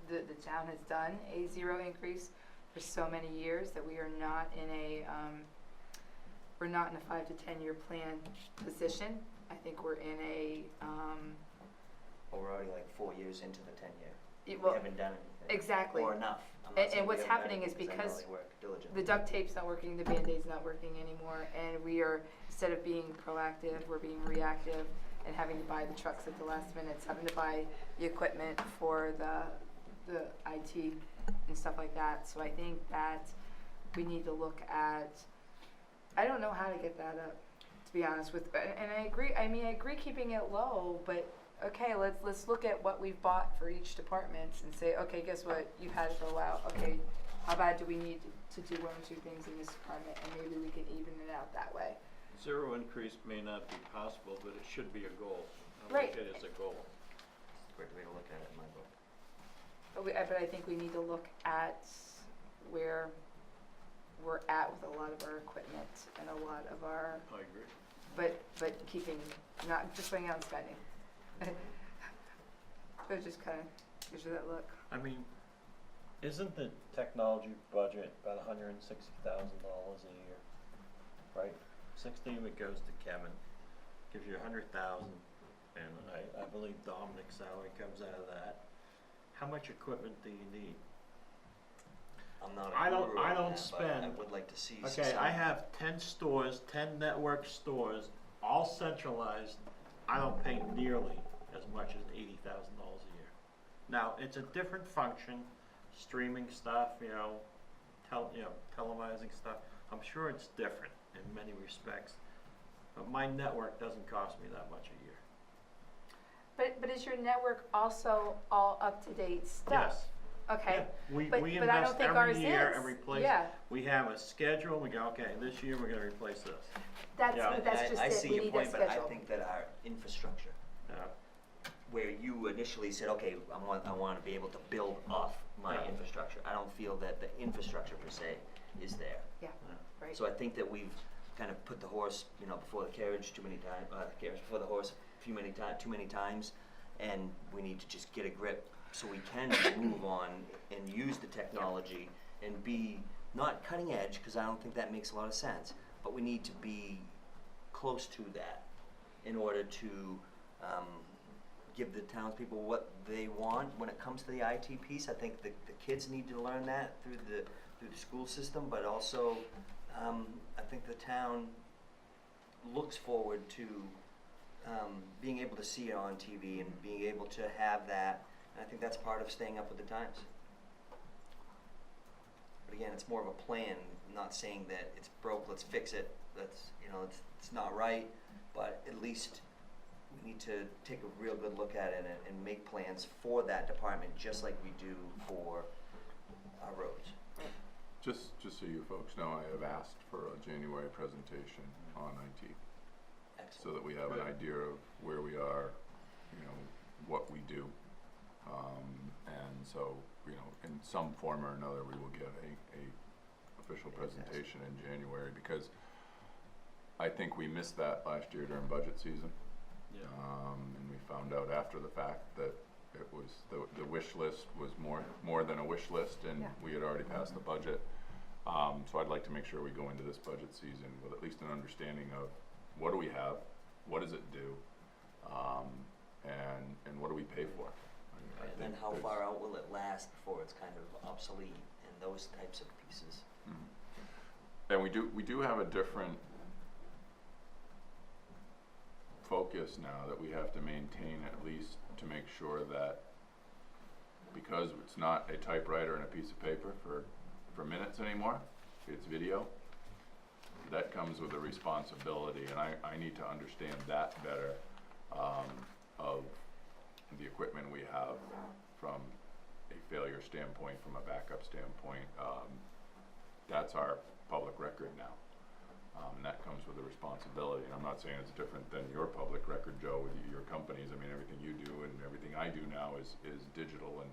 [SPEAKER 3] the town has done a zero increase for so many years that we are not in a, we're not in a 5 to 10 year plan position. I think we're in a,
[SPEAKER 2] Well, we're already like 4 years into the 10-year. We
[SPEAKER 3] well,
[SPEAKER 2] haven't done anything.
[SPEAKER 3] exactly.
[SPEAKER 2] Or enough. I'm not saying
[SPEAKER 3] And
[SPEAKER 2] we
[SPEAKER 3] what's
[SPEAKER 2] haven't done
[SPEAKER 3] happening is
[SPEAKER 2] anything, I know
[SPEAKER 3] because
[SPEAKER 2] they work diligently.
[SPEAKER 3] the duct tape's not working, the Band-Aid's not working anymore, and we are, instead of being proactive, we're being reactive and having to buy the trucks at the last minute, having to buy the equipment for the IT and stuff like that. So I think that we need to look at, I don't know how to get that up, to be honest with, and I agree, I agree keeping it low, but okay, let's look at what we've bought for each department and say, okay, guess what, you've had it for a while, okay, how bad do we need to do 1 or 2 things in this department, and maybe we can even it out that way.
[SPEAKER 7] Zero increase may not be possible, but it should be a goal. I
[SPEAKER 3] Right.
[SPEAKER 7] look at it as a goal.
[SPEAKER 2] Great way to look at it in my book.
[SPEAKER 3] But I think we need to look at where we're at with a lot of our equipment and a lot of our,
[SPEAKER 7] I agree.
[SPEAKER 3] but keeping, not just going out and spending. But it just kind of gives you that look.
[SPEAKER 7] I mean, isn't the technology budget about $160,000 a year, right? 60 of it goes to Kevin, gives you 100,000, and I believe Dominic's salary comes out of that. How much equipment do you need?
[SPEAKER 2] I'm not
[SPEAKER 7] I
[SPEAKER 2] a
[SPEAKER 7] don't-
[SPEAKER 2] guru
[SPEAKER 7] I
[SPEAKER 2] on
[SPEAKER 7] don't
[SPEAKER 2] that,
[SPEAKER 7] spend-
[SPEAKER 2] but I would like to see
[SPEAKER 7] Okay,
[SPEAKER 2] some.
[SPEAKER 7] I have 10 stores, 10 network stores, all centralized I don't pay nearly as much as $80,000 a year. Now, it's a different function, streaming stuff, televising stuff. I'm sure it's different in many respects, but my network doesn't cost me that much a year.
[SPEAKER 3] But is your network also all up-to-date stuff?
[SPEAKER 7] Yes.
[SPEAKER 3] Okay.
[SPEAKER 7] Yeah. We
[SPEAKER 3] But I don't
[SPEAKER 7] invest
[SPEAKER 3] think
[SPEAKER 7] every
[SPEAKER 3] ours
[SPEAKER 7] year
[SPEAKER 3] is.
[SPEAKER 7] and replace.
[SPEAKER 3] Yeah.
[SPEAKER 7] We have a schedule. We go, okay, this year we're going to replace this.
[SPEAKER 3] That's,
[SPEAKER 7] Yeah.
[SPEAKER 3] but that's just
[SPEAKER 2] I
[SPEAKER 3] it,
[SPEAKER 2] see
[SPEAKER 3] we
[SPEAKER 2] your
[SPEAKER 3] need
[SPEAKER 2] point,
[SPEAKER 3] that
[SPEAKER 2] but I
[SPEAKER 3] schedule.
[SPEAKER 2] think that our infrastructure, where you initially said, okay, I want to be able to build off my
[SPEAKER 7] Yeah.
[SPEAKER 2] infrastructure. I don't feel that the infrastructure per se is there.
[SPEAKER 3] Yeah, right.
[SPEAKER 2] So I think that we've kind of put the horse, before the carriage too many times, before the horse too many times, and we need to just get a grip so we can move on and use the technology and be not cutting edge, because I don't think that makes a lot of sense, but we need to be close to that in order to give the townspeople what they want when it comes to the IT piece. I think the kids need to learn that through the school system, but also I think the town looks forward to being able to see it on TV and being able to have that, and I think that's part of staying up with the times. But again, it's more of a plan, not saying that it's broke, let's fix it, it's not right, but at least we need to take a real good look at it and make plans for that department, just like we do for our roads.
[SPEAKER 1] Just so you folks know, I have asked for a January presentation on IT, so that we have an idea of where we are, what we do. And so, in some form or another, we will get a official presentation in January, because I think we missed that last year during budget season.
[SPEAKER 7] Yeah.
[SPEAKER 1] And we found out after the fact that it was, the wish list was more than a wish list, and
[SPEAKER 3] Yeah.
[SPEAKER 1] we had already passed the budget. So I'd like to make sure we go into this budget season with at least an understanding of what do we have, what does it do, and what do we pay for? I
[SPEAKER 2] And then
[SPEAKER 1] think
[SPEAKER 2] how
[SPEAKER 1] there's-
[SPEAKER 2] far out will it last before it's kind of obsolete, and those types of pieces.
[SPEAKER 1] And we do have a different focus now that we have to maintain, at least to make sure that, because it's not a typewriter and a piece of paper for minutes anymore, it's video. That comes with a responsibility, and I need to understand that better, of the equipment we have from a failure standpoint, from a backup standpoint. That's our public record now. And that comes with a responsibility. And I'm not saying it's different than your public record, Joe, with your companies. I mean, everything you do and everything I do now is digital. And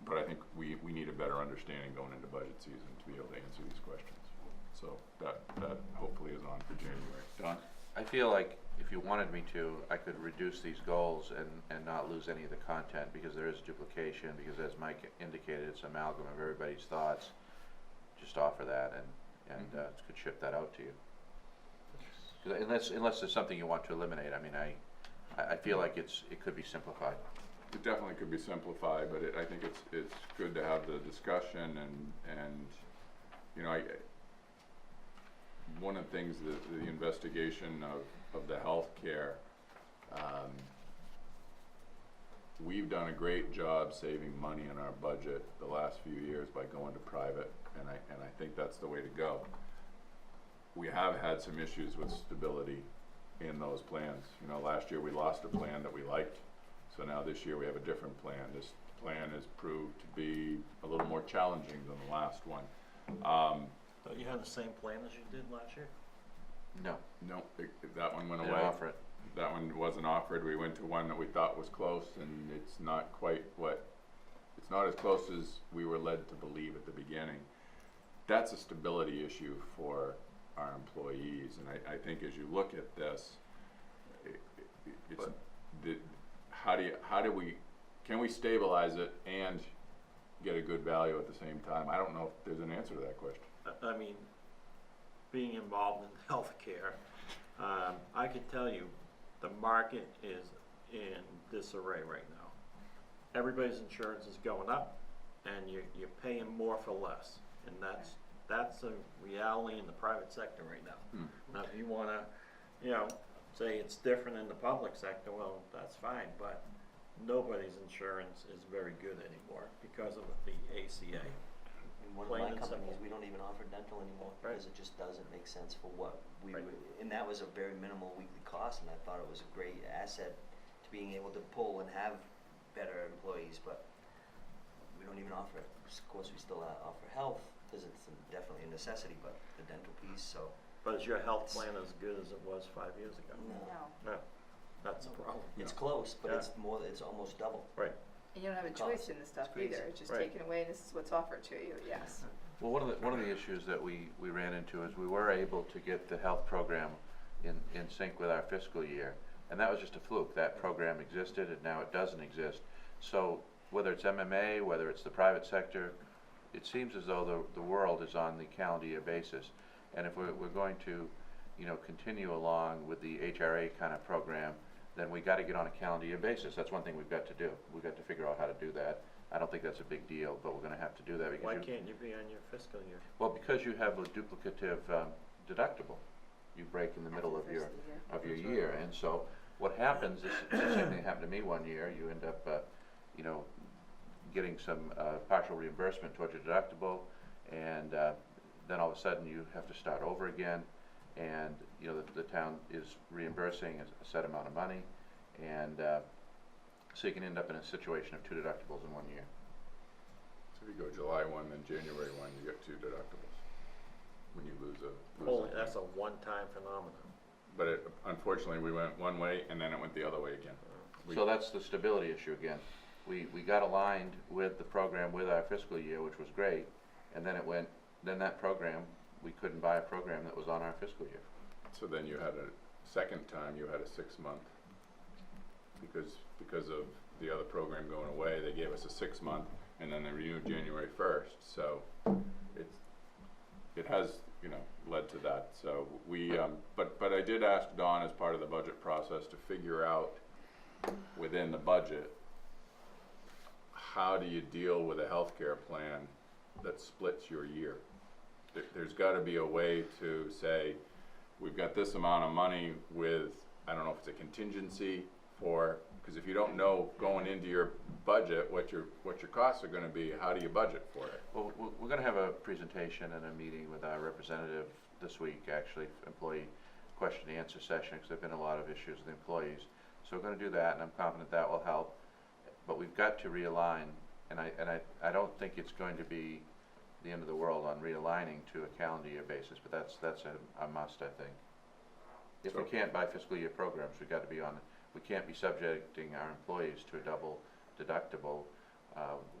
[SPEAKER 1] but I think we need a better understanding going into budget season to be able to answer these questions. So that hopefully is on for January. Don?
[SPEAKER 4] I feel like if you wanted me to, I could reduce these goals and not lose any of the content, because there is duplication, because as Mike indicated, it's an amalgam of everybody's thoughts. Just offer that and could ship that out to you. 'Cause unless there's something you want to eliminate, I mean, I feel like it could be simplified.
[SPEAKER 1] It definitely could be simplified, but I think it's good to have the discussion and one of the things, the investigation of the healthcare, we've done a great job saving money in our budget the last few years by going to private, and I think that's the way to go. We have had some issues with stability in those plans. Last year we lost a plan that we liked, so now this year we have a different plan. This plan has proved to be a little more challenging than the last one.
[SPEAKER 7] Don't you have the same plan as you did last year?
[SPEAKER 4] No,
[SPEAKER 1] No, that one went
[SPEAKER 4] they
[SPEAKER 1] away.
[SPEAKER 4] didn't offer it.
[SPEAKER 1] That one wasn't offered. We went to one that we thought was close, and it's not quite it's not as close as we were led to believe at the beginning. That's a stability issue for our employees, and I think as you look at this, can we stabilize it and get a good value at the same time? I don't know if there's an answer to that question.
[SPEAKER 7] I mean, being involved in healthcare, I can tell you the market is in disarray right now. Everybody's insurance is going up, and you're paying more for less, and that's a reality in the private sector right now. Now, if you want to, say it's different in the public sector, well, that's fine, but nobody's insurance is very good anymore because of the ACA.
[SPEAKER 2] In one of
[SPEAKER 7] Plain
[SPEAKER 2] my
[SPEAKER 7] and
[SPEAKER 2] companies,
[SPEAKER 7] simple.
[SPEAKER 2] we don't even offer dental anymore
[SPEAKER 7] Right.
[SPEAKER 2] because it just doesn't make sense for what we
[SPEAKER 7] Right.
[SPEAKER 2] would, and that was a very minimal weekly cost, and I thought it was a great asset to being able to pull and have better employees, but we don't even offer it. Of course, we still offer health because it's definitely a necessity, but the dental piece, so.
[SPEAKER 7] But is your health plan as good as it was 5 years ago?
[SPEAKER 3] No.
[SPEAKER 7] No, that's the problem.
[SPEAKER 2] It's close, but
[SPEAKER 7] Yeah.
[SPEAKER 2] it's more, it's almost double.
[SPEAKER 7] Right.
[SPEAKER 3] And you don't have a
[SPEAKER 2] Cost.
[SPEAKER 3] choice in this stuff
[SPEAKER 2] It's crazy.
[SPEAKER 3] either. It's just
[SPEAKER 7] Right.
[SPEAKER 3] taken away and this is what's offered to you, yes.
[SPEAKER 4] Well, one of the issues that we ran into is we were able to get the health program in sync with our fiscal year. And that was just a fluke. That program existed and now it doesn't exist. So whether it's MMA, whether it's the private sector, it seems as though the world is on the calendar year basis. And if we're going to, you know, continue along with the HRA kind of program, then we got to get on a calendar year basis. That's one thing we've got to do. We've got to figure out how to do that. I don't think that's a big deal, but we're going to have to do that because
[SPEAKER 7] Why can't you be on your fiscal year?
[SPEAKER 4] well, because you have a duplicative deductible. You break in the middle of your year, and so what happens is the same thing happened to me one year. You end up, you know, getting some partial reimbursement towards your deductible, and then all of a sudden you have to start over again, and you know the town is reimbursing a set amount of money, and so you can end up in a situation of 2 deductibles in 1 year.
[SPEAKER 1] So if you go July 1, then January 1, you get 2 deductibles when you lose a.
[SPEAKER 7] Holy, that's a one-time phenomenon.
[SPEAKER 1] But unfortunately, we went one way and then it went the other way again.
[SPEAKER 4] So that's the stability issue again. We got aligned with the program with our fiscal year, which was great, and then then that program, we couldn't buy a program that was on our fiscal year.
[SPEAKER 1] So then you had a second time, you had a 6-month, because of the other program going away, they gave us a 6-month, and then they renewed January 1st. So it has, you know, led to that. So we, but I did ask Dawn as part of the budget process to figure out within the budget, how do you deal with a healthcare plan that splits your year? There's got to be a way to say, we've got this amount of money with, I don't know if it's a contingency for, because if you don't know going into your budget what your costs are going to be, how do you budget for it?
[SPEAKER 4] Well, we're going to have a presentation and a meeting with our representative this week, actually, employee question and answer session, because there have been a lot of issues with employees. So we're going to do that, and I'm confident that will help. But we've got to realign, and I don't think it's going to be the end of the world on realigning to a calendar year basis, but that's a must, I think. If we can't buy fiscal year programs, we've got to be on. We can't be subjecting our employees to a double deductible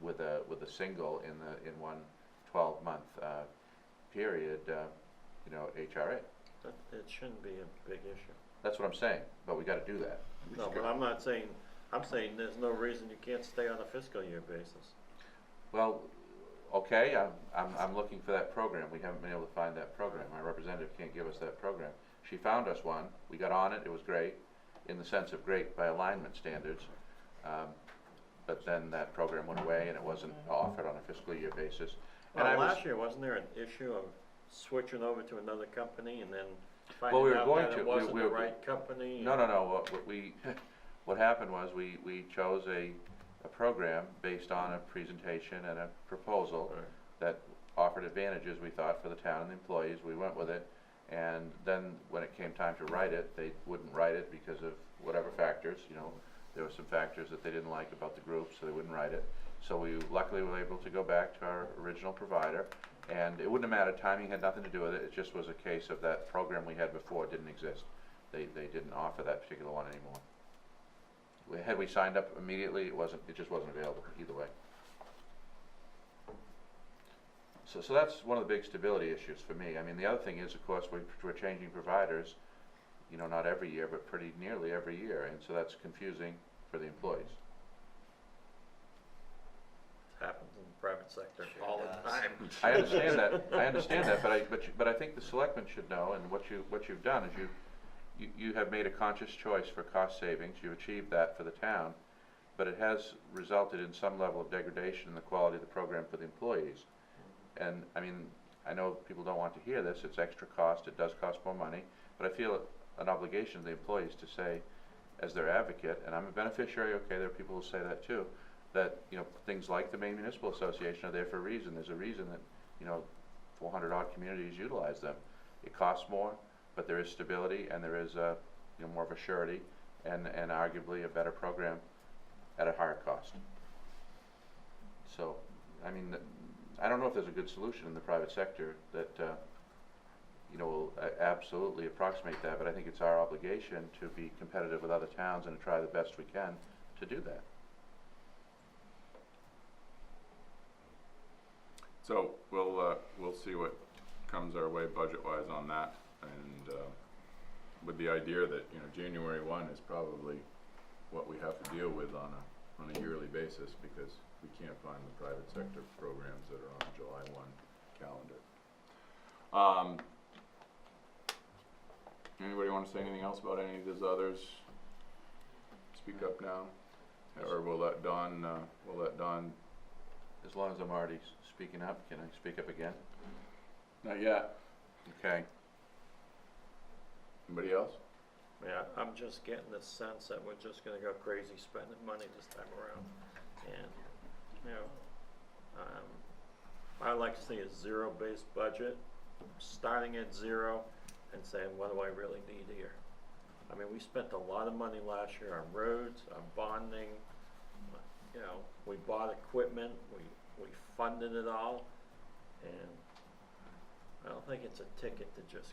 [SPEAKER 4] with a single in one 12-month period, you know, HRA.
[SPEAKER 7] It shouldn't be a big issue.
[SPEAKER 4] That's what I'm saying, but we got to do that.
[SPEAKER 7] No, but I'm not saying, I'm saying there's no reason you can't stay on a fiscal year basis.
[SPEAKER 4] Well, okay, I'm looking for that program. We haven't been able to find that program. Our representative can't give us that program. She found us one. We got on it. It was great, in the sense of great by alignment standards. But then that program went away and it wasn't offered on a fiscal year basis. And
[SPEAKER 7] Well, last year, wasn't there an issue of switching over to another company and then
[SPEAKER 4] Well,
[SPEAKER 7] finding
[SPEAKER 4] we were
[SPEAKER 7] out
[SPEAKER 4] going
[SPEAKER 7] that
[SPEAKER 4] to.
[SPEAKER 7] it wasn't
[SPEAKER 4] We
[SPEAKER 7] the
[SPEAKER 4] were-
[SPEAKER 7] right company?
[SPEAKER 4] No. What happened was we chose a program based on a presentation and a proposal
[SPEAKER 7] Right.
[SPEAKER 4] that offered advantages, we thought, for the town and the employees. We went with it, and then when it came time to write it, they wouldn't write it because of whatever factors. You know, there were some factors that they didn't like about the group, so they wouldn't write it. So we luckily were able to go back to our original provider, and it wouldn't have mattered. Timing had nothing to do with it. It just was a case of that program we had before didn't exist. They didn't offer that particular one anymore. Had we signed up immediately, it just wasn't available either way. So that's one of the big stability issues for me. I mean, the other thing is, of course, we're changing providers, you know, not every year, but pretty nearly every year, and so that's confusing for the employees.
[SPEAKER 7] It happens in the private sector
[SPEAKER 2] Sure
[SPEAKER 7] all
[SPEAKER 2] does.
[SPEAKER 7] the time.
[SPEAKER 4] I understand that, but I think the selectmen should know, and what you've done is you have made a conscious choice for cost savings. You achieved that for the town, but it has resulted in some level of degradation in the quality of the program for the employees. And I mean, I know people don't want to hear this. It's extra cost. It does cost more money, but I feel an obligation of the employees to say, as their advocate, and I'm a beneficiary, okay, there are people who say that too, that, you know, things like the Maine Municipal Association are there for a reason. There's a reason that, you know, 400 odd communities utilize them. It costs more, but there is stability, and there is a, you know, more of a surety, and arguably a better program at a higher cost. So, I mean, I don't know if there's a good solution in the private sector that, you know, will absolutely approximate that, but I think it's our obligation to be competitive with other towns and to try the best we can to do that.
[SPEAKER 1] So we'll see what comes our way budget-wise on that, and with the idea that, you know, January 1 is probably what we have to deal with on a yearly basis, because we can't find the private sector programs that are on the July 1 calendar. Anybody want to say anything else about any of these others? Speak up now, or we'll let Don.
[SPEAKER 4] As long as I'm already speaking up, can I speak up again?
[SPEAKER 1] Not yet.
[SPEAKER 4] Okay.
[SPEAKER 1] Anybody else?
[SPEAKER 7] Yeah, I'm just getting the sense that we're just gonna go crazy spending money this time around. And, you know, I like to see a zero-based budget, starting at zero and saying, what do I really need here? I mean, we spent a lot of money last year on roads, on bonding, you know, we bought equipment, we funded it all, and I don't think it's a ticket to just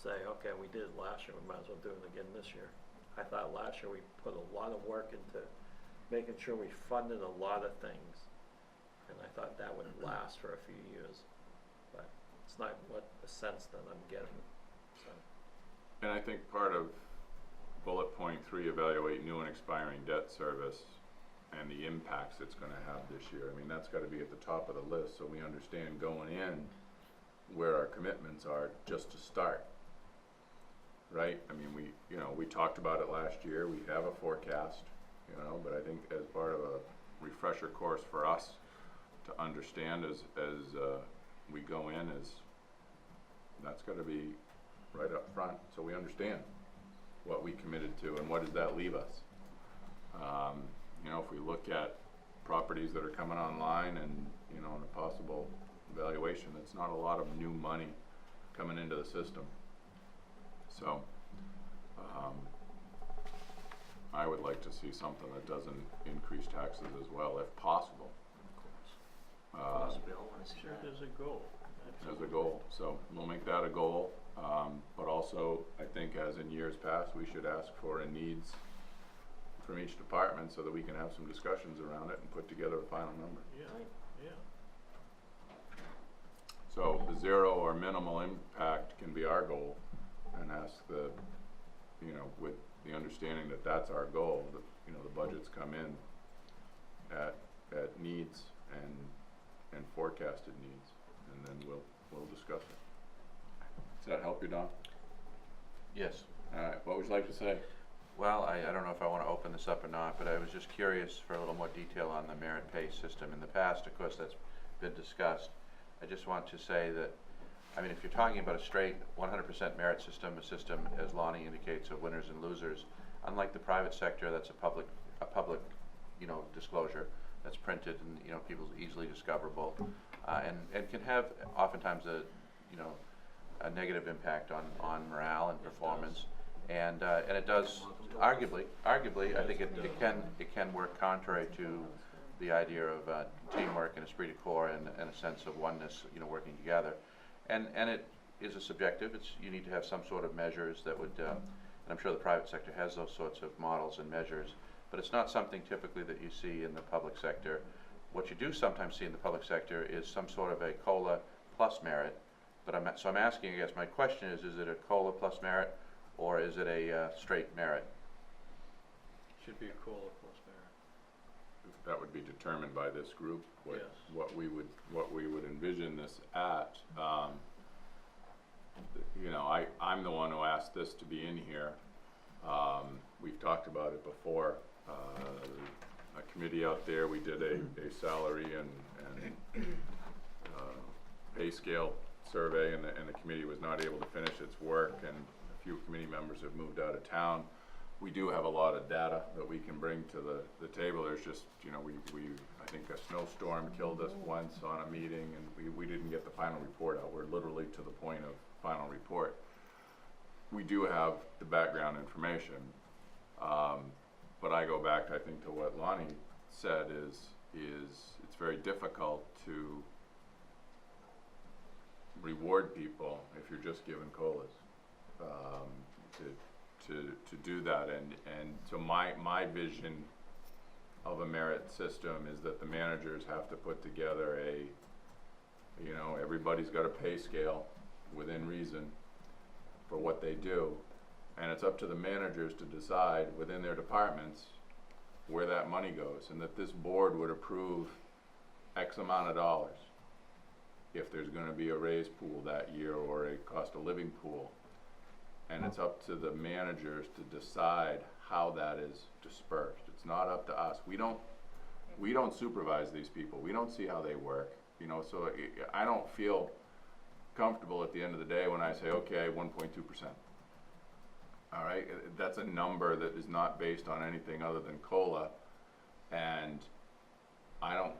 [SPEAKER 7] say, okay, we did it last year, we might as well do it again this year. I thought last year we put a lot of work into making sure we funded a lot of things, and I thought that would last for a few years, but it's not what the sense that I'm getting. So.
[SPEAKER 1] And I think part of bullet point 3, evaluate new and expiring debt service and the impacts it's going to have this year. I mean, that's got to be at the top of the list, so we understand going in where our commitments are just to start. Right? I mean, we talked about it last year. We have a forecast, you know, but I think as part of a refresher course for us to understand as we go in, is that's got to be right up front, so we understand what we committed to and what does that leave us. You know, if we look at properties that are coming online and, you know, in a possible evaluation, it's not a lot of new money coming into the system. So, I would like to see something that doesn't increase taxes as well, if possible.
[SPEAKER 2] Bill, wanna see
[SPEAKER 7] Sure,
[SPEAKER 2] that?
[SPEAKER 7] there's a goal.
[SPEAKER 1] As a goal, so we'll make that a goal, but also, I think as in years past, we should ask for a needs from each department so that we can have some discussions around it and put together a final number.
[SPEAKER 7] Yeah, yeah.
[SPEAKER 1] So the zero or minimal impact can be our goal, and ask the, you know, with the understanding that that's our goal, that, you know, the budgets come in at needs and forecasted needs, and then we'll discuss it. Does that help you, Don?
[SPEAKER 4] Yes.
[SPEAKER 1] All right, what would you like to say?
[SPEAKER 4] Well, I don't know if I want to open this up or not, but I was just curious for a little more detail on the merit pay system. In the past, of course, that's been discussed. I just want to say that, I mean, if you're talking about a straight 100% merit system, a system, as Lonnie indicates, of winners and losers, unlike the private sector, that's a public, you know, disclosure that's printed and, you know, people's easily discoverable, and can have oftentimes a, you know, a negative impact on morale and performance, and it does arguably, I think it can work contrary to the idea of teamwork and esprit de corps and a sense of oneness, you know, working together. And it is a subjective. You need to have some sort of measures that would, and I'm sure the private sector has those sorts of models and measures, but it's not something typically that you see in the public sector. What you do sometimes see in the public sector is some sort of a COLA plus merit, but I'm asking, I guess my question is it a COLA plus merit, or is it a straight merit?
[SPEAKER 7] Should be a COLA plus merit.
[SPEAKER 1] That would be determined by this group,
[SPEAKER 7] Yes.
[SPEAKER 1] what we would envision this at. You know, I'm the one who asked this to be in here. We've talked about it before. A committee out there, we did a salary and pay scale survey, and the committee was not able to finish its work, and a few committee members have moved out of town. We do have a lot of data that we can bring to the table. There's just, you know, I think a snowstorm killed us once on a meeting, and we didn't get the final report out. We're literally to the point of final report. We do have the background information, but I go back, I think, to what Lonnie said is it's very difficult to reward people if you're just given COLAs, to do that, and so my vision of a merit system is that the managers have to put together you know, everybody's got a pay scale within reason for what they do, and it's up to the managers to decide within their departments where that money goes, and that this board would approve X amount of dollars if there's gonna be a raise pool that year or a cost of living pool. And it's up to the managers to decide how that is dispersed. It's not up to us. We don't supervise these people. We don't see how they work, you know, so I don't feel comfortable at the end of the day when I say, okay, 1.2%. All right, that's a number that is not based on anything other than COLA, and I don't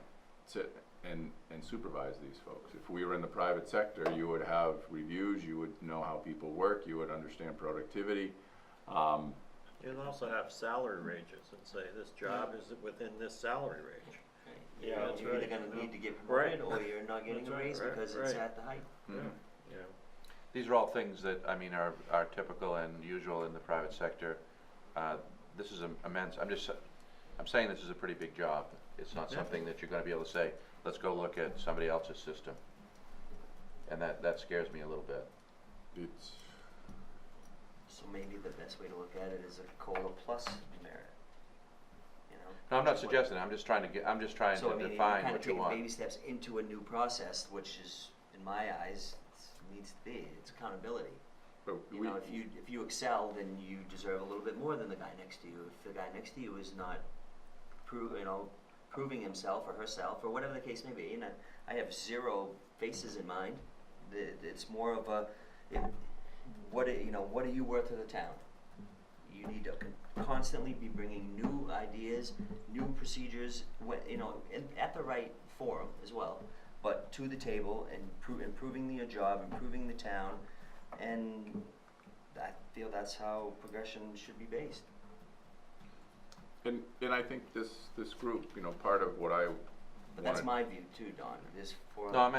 [SPEAKER 1] sit and supervise these folks. If we were in the private sector, you would have reviews, you would know how people work, you would understand productivity.
[SPEAKER 7] You'd also have salary ranges and say, this job is within this salary range.
[SPEAKER 2] Right.
[SPEAKER 7] Yeah, that's
[SPEAKER 2] You're either
[SPEAKER 7] right.
[SPEAKER 2] gonna need to get promoted,
[SPEAKER 7] Right.
[SPEAKER 2] or you're not getting
[SPEAKER 7] That's
[SPEAKER 2] a
[SPEAKER 7] right,
[SPEAKER 2] raise
[SPEAKER 7] right,
[SPEAKER 2] because it's
[SPEAKER 7] right.
[SPEAKER 2] at the height.
[SPEAKER 1] Mhm.
[SPEAKER 7] Yeah.
[SPEAKER 4] These are all things that, I mean, are typical and usual in the private sector. This is immense. I'm saying this is a pretty big job. It's not
[SPEAKER 7] Yeah.
[SPEAKER 4] something that you're gonna be able to say, let's go look at somebody else's system. And that scares me a little bit.
[SPEAKER 1] It's,
[SPEAKER 2] So maybe the best way to look at it is a COLA plus merit, you know?
[SPEAKER 4] No, I'm not
[SPEAKER 2] Which is what-
[SPEAKER 4] suggesting, I'm just trying
[SPEAKER 2] So, I
[SPEAKER 4] to
[SPEAKER 2] mean, you're
[SPEAKER 4] define
[SPEAKER 2] kind of
[SPEAKER 4] what you
[SPEAKER 2] taking
[SPEAKER 4] want.
[SPEAKER 2] baby steps into a new process, which is, in my eyes, needs to be, it's accountability.
[SPEAKER 1] but
[SPEAKER 2] You know, if you excel, then you deserve a little bit more than the guy next to you. If the guy next to you is not proving himself or herself, or whatever the case may be, and I have zero faces in mind. It's more of a, what are you worth to the town? You need to constantly be bringing new ideas, new procedures, at the right forum as well, but to the table and improving your job, improving the town, and I feel that's how progression should be based.
[SPEAKER 1] and I think this group, you know, part of what I
[SPEAKER 2] But that's
[SPEAKER 1] wanted-
[SPEAKER 2] my view too, Don. There's four.
[SPEAKER 4] No, I'm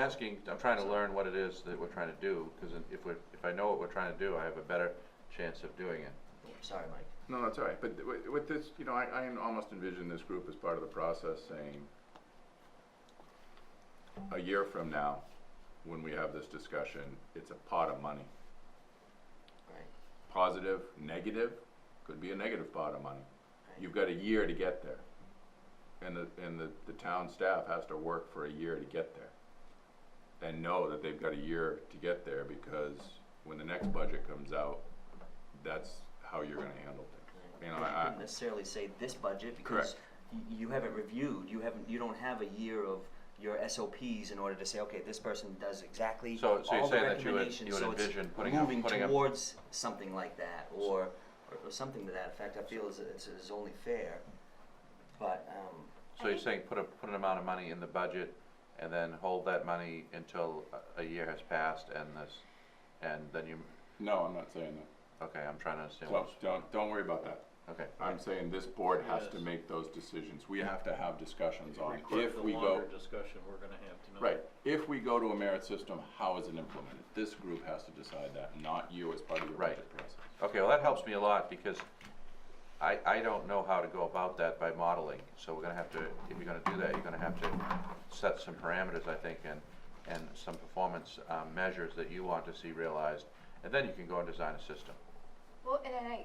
[SPEAKER 4] trying to learn what it is that we're trying to do, because if I know what we're trying to do, I have a better chance of doing it.
[SPEAKER 2] Sorry, Mike.
[SPEAKER 1] No, that's all right, but with this, you know, I almost envision this group as part of the process saying, a year from now, when we have this discussion, it's a pot of money.
[SPEAKER 2] Right.
[SPEAKER 1] Positive, negative, could be a negative pot of money.
[SPEAKER 2] Right.
[SPEAKER 1] You've got a year to get there. And the town staff has to work for a year to get there. And know that they've got a year to get there, because when the next budget comes out, that's how you're gonna handle things. You know,
[SPEAKER 2] I wouldn't necessarily say this budget because you haven't reviewed. You don't have a year of your SOPs in order to say, okay, this person does exactly
[SPEAKER 4] So you're
[SPEAKER 2] all the
[SPEAKER 4] saying that you would
[SPEAKER 2] recommendations. So it's
[SPEAKER 4] envision
[SPEAKER 2] moving
[SPEAKER 4] putting up
[SPEAKER 2] towards something like that, or something to that effect. I feel is only fair. But
[SPEAKER 4] So you're saying put an amount of money in the budget and then hold that money until a year has passed and then you,
[SPEAKER 1] No, I'm not saying that.
[SPEAKER 4] okay, I'm trying to understand
[SPEAKER 1] So don't worry about that.
[SPEAKER 4] okay.
[SPEAKER 1] I'm saying this board has to
[SPEAKER 7] Yes.
[SPEAKER 1] make those decisions. We have to have discussions on
[SPEAKER 7] Require
[SPEAKER 1] if
[SPEAKER 7] the
[SPEAKER 1] we go,
[SPEAKER 7] longer discussion we're gonna have tonight.
[SPEAKER 1] right, if we go to a merit system, how is it implemented? This group has to decide that, not you as part of your
[SPEAKER 4] Right.
[SPEAKER 1] budget process.
[SPEAKER 4] Okay, well, that helps me a lot because I don't know how to go about that by modeling. So we're gonna have to, if you're gonna do that, you're gonna have to set some parameters, I think, and some performance measures that you want to see realized. And then you can go and design a system.
[SPEAKER 3] Well, and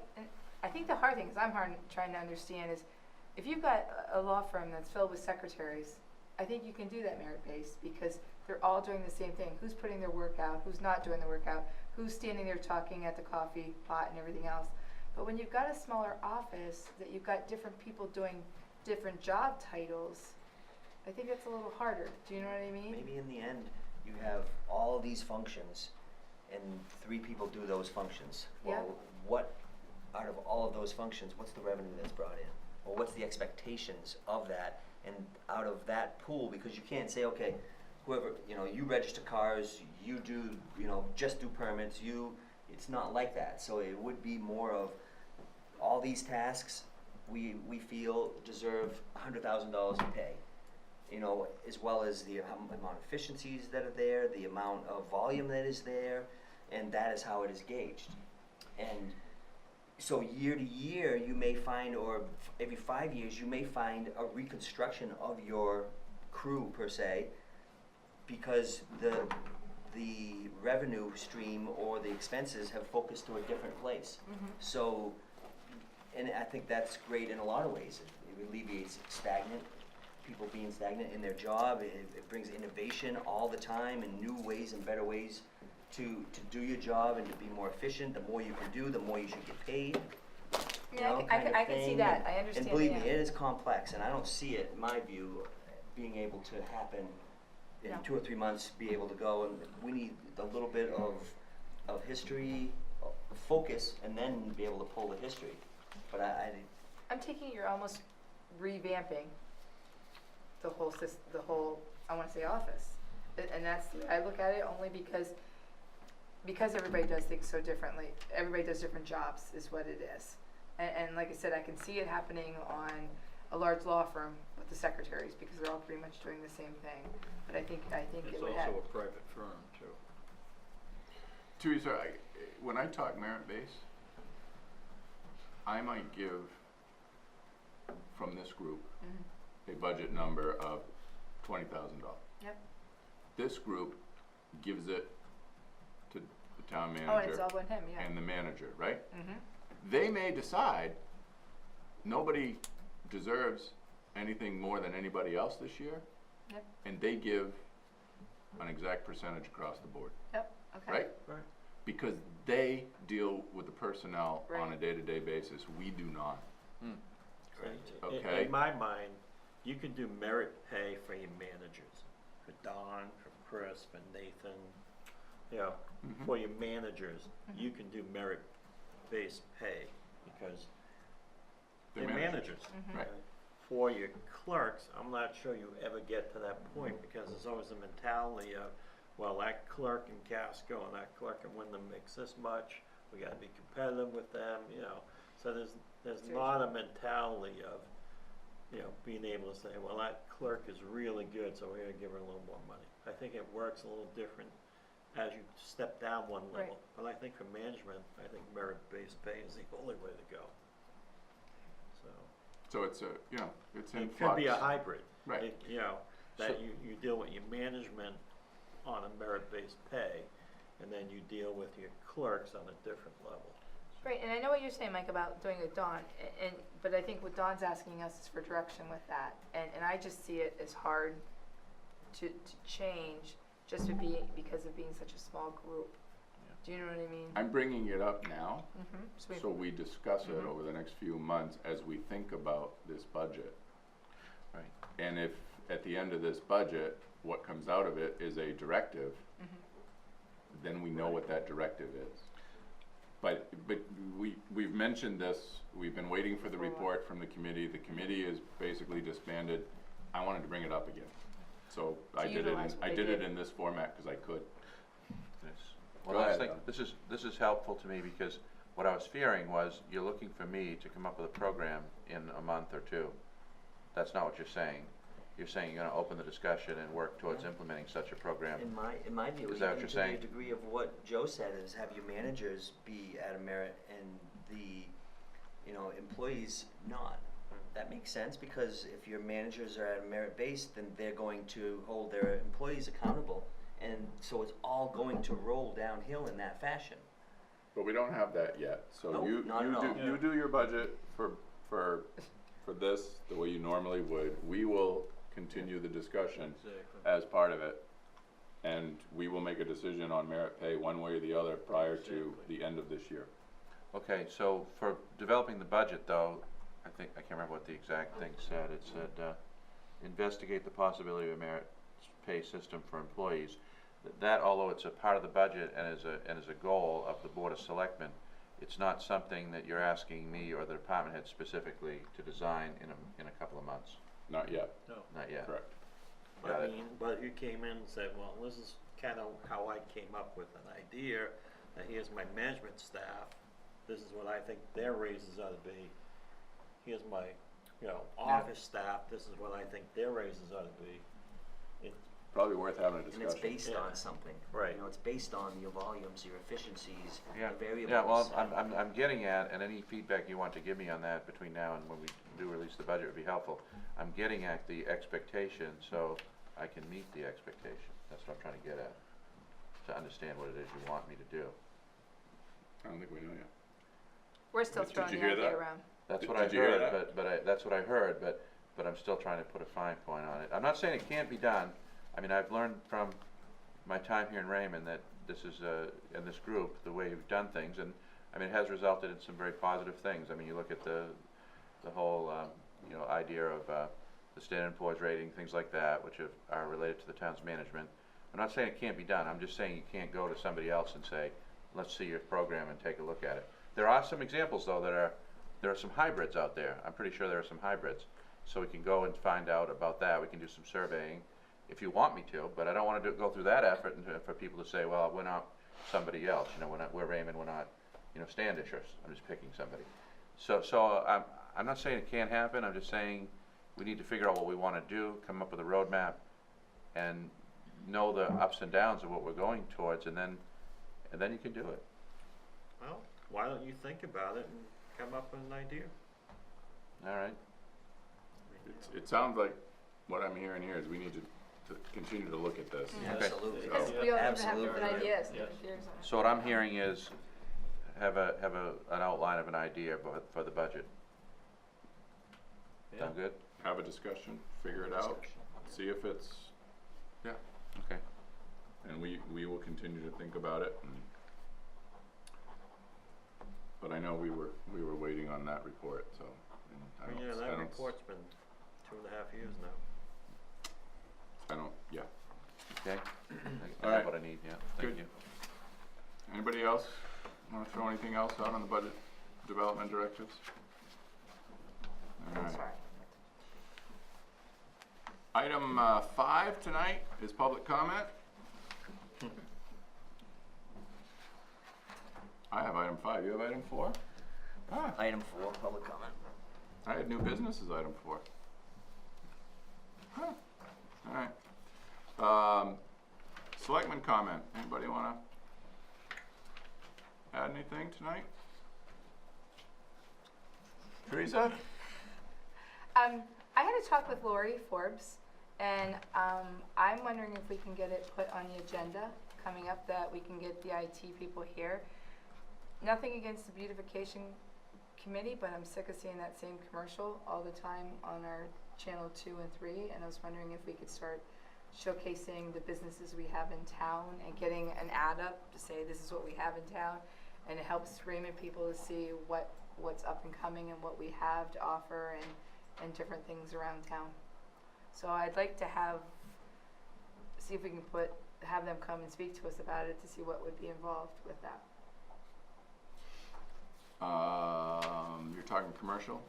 [SPEAKER 3] I think the hard thing, because I'm trying to understand, is if you've got a law firm that's filled with secretaries, I think you can do that merit-based because they're all doing the same thing. Who's putting their work out? Who's not doing the work out? Who's standing there talking at the coffee pot and everything else? But when you've got a smaller office, that you've got different people doing different job titles, I think it's a little harder. Do you know what I mean?
[SPEAKER 2] maybe in the end, you have all these functions, and 3 people do those functions.
[SPEAKER 3] Yeah.
[SPEAKER 2] Well, what, out of all of those functions, what's the revenue that's brought in? Or what's the expectations of that? And out of that pool, because you can't say, okay, whoever, you know, you register cars, you do, you know, just do permits, it's not like that. So it would be more of, all these tasks, we feel deserve $100,000 in pay. You know, as well as the amount of efficiencies that are there, the amount of volume that is there, and that is how it is gauged. And so year to year, you may find, or every 5 years, you may find a reconstruction of your crew per se, because the revenue stream or the expenses have focused to a different place. So, and I think that's great in a lot of ways. It alleviates people being stagnant in their job. It brings innovation all the time and new ways and better ways to do your job and to be more efficient. The more you can do, the more you should get paid.
[SPEAKER 3] Yeah, I can see that. I understand.
[SPEAKER 2] And believe me,
[SPEAKER 3] yeah.
[SPEAKER 2] it is complex, and I don't see it, in my view, being able to happen in
[SPEAKER 3] No.
[SPEAKER 2] 2 or 3 months, be able to go, and we need a little bit of history, focus, and then be able to pull the history. But
[SPEAKER 3] I'm taking you're almost revamping the whole I want to say office, and that's the way I look at it, only because everybody does things so differently. Everybody does different jobs, is what it is. And like I said, I can see it happening on a large law firm with the secretaries, because they're all pretty much doing the same thing. But I think
[SPEAKER 11] It's
[SPEAKER 3] it would
[SPEAKER 11] also
[SPEAKER 3] have.
[SPEAKER 11] a private firm too.
[SPEAKER 1] Teresa, when I talk merit base, I might give from this group
[SPEAKER 3] Mhm.
[SPEAKER 1] a budget number of $20,000.
[SPEAKER 3] Yep.
[SPEAKER 1] This group gives it to the town
[SPEAKER 3] Oh, and it's
[SPEAKER 1] manager
[SPEAKER 3] all on him, yeah.
[SPEAKER 1] and the manager, right?
[SPEAKER 3] Mhm.
[SPEAKER 1] They may decide nobody deserves anything more than anybody else this year,
[SPEAKER 3] Yep.
[SPEAKER 1] and they give an exact percentage across the board,
[SPEAKER 3] Yep. Okay.
[SPEAKER 1] right?
[SPEAKER 7] Right.
[SPEAKER 1] Because they deal with the personnel on a
[SPEAKER 3] Right.
[SPEAKER 1] day-to-day basis. We do not. Okay.
[SPEAKER 7] In my mind, you can do merit pay for your managers, for Don, for Chris, for Nathan, you know,
[SPEAKER 1] Mhm.
[SPEAKER 7] for your managers, you can do merit-based pay, because
[SPEAKER 1] They're
[SPEAKER 7] they're
[SPEAKER 1] managers.
[SPEAKER 7] managers.
[SPEAKER 1] Right.
[SPEAKER 7] For your clerks, I'm not sure you ever get to that point, because there's always the mentality of, well, that clerk in Casco and that clerk in Wyndham makes this much, we gotta be competitive with them, you know. So there's not a mentality of, you know, being able to say, well, that clerk is really good, so we're gonna give her a little more money. I think it works a little different as you step down one level.
[SPEAKER 3] Right.
[SPEAKER 7] But I think for management, I think merit-based pay is the only way to go.
[SPEAKER 1] So it's a, you know, it's in
[SPEAKER 7] It
[SPEAKER 1] flux.
[SPEAKER 7] could be a hybrid.
[SPEAKER 1] Right.
[SPEAKER 7] You know, that you deal with your management on a merit-based pay, and then you deal with your clerks on a different level.
[SPEAKER 3] Right, and I know what you're saying, Mike, about doing it Dawn, but I think what Dawn's asking us is for direction with that, and I just see it as hard to change just because of being such a small group.
[SPEAKER 1] Yeah.
[SPEAKER 3] Do you know what I mean?
[SPEAKER 1] I'm bringing it up now,
[SPEAKER 3] Mm-hmm.
[SPEAKER 1] so we discuss it
[SPEAKER 3] Mhm.
[SPEAKER 1] over the next few months as we think about this budget.
[SPEAKER 4] Right.
[SPEAKER 1] And if at the end of this budget, what comes out of it is a directive, then we know what that directive is. But we've mentioned this, we've been waiting for the report from the committee. The committee is basically disbanded. I wanted to bring it up again. So I did
[SPEAKER 3] utilize what they
[SPEAKER 1] it
[SPEAKER 3] did.
[SPEAKER 1] in this format because I could.
[SPEAKER 4] Yes.
[SPEAKER 1] Go
[SPEAKER 4] Well, I was
[SPEAKER 1] ahead,
[SPEAKER 4] thinking, this is helpful to me, because what I was fearing was you're looking for me to come up with a program in a month or two. That's not what you're saying. You're saying you're gonna open the discussion and work towards implementing such a program.
[SPEAKER 2] In my view,
[SPEAKER 4] Is that what
[SPEAKER 2] even
[SPEAKER 4] you're
[SPEAKER 2] to
[SPEAKER 4] saying?
[SPEAKER 2] the degree of what Joe said, is have your managers be at a merit and the, you know, employees not. That makes sense, because if your managers are at a merit base, then they're going to hold their employees accountable, and so it's all going to roll downhill in that fashion.
[SPEAKER 1] But we don't have that yet. So
[SPEAKER 2] Nope,
[SPEAKER 1] you
[SPEAKER 2] not at all.
[SPEAKER 1] you do your budget for this the way you normally would. We will continue the discussion
[SPEAKER 11] Exactly.
[SPEAKER 1] as part of it, and we will make a decision on merit pay one way or the other prior to
[SPEAKER 11] Exactly.
[SPEAKER 1] the end of this year.
[SPEAKER 4] Okay, so for developing the budget, though, I can't remember what the exact thing said. It said, investigate the possibility of a merit pay system for employees. that, although it's a part of the budget and is a goal of the Board of Selectmen, it's not something that you're asking me or the department head specifically to design in a couple of months.
[SPEAKER 1] Not yet,
[SPEAKER 7] No.
[SPEAKER 4] Not yet.
[SPEAKER 1] correct.
[SPEAKER 4] Got
[SPEAKER 7] I
[SPEAKER 4] it.
[SPEAKER 7] mean, but you came in and said, well, this is kind of how I came up with an idea, that here's my management staff, this is what I think their raises ought to be. Here's my, office staff, this is what I think their raises ought to be.
[SPEAKER 1] Probably worth having a
[SPEAKER 2] And
[SPEAKER 1] discussion.
[SPEAKER 2] it's based
[SPEAKER 7] Yeah.
[SPEAKER 2] on something.
[SPEAKER 7] Right.
[SPEAKER 2] It's based on your volumes, your efficiencies,
[SPEAKER 4] Yeah,
[SPEAKER 2] the variables.
[SPEAKER 4] yeah, well, I'm getting at, and any feedback you want to give me on that between now and when we do release the budget would be helpful. I'm getting at the expectation, so I can meet the expectation. That's what I'm trying to get at, to understand what it is you want me to do.
[SPEAKER 1] I don't think we know yet.
[SPEAKER 3] We're still
[SPEAKER 1] Did
[SPEAKER 3] throwing
[SPEAKER 1] you
[SPEAKER 3] the
[SPEAKER 1] hear
[SPEAKER 3] idea
[SPEAKER 1] that?
[SPEAKER 3] around.
[SPEAKER 4] That's
[SPEAKER 1] Did-
[SPEAKER 4] what I
[SPEAKER 1] did you hear
[SPEAKER 4] heard,
[SPEAKER 1] that?
[SPEAKER 4] but that's what I heard, but I'm still trying to put a fine point on it. I'm not saying it can't be done. I mean, I've learned from my time here in Raymond that this is, in this group, the way you've done things, and, I mean, it has resulted in some very positive things. I mean, you look at the whole, idea of, the Standard & Poor's rating, things like that, which are related to the town's management. I'm not saying it can't be done. I'm just saying you can't go to somebody else and say, let's see your program and take a look at it. There are some examples, though, there are some hybrids out there. I'm pretty sure there are some hybrids. So we can go and find out about that. We can do some surveying if you want me to, but I don't want to go through that effort and for people to say, well, we're not somebody else. We're Raymond, we're not, Standish, or I'm just picking somebody. So I'm not saying it can't happen. I'm just saying we need to figure out what we want to do, come up with a roadmap, and know the ups and downs of what we're going towards, and then you can do it.
[SPEAKER 7] Well, why don't you think about it and come up with an idea?
[SPEAKER 4] All right.
[SPEAKER 1] It sounds like what I'm hearing here is we need to continue to look at this.
[SPEAKER 4] Okay.
[SPEAKER 2] Absolutely.
[SPEAKER 3] Because
[SPEAKER 1] So-
[SPEAKER 3] we all need to have
[SPEAKER 2] Absolutely.
[SPEAKER 3] different ideas,
[SPEAKER 7] Yeah.
[SPEAKER 3] different theories on it.
[SPEAKER 4] So what I'm hearing is have an outline of an idea for the budget.
[SPEAKER 7] Yeah.
[SPEAKER 4] Sound good?
[SPEAKER 1] Have a discussion, figure it out, see if it's,
[SPEAKER 4] Okay.
[SPEAKER 1] and we will continue to think about it. But I know we were waiting on that report, so. I don't-
[SPEAKER 7] Yeah,
[SPEAKER 1] I
[SPEAKER 7] that
[SPEAKER 1] don't-
[SPEAKER 7] report's been 2.5 years now.
[SPEAKER 1] Yeah.
[SPEAKER 4] Okay. I
[SPEAKER 1] All
[SPEAKER 4] have
[SPEAKER 1] right.
[SPEAKER 4] what I need, yeah. Thank
[SPEAKER 1] Good.
[SPEAKER 4] you.
[SPEAKER 1] Anybody else want to throw anything else out on the budget development directives? All right.
[SPEAKER 3] Sorry.
[SPEAKER 1] Item 5 tonight is public comment. I have item 5. You have item 4? Ah,
[SPEAKER 2] Item 4, public comment.
[SPEAKER 1] I had new business as item 4. Huh. All right. Selectmen comment. Anybody want to add anything tonight? Teresa?
[SPEAKER 3] I had a talk with Lori Forbes, and I'm wondering if we can get it put on the agenda coming up, that we can get the IT people here. Nothing against the beautification committee, but I'm sick of seeing that same commercial all the time on our channel 2 and 3, and I was wondering if we could start showcasing the businesses we have in town and getting an ad up to say this is what we have in town, and it helps Raymond people to see what's up and coming and what we have to offer and different things around town. So I'd like to see if we can have them come and speak to us about it to see what would be involved with that.
[SPEAKER 1] You're talking commercial?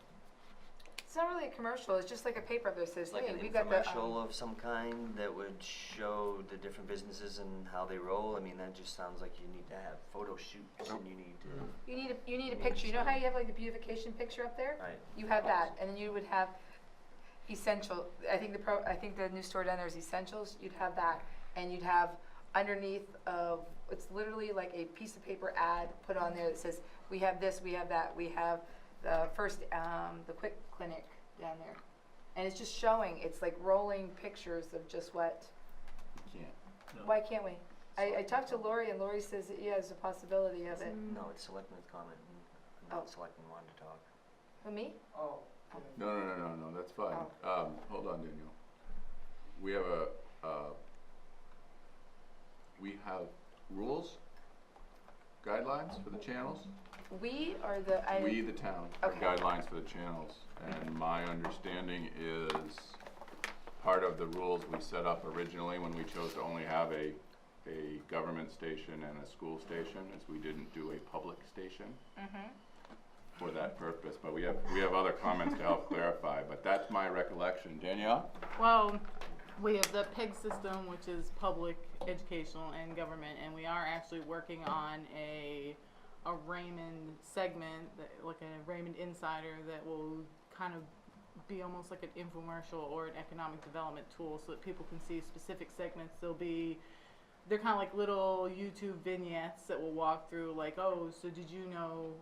[SPEAKER 3] It's not really a commercial, it's just like a paper that says,
[SPEAKER 2] It's like
[SPEAKER 3] hey,
[SPEAKER 2] an
[SPEAKER 3] we've got the,
[SPEAKER 2] infomercial of some kind that would show the different businesses and how they roll. I mean, that just sounds like you need to have photo shoots and you need to.
[SPEAKER 3] you need a picture. You know how you have like the beautification picture up there?
[SPEAKER 2] Right.
[SPEAKER 3] You have that, and then you would have essential. I think the new store down there is Essentials. You'd have that, and you'd have underneath of it's literally like a piece of paper ad put on there that says we have this, we have that, we have the first the quick clinic down there, and it's just showing. It's like rolling pictures of just what.
[SPEAKER 1] You can't.
[SPEAKER 3] Why can't we? I talked to Lori, and Lori says that, yeah, there's a possibility of it.
[SPEAKER 2] No, it's Selectmen's comment. Not Selectmen wanted to talk.
[SPEAKER 3] Who, me?
[SPEAKER 9] Oh.
[SPEAKER 1] No, that's fine.
[SPEAKER 3] Oh.
[SPEAKER 1] Hold on, Daniel. We have rules, guidelines for the channels.
[SPEAKER 3] We are the.
[SPEAKER 1] We, the town, have
[SPEAKER 3] Okay.
[SPEAKER 1] guidelines for the channels. And my understanding is part of the rules we set up originally when we chose to only have a a government station and a school station, as we didn't do a public station for that purpose. But we have other comments to help clarify, but that's my recollection. Danielle?
[SPEAKER 6] Well, we have the PEG system, which is public, educational, and government, and we are actually working on a Raymond segment, like a Raymond Insider, that will kind of be almost like an infomercial or an economic development tool, so that people can see specific segments. They're kind of like little YouTube vignettes that will walk through, like, oh, so did you know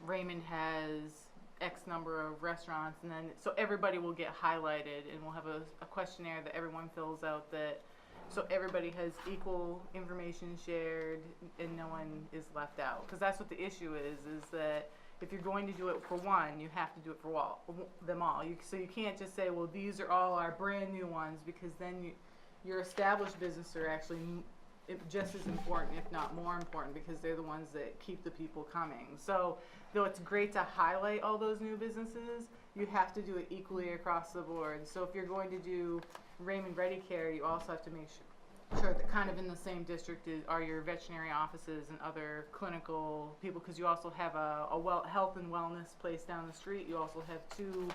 [SPEAKER 6] Raymond has X number of restaurants, and then so everybody will get highlighted, and we'll have a questionnaire that everyone fills out, that so everybody has equal information shared and no one is left out. Because that's what the issue is that if you're going to do it for one, you have to do it for them all. So you can't just say, well, these are all our brand new ones, because then your established business are actually just as important, if not more important, because they're the ones that keep the people coming. So though it's great to highlight all those new businesses, you have to do it equally across the board. So if you're going to do Raymond Ready Care, you also have to make sure that kind of in the same district are your veterinary offices and other clinical people, because you also have a health and wellness place down the street. You also have 2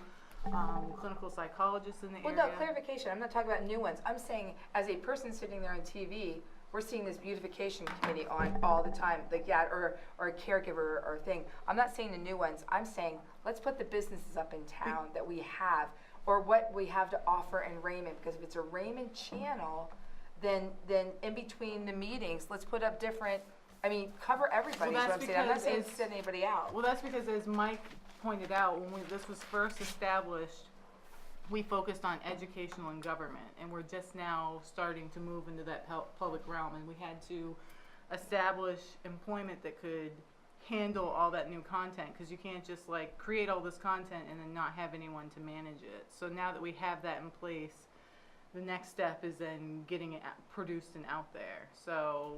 [SPEAKER 6] clinical psychologists in the area.
[SPEAKER 3] Well, no, clarification. I'm not talking about new ones. I'm saying, as a person sitting there on TV, we're seeing this beautification committee on all the time, like, yeah, or a caregiver or thing. I'm not saying the new ones. I'm saying, let's put the businesses up in town that we have, or what we have to offer in Raymond, because if it's a Raymond channel, then in between the meetings, let's put up different, cover everybody,
[SPEAKER 6] Well,
[SPEAKER 3] is what
[SPEAKER 6] that's
[SPEAKER 3] I'm saying. I'm not
[SPEAKER 6] because
[SPEAKER 3] saying
[SPEAKER 6] it's-
[SPEAKER 3] send anybody out.
[SPEAKER 6] Well, that's because, as Mike pointed out, when this was first established, we focused on educational and government, and we're just now starting to move into that public realm, and we had to establish employment that could handle all that new content, because you can't just like create all this content and then not have anyone to manage it. So now that we have that in place, the next step is then getting it produced and out there. So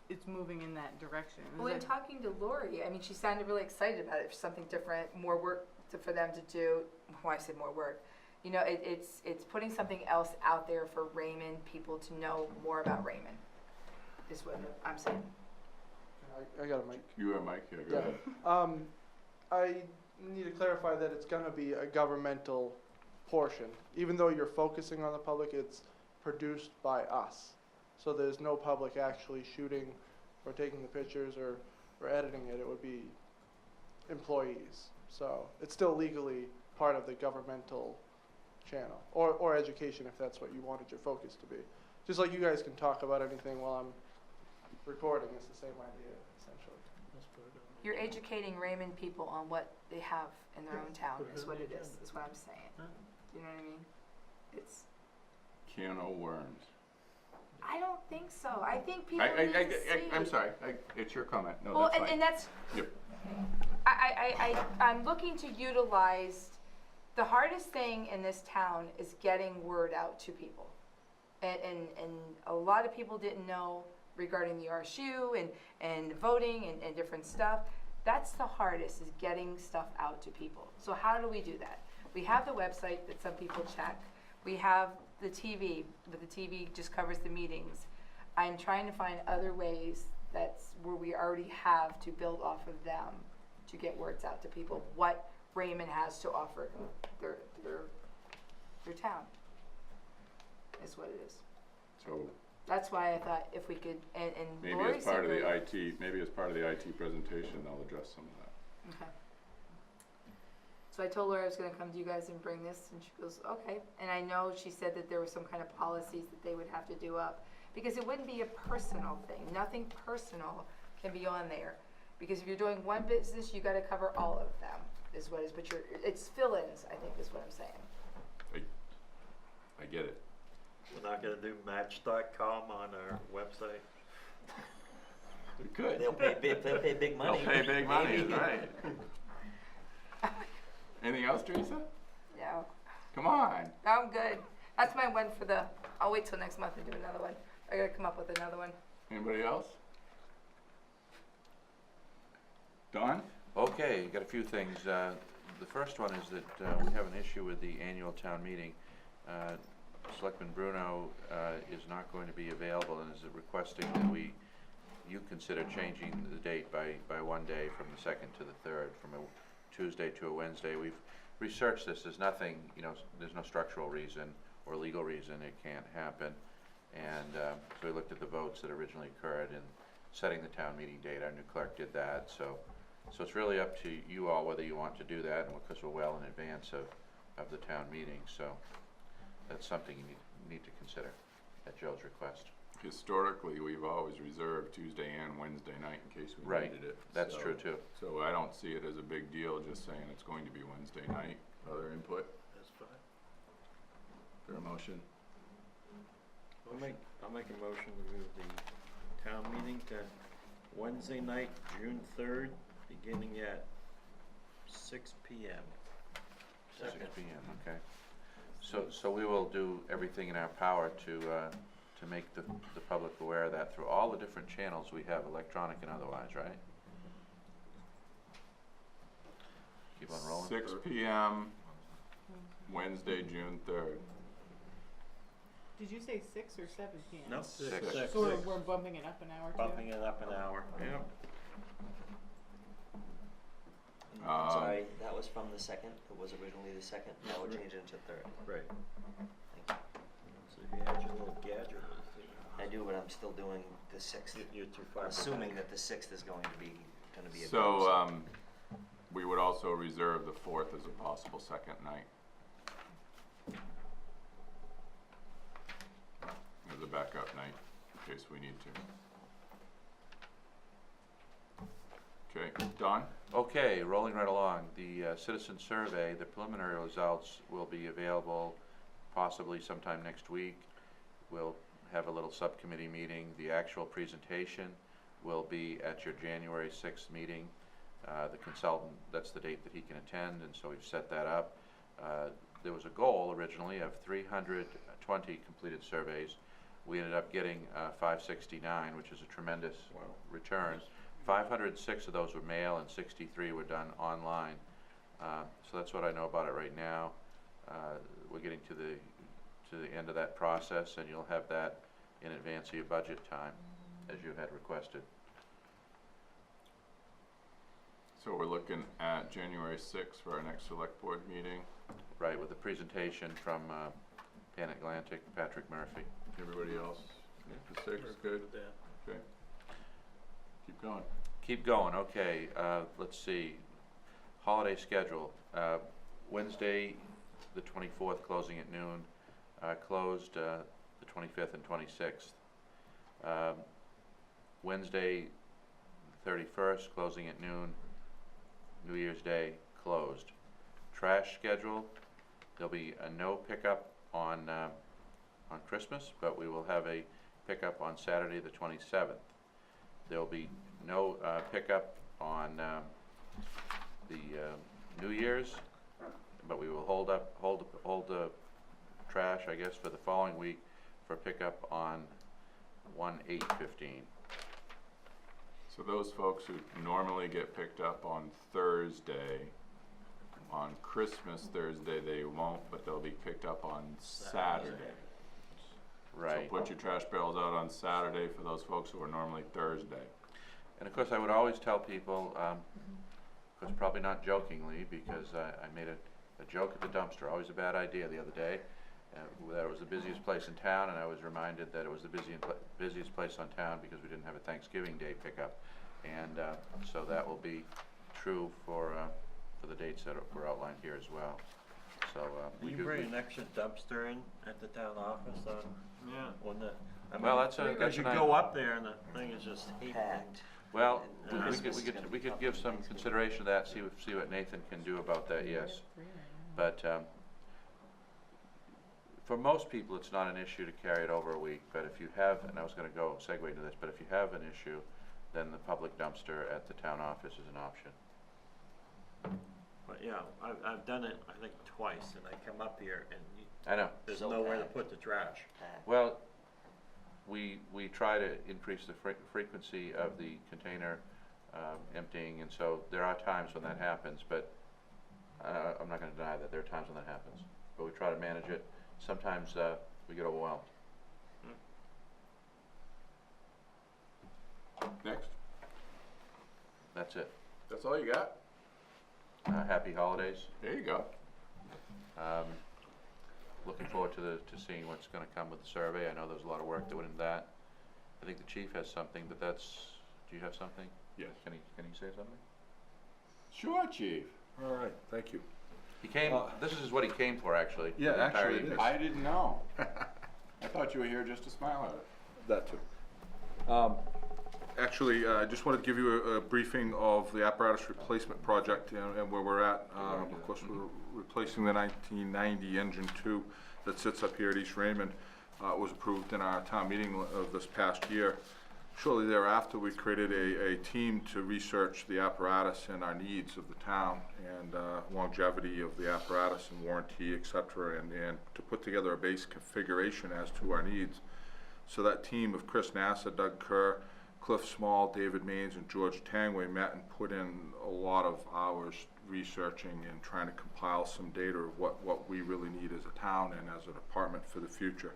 [SPEAKER 6] it's moving in that direction.
[SPEAKER 3] Well, in talking to Lori, she sounded really excited about it, for something different, more work for them to do. Well, I said more work. It's putting something else out there for Raymond people to know more about Raymond, is what I'm saying.
[SPEAKER 9] I got a mic.
[SPEAKER 1] You are Mike, yeah, go ahead.
[SPEAKER 9] I need to clarify that it's gonna be a governmental portion. Even though you're focusing on the public, it's produced by us. So there's no public actually shooting or taking the pictures or editing it. It would be employees. So it's still legally part of the governmental channel, or education, if that's what you wanted your focus to be. Just like you guys can talk about anything while I'm recording, it's the same idea, essentially.
[SPEAKER 3] You're educating Raymond people on what they have in their own town, is what it is what I'm saying. You know what I mean? It's.
[SPEAKER 1] Can of worms.
[SPEAKER 3] I don't think so. I think people need to see.
[SPEAKER 1] I'm sorry, it's your comment. No,
[SPEAKER 3] Well,
[SPEAKER 1] that's fine.
[SPEAKER 3] and that's.
[SPEAKER 1] Yep.
[SPEAKER 3] I'm looking to utilize, the hardest thing in this town is getting word out to people. And a lot of people didn't know regarding the RSU and voting and different stuff. That's the hardest, is getting stuff out to people. So how do we do that? We have the website that some people check. We have the TV, but the TV just covers the meetings. I'm trying to find other ways that's where we already have to build off of them to get words out to people, what Raymond has to offer their town, is what it is.
[SPEAKER 1] So
[SPEAKER 3] That's why I thought if we could, and
[SPEAKER 1] maybe
[SPEAKER 3] Lori
[SPEAKER 1] as part of the
[SPEAKER 3] said-
[SPEAKER 1] maybe as part of the IT presentation, they'll address some of that.
[SPEAKER 3] Okay. So I told her I was gonna come to you guys and bring this, and she goes, okay. And I know she said that there were some kind of policies that they would have to do up, because it wouldn't be a personal thing. Nothing personal can be on there. Because if you're doing one business, you gotta cover all of them, is what it is. But it's fill-ins, I think, is what I'm saying.
[SPEAKER 1] I get it.
[SPEAKER 7] We're not gonna do Match.com on our website.
[SPEAKER 1] We could.
[SPEAKER 2] They'll pay big money.
[SPEAKER 1] They'll pay big money,
[SPEAKER 2] Maybe.
[SPEAKER 1] is right. Anything else, Teresa?
[SPEAKER 3] No,
[SPEAKER 1] Come on.
[SPEAKER 3] I'm good. That's my one for the, I'll wait till next month and do another one. I gotta come up with another one.
[SPEAKER 1] Anybody else? Don?
[SPEAKER 4] Okay, got a few things. The first one is that we have an issue with the annual town meeting. Selectman Bruno is not going to be available and is requesting that you consider changing the date by 1 day from the 2nd to the 3rd, from a Tuesday to a Wednesday. We've researched this. There's nothing, there's no structural reason or legal reason it can't happen. And so we looked at the votes that originally occurred in setting the town meeting date. Our new clerk did that. So it's really up to you all whether you want to do that, and because we're well in advance of the town meeting. So that's something you need to consider at Joe's request.
[SPEAKER 1] Historically, we've always reserved Tuesday and Wednesday night in case we needed it.
[SPEAKER 4] That's
[SPEAKER 1] So-
[SPEAKER 4] true too.
[SPEAKER 1] So I don't see it as a big deal, just saying it's going to be Wednesday night. Other input?
[SPEAKER 7] That's fine.
[SPEAKER 1] Is there a motion?
[SPEAKER 7] I'll make a motion to move the town meeting to Wednesday night, June 3rd, beginning at 6 p.m.
[SPEAKER 4] 6 p.m. Okay. So we will do everything in our power to make the public aware of that through all the different channels we have, electronic and otherwise, right? Keep on rolling.
[SPEAKER 1] 6 p.m. Wednesday, June 3rd.
[SPEAKER 6] Did you say 6 or 7 p.m.?
[SPEAKER 7] No,
[SPEAKER 4] Six.
[SPEAKER 7] 6.
[SPEAKER 6] So we're bumping it up an hour too?
[SPEAKER 7] Bumping it up an hour. Yep.
[SPEAKER 2] Sorry, that was from the 2nd, it was originally the 2nd, now we're changing it to 3rd.
[SPEAKER 7] Right.
[SPEAKER 2] Thank
[SPEAKER 7] So if you had your little gadget,
[SPEAKER 2] you. I do, but I'm still doing the 6th,
[SPEAKER 7] you're too far.
[SPEAKER 2] assuming that the 6th is going to be a
[SPEAKER 1] So,
[SPEAKER 2] go,
[SPEAKER 1] we would also reserve the 4th as a possible second night. As a backup night, in case we need to. Okay, Don?
[SPEAKER 4] Okay, rolling right along. The citizen survey, the preliminary results will be available possibly sometime next week. We'll have a little subcommittee meeting. The actual presentation will be at your January 6th meeting. The consultant, that's the date that he can attend, and so we've set that up. There was a goal originally of 320 completed surveys. We ended up getting 569, which is a tremendous return. 506 of those were mail and 63 were done online. So that's what I know about it right now. We're getting to the end of that process, and you'll have that in advance of your budget time, as you had requested.
[SPEAKER 1] So we're looking at January 6th for our next select board meeting.
[SPEAKER 4] Right, with the presentation from Pan Atlantic, Patrick Murphy.
[SPEAKER 1] Everybody else, the 6th, good?
[SPEAKER 7] With that.
[SPEAKER 1] Okay. Keep going.
[SPEAKER 4] Keep going, okay, let's see. Holiday schedule, Wednesday, the 24th, closing at noon, closed the 25th and 26th. Wednesday, the 31st, closing at noon, New Year's Day, closed. Trash schedule, there'll be a no pickup on Christmas, but we will have a pickup on Saturday, the 27th. There'll be no pickup on the New Year's, but we will hold the trash, I guess, for the following week for pickup on 1/8/15.
[SPEAKER 1] So those folks who normally get picked up on Thursday, on Christmas Thursday they won't, but they'll be picked up on Saturday.
[SPEAKER 4] Right.
[SPEAKER 1] So put your trash barrels out on Saturday for those folks who are normally Thursday.
[SPEAKER 4] And of course, I would always tell people, of course, probably not jokingly, because I made a joke at the dumpster, always a bad idea the other day. That it was the busiest place in town, and I was reminded that it was the busiest place on town because we didn't have a Thanksgiving Day pickup. And so that will be true for the dates that were outlined here as well. So
[SPEAKER 7] Will you bring an extra dumpster in at the town office on, on the, I
[SPEAKER 4] Well,
[SPEAKER 7] mean,
[SPEAKER 4] that's a-
[SPEAKER 7] because
[SPEAKER 4] that's
[SPEAKER 7] you
[SPEAKER 4] an
[SPEAKER 7] go up there and the thing is just heaped.
[SPEAKER 2] packed.
[SPEAKER 4] Well,
[SPEAKER 2] And
[SPEAKER 4] we
[SPEAKER 2] Christmas is
[SPEAKER 4] could
[SPEAKER 2] gonna
[SPEAKER 4] we
[SPEAKER 2] be
[SPEAKER 4] could
[SPEAKER 2] tough
[SPEAKER 4] give
[SPEAKER 2] on
[SPEAKER 4] some
[SPEAKER 2] Thanksgiving.
[SPEAKER 4] consideration to that, see what Nathan can do about that, yes. But for most people, it's not an issue to carry it over a week, but if you have, and I was gonna go segue into this, but if you have an issue, then the public dumpster at the town office is an option.
[SPEAKER 7] But yeah, I've done it, I think twice, and I come up here and
[SPEAKER 4] I know.
[SPEAKER 7] there's
[SPEAKER 2] So
[SPEAKER 7] nowhere to
[SPEAKER 2] packed.
[SPEAKER 7] put the trash.
[SPEAKER 2] Packed.
[SPEAKER 4] Well, we try to increase the frequency of the container emptying, and so there are times when that happens, but I'm not gonna deny that there are times when that happens. But we try to manage it. Sometimes we get overwhelmed.
[SPEAKER 1] Next.
[SPEAKER 4] That's it.
[SPEAKER 1] That's all you got?
[SPEAKER 4] Happy holidays.
[SPEAKER 1] There you go.
[SPEAKER 4] Looking forward to seeing what's gonna come with the survey. I know there's a lot of work that went into that. I think the chief has something, but do you have something?
[SPEAKER 1] Yes.
[SPEAKER 4] Can he say something?
[SPEAKER 1] Sure, chief.
[SPEAKER 11] All right, thank you.
[SPEAKER 4] He came, this is what he came for, actually.
[SPEAKER 11] Yeah,
[SPEAKER 4] the entire
[SPEAKER 11] actually it
[SPEAKER 4] evening.
[SPEAKER 11] is.
[SPEAKER 1] I didn't know. I thought you were here just to smile at it.
[SPEAKER 11] That too. Actually, I just wanted to give you a briefing of the apparatus replacement project and where we're at. Of course, we're replacing the 1990 engine 2 that sits up here at East Raymond. It was approved in our town meeting of this past year. Shortly thereafter, we created a team to research the apparatus and our needs of the town and longevity of the apparatus and warranty, et cetera, and to put together a base configuration as to our needs. So that team of Chris Nassa, Doug Kerr, Cliff Small, David Maines, and George Tangway met and put in a lot of hours researching and trying to compile some data of what we really need as a town and as a department for the future.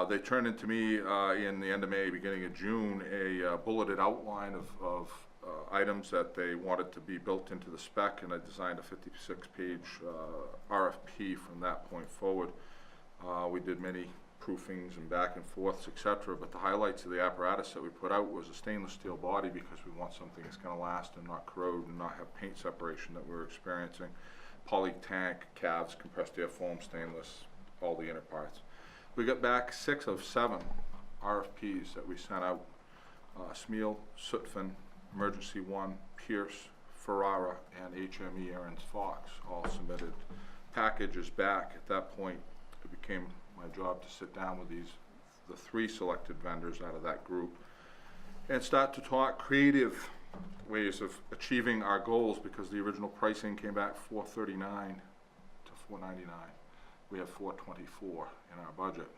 [SPEAKER 11] They turned into me in the end of May, beginning of June, a bulleted outline of items that they wanted to be built into the spec, and I designed a 56-page RFP from that point forward. We did many proofings and back and forths, etc. But the highlights of the apparatus that we put out was a stainless steel body, because we want something that's going to last and not corrode and not have paint separation that we're experiencing. Poly tank, calves, compressed air foam, stainless, all the inner parts. We got back 6 of 7 RFPs that we sent out. Smeal, Sutphin, Emergency One, Pierce, Ferrara, and HME Aaron's Fox all submitted. Package is back. At that point, it became my job to sit down with the 3 selected vendors out of that group and start to talk creative ways of achieving our goals, because the original pricing came back $439 to $499. We have $424 in our budget.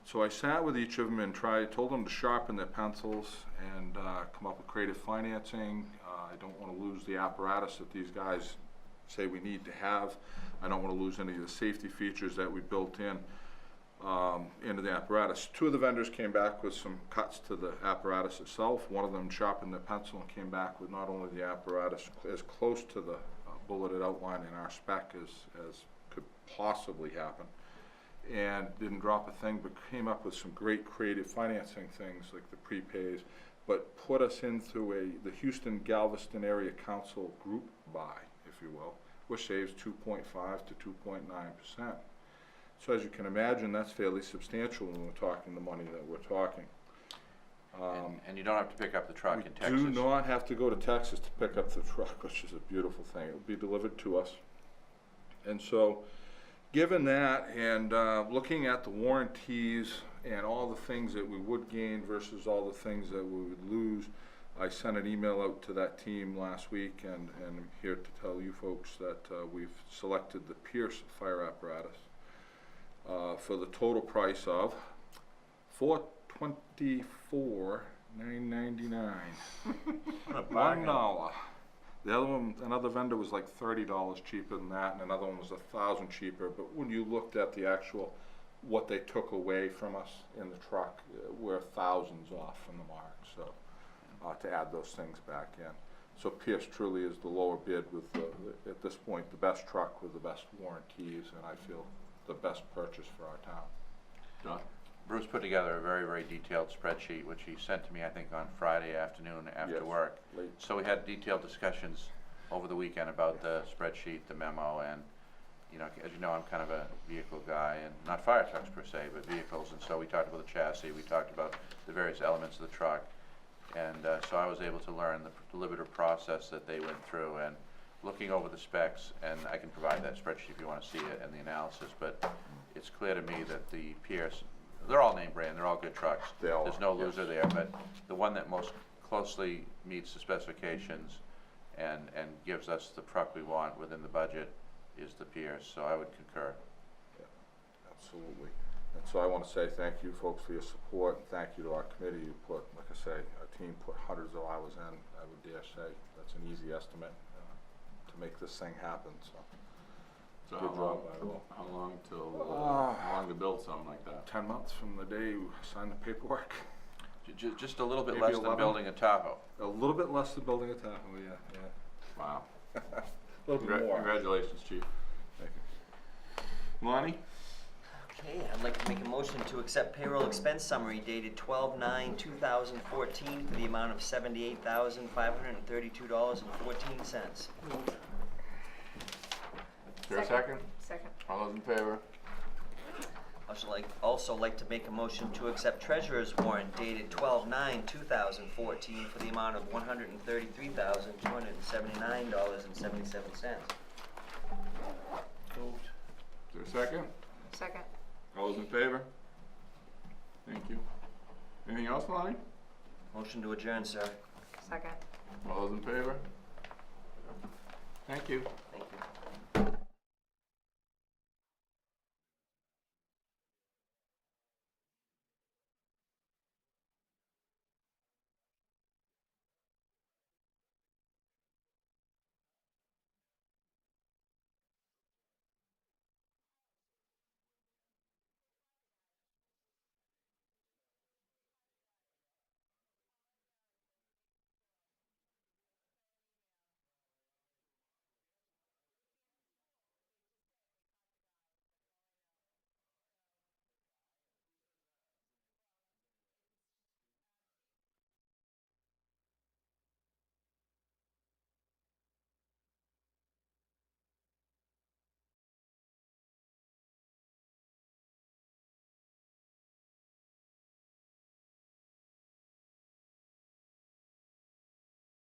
[SPEAKER 11] So I sat with each of them and told them to sharpen their pencils and come up with creative financing. I don't want to lose the apparatus that these guys say we need to have. I don't want to lose any of the safety features that we built into the apparatus. 2 of the vendors came back with some cuts to the apparatus itself. One of them sharpened their pencil and came back with not only the apparatus as close to the bulleted outline in our spec as could possibly happen, and didn't drop a thing, but came up with some great creative financing things like the prepays, but put us into the Houston Galveston Area Council group buy, if you will, which saves 2.5 to 2.9%. So as you can imagine, that's fairly substantial when we're talking the money that we're talking.
[SPEAKER 4] And you don't have to pick up the truck in Texas.
[SPEAKER 11] We do not have to go to Texas to pick up the truck, which is a beautiful thing. It will be delivered to us. And so, given that, and looking at the warranties and all the things that we would gain versus all the things that we would lose, I sent an email out to that team last week, and I'm here to tell you folks that we've selected the Pierce fire apparatus for the total price of $424,999. $1. The other one, another vendor was like $30 cheaper than that, and another one was $1,000 cheaper. But when you looked at the actual, what they took away from us in the truck, we're thousands off from the mark. So to add those things back in. So Pierce truly is the lower bid with at this point, the best truck with the best warranties, and I feel the best purchase for our town.
[SPEAKER 1] John?
[SPEAKER 4] Bruce put together a very, very detailed spreadsheet, which he sent to me, I think, on Friday afternoon after
[SPEAKER 11] Yes,
[SPEAKER 4] work.
[SPEAKER 11] late.
[SPEAKER 4] So we had detailed discussions over the weekend about the spreadsheet, the memo, and, you know, as you know, I'm kind of a vehicle guy, and not fire trucks per se, but vehicles, and so we talked about the chassis, we talked about the various elements of the truck, and so I was able to learn the deliberative process that they went through, and looking over the specs, and I can provide that spreadsheet if you want to see it and the analysis, but it's clear to me that the Pierce, they're all name brand, they're all good trucks.
[SPEAKER 11] They all
[SPEAKER 4] There's
[SPEAKER 11] are,
[SPEAKER 4] no loser
[SPEAKER 11] yes.
[SPEAKER 4] there, but the one that most closely meets the specifications and gives us the truck we want within the budget is the Pierce, so I would concur.
[SPEAKER 11] Yeah, absolutely. And so I want to say thank you folks for your support, and thank you to our committee. You put, like I say, our team put hundreds of hours in. I would dare say that's an easy estimate to make this thing happen. So
[SPEAKER 1] So
[SPEAKER 11] good job by all.
[SPEAKER 1] how long till, how long to build something like that?
[SPEAKER 11] 10 months from the day you sign the paperwork.
[SPEAKER 4] Just a little bit
[SPEAKER 11] Maybe
[SPEAKER 4] less than
[SPEAKER 11] 11?
[SPEAKER 4] building a Tahoe.
[SPEAKER 11] A little bit less than building a Tahoe, yeah.
[SPEAKER 1] Wow.
[SPEAKER 11] A little bit more.
[SPEAKER 1] Congratulations, Chief.
[SPEAKER 11] Thank you.
[SPEAKER 1] Lonnie?
[SPEAKER 2] Okay, I'd like to make a motion to accept payroll expense summary dated 12/9/2014 for the amount of $78,532.14.
[SPEAKER 1] Is there a second?
[SPEAKER 3] Second.
[SPEAKER 1] All those in favor?
[SPEAKER 2] I also like to make a motion to accept treasurer's warrant dated 12/9/2014 for the amount of $133,279.77.
[SPEAKER 7] Moved.
[SPEAKER 1] Is there a second?
[SPEAKER 3] Second.
[SPEAKER 1] All those in favor? Thank you. Anything else, Lonnie?
[SPEAKER 2] Motion to adjourn, sir.
[SPEAKER 3] Second.
[SPEAKER 1] All those in favor? Thank you.
[SPEAKER 2] Thank you.